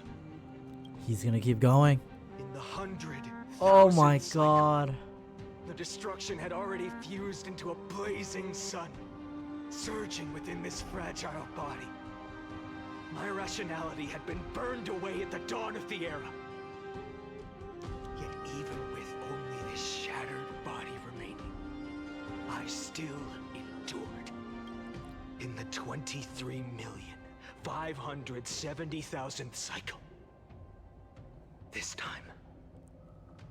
He's gonna keep going. In the 100,000th Oh my cycle, god. the destruction had already fused into a blazing sun, surging within this fragile body. My rationality had been burned away at the dawn of the era. Yet even with only this shattered body remaining, I still endured. In the 23,570,000th cycle. This time,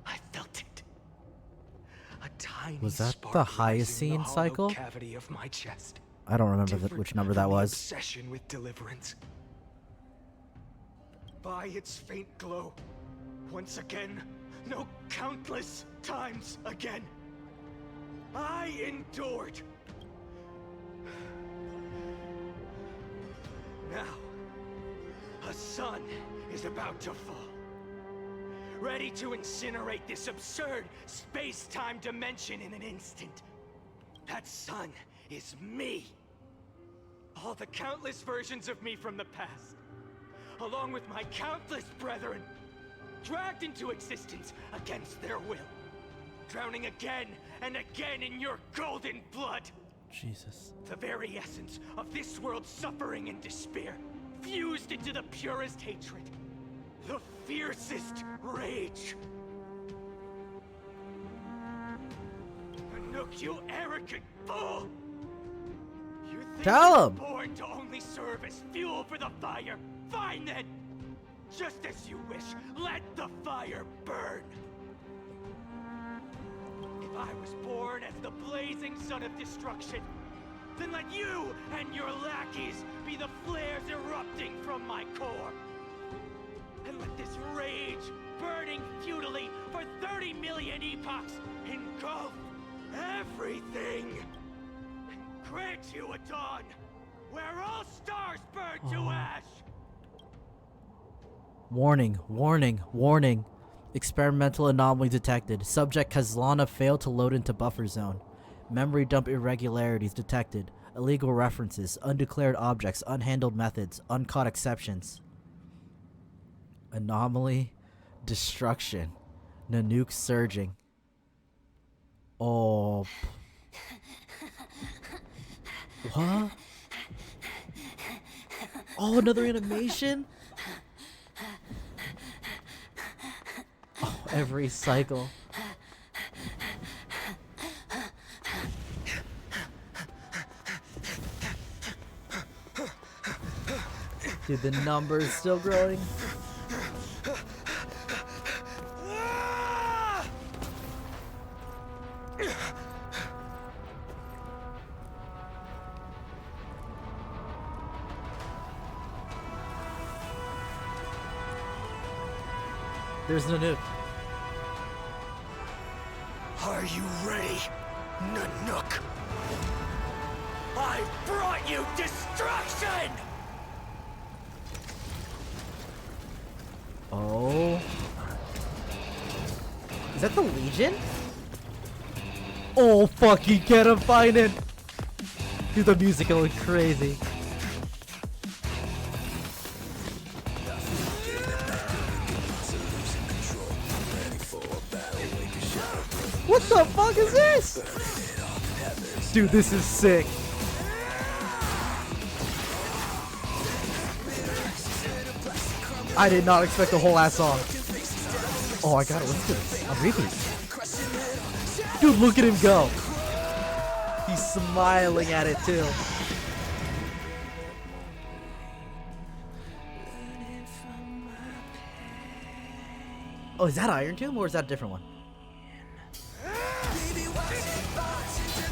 I felt it. A tiny Was that spark the highest rising in scene the hollow cycle? cavity of my chest. I don't remember Different which number from that the was. obsession with deliverance. By its faint glow, once again, no, countless times again, I endured. Now, a sun is about to fall, ready to incinerate this absurd space-time dimension in an instant. That sun is me. All the countless versions of me from the past, along with my countless brethren, dragged into existence against their will, drowning again and again in your golden blood. Jesus. The very essence of this world's suffering and despair, fused into the purest hatred, the fiercest rage. Anook, you arrogant fool! You think Tell you were him. born to only serve as fuel for the fire? Fine then! Just as you wish, let the fire burn! If I was born as the blazing son of destruction. Then let you and your lackeys be the flares erupting from my core. And let this rage, burning futilely for 30 million epochs, engulf everything. And grant you a dawn where all stars burn to ash. Warning, warning, warning. Experimental anomaly detected. Subject Kazlana failed to load into buffer zone. Memory dump irregularities detected. Illegal references, undeclared objects, unhandled methods, uncaught exceptions. Anomaly, destruction, Nanook surging. Oh. What? Oh, another animation? Oh, every cycle. Dude, the number's still growing. There's Nanook. Are you ready, Nanook? I brought you destruction! Oh. Is that the Legion? Oh, fucking get him, Phainon! Dude, the music going crazy. What the fuck is this? Dude, this is sick. I did not expect the whole ass song. Oh, I gotta listen to this. I'm reading it. Dude, look at him go. He's smiling at it too. Oh, is that Iron Tomb or is that a different one?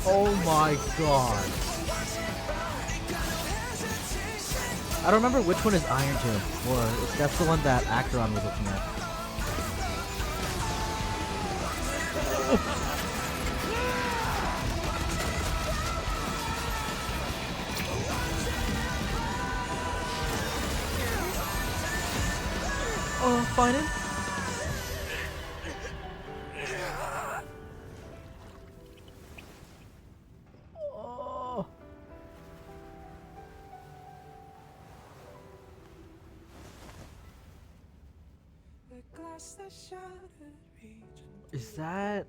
Oh my god. I don't remember which one is Iron Tomb, or if that's the one that Acheron was looking at. Oh, Phainon? Is that...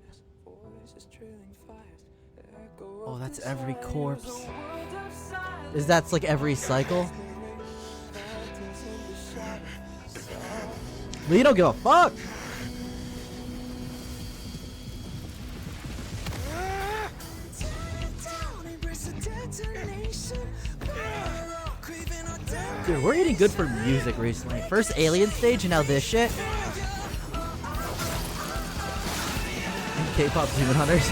Oh, that's every corpse. Is that's like every cycle? Lee don't give a fuck! Dude, we're eating good for music recently. First Alien stage and now this shit. K-pop Demon Hunters.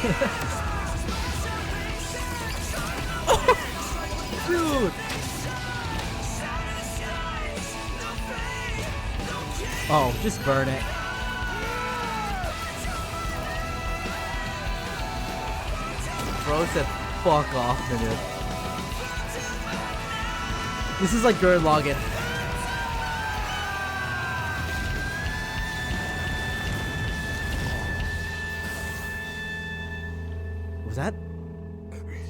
Dude! Oh, just burn it. Bro said, fuck off, minute. This is like Gurren Lagann.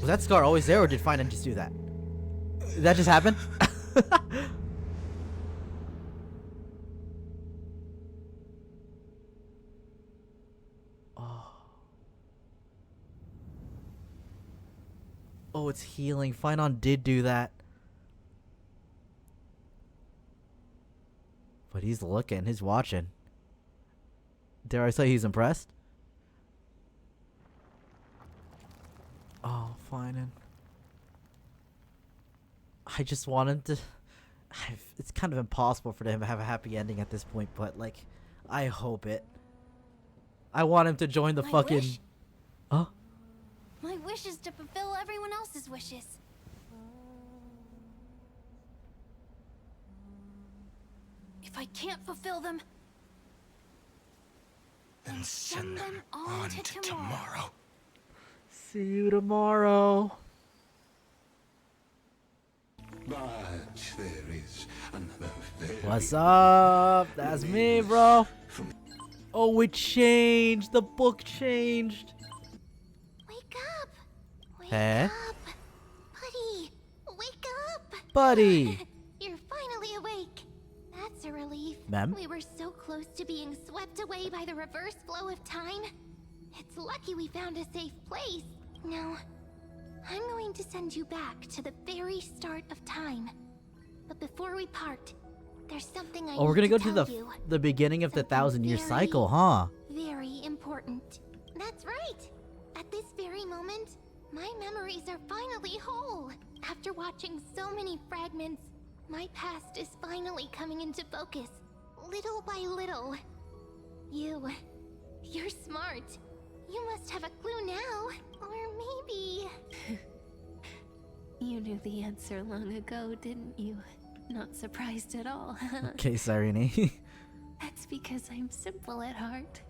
Was that scar always there, or did Phainon just do that? Did that just happen? Oh. Oh, it's healing. Phainon did do that. But he's looking. He's watching. Dare I say he's impressed? Oh, Phainon. I just want him to... It's kind of impossible for him to have a happy ending at this point, but, like, I hope it. I want him to join the fucking... Oh. My wish is to fulfill everyone else's wishes. If I can't fulfill them, then send them on to tomorrow. See you tomorrow. But there is another very What's up? That's me, bro. Oh, it changed. The book changed. Wake up! Wake Hey? up! Buddy! Wake up! Buddy. You're finally awake. That's a relief. Ma'am? We were so close to being swept away by the reverse flow of time. It's lucky we found a safe place. Now, I'm going to send you back to the very start of time. But before we part, there's something I Oh, we're gonna need go to tell you. the beginning of the Something 1,000-year very, cycle, huh? Very important. That's right. At this very moment, my memories are finally whole. After watching so many fragments, my past is finally coming into focus, little by little. You're smart. You must have a clue now. Or maybe... You knew the answer long ago, didn't you? Not surprised at all. Okay, Cyrene. That's because I'm simple at heart.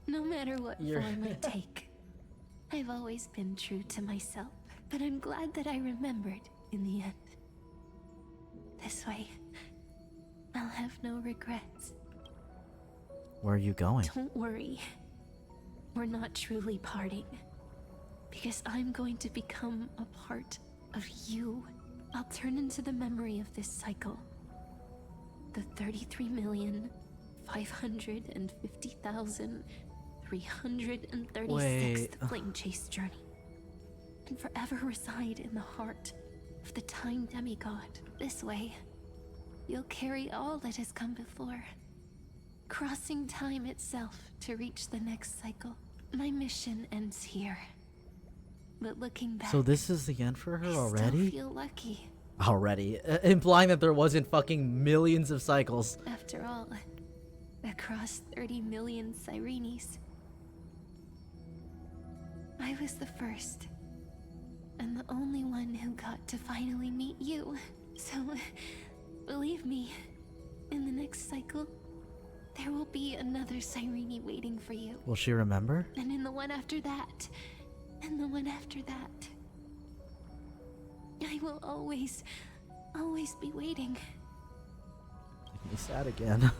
No matter what form I take, I've always been true to myself. But I'm glad that I remembered in the end. This way, I'll have no regrets. Where are you going? Don't worry. We're not truly parting. Because I'm going to become a part of you. I'll turn into the memory of this cycle. The 33,550,336th flame chase journey. And forever reside in the heart of the time demigod. This way, you'll carry all that has come before, crossing time itself to reach the next cycle. My mission ends here. But looking back, So this is the end for her I already? still feel lucky. Already. Implying that there wasn't fucking millions of cycles. After all, across 30 million Cyrenes, I was the first, and the only one who got to finally meet you. So, believe me, in the next cycle, there will be another Cyrene waiting for you. Will she remember? And in the one after that, and the one after that. I will always be waiting. Make me sad again.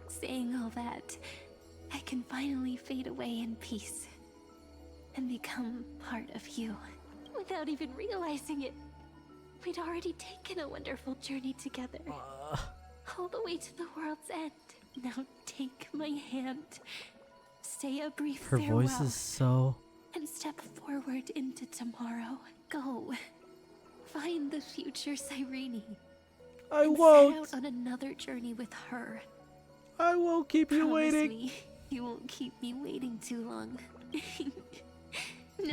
Saying all that, I can finally fade away in peace and become part of you. Without even realizing it, we'd already taken a wonderful journey together. All the way to the world's end. Now take my hand. Say a brief Her farewell. voice is so... And step forward into tomorrow. Go. Find the future Cyrene. I and won't. Set out on another journey with her. I won't keep you Promise waiting. Me, you won't keep me waiting too long.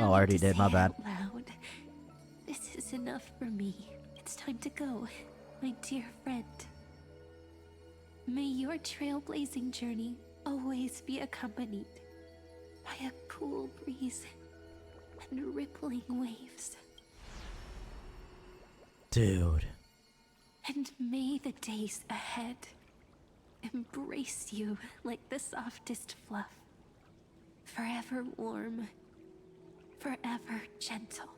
Oh, I already did, my bad. Out loud. This is enough for me. It's time to go, my dear friend. May your trailblazing journey always be accompanied by a cool breeze and rippling waves. Dude. And may the days ahead embrace you like the softest fluff. Forever warm, forever gentle.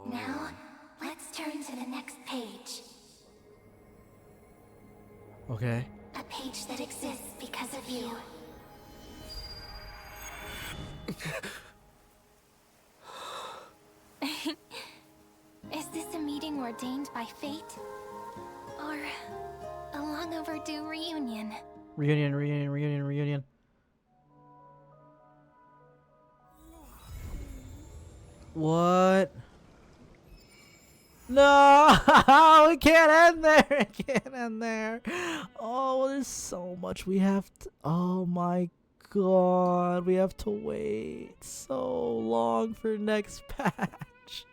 Now, let's turn to the next page. Okay. A page that exists because of you. Is this a meeting ordained by fate? Or a long overdue reunion? Reunion. What? No! It can't end there! It can't end there! Oh, there's so much we have to... Oh my god, we have to wait so long for next patch.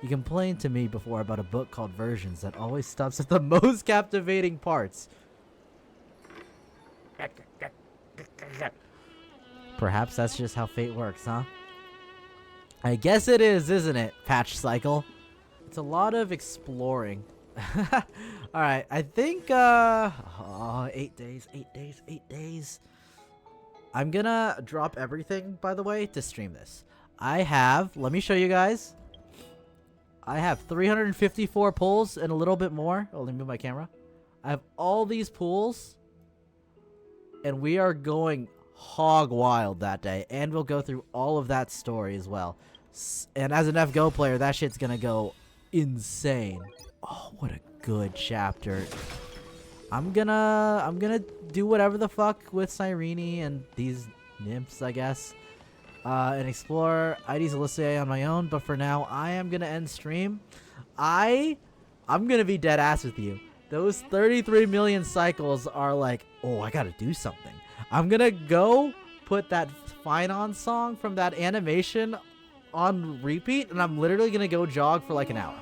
You complained to me before about a book called Versions that always stops at the most captivating parts. Perhaps that's just how fate works, huh? I guess it is, isn't it, Patch Cycle? It's a lot of exploring. Alright, I think, 8 days, 8 days, 8 days. I'm gonna drop everything, by the way, to stream this. I have, let me show you guys. I have 354 pulls and a little bit more. Oh, let me move my camera. I have all these pulls. And we are going hog wild that day. And we'll go through all of that story as well. And as an FGO player, that shit's gonna go insane. Oh, what a good chapter. I'm gonna do whatever the fuck with Cyrene and these nymphs, I guess. And explore ID's Elysiae on my own. But for now, I am gonna end stream. I'm gonna be dead ass with you. Those 33 million cycles are like, oh, I gotta do something. I'm gonna go put that Phainon song from that animation on repeat, and I'm literally gonna go jog for like an hour.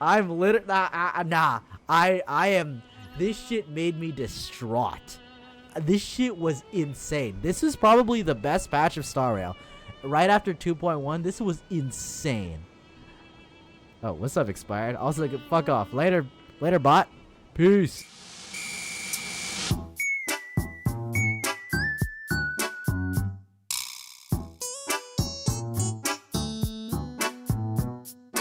I'm literally I am. This shit made me distraught. This shit was insane. This is probably the best patch of Star Rail. Right after 2.1, this was insane. Oh, what's up, expired? Also, fuck off. Later, bot. Peace.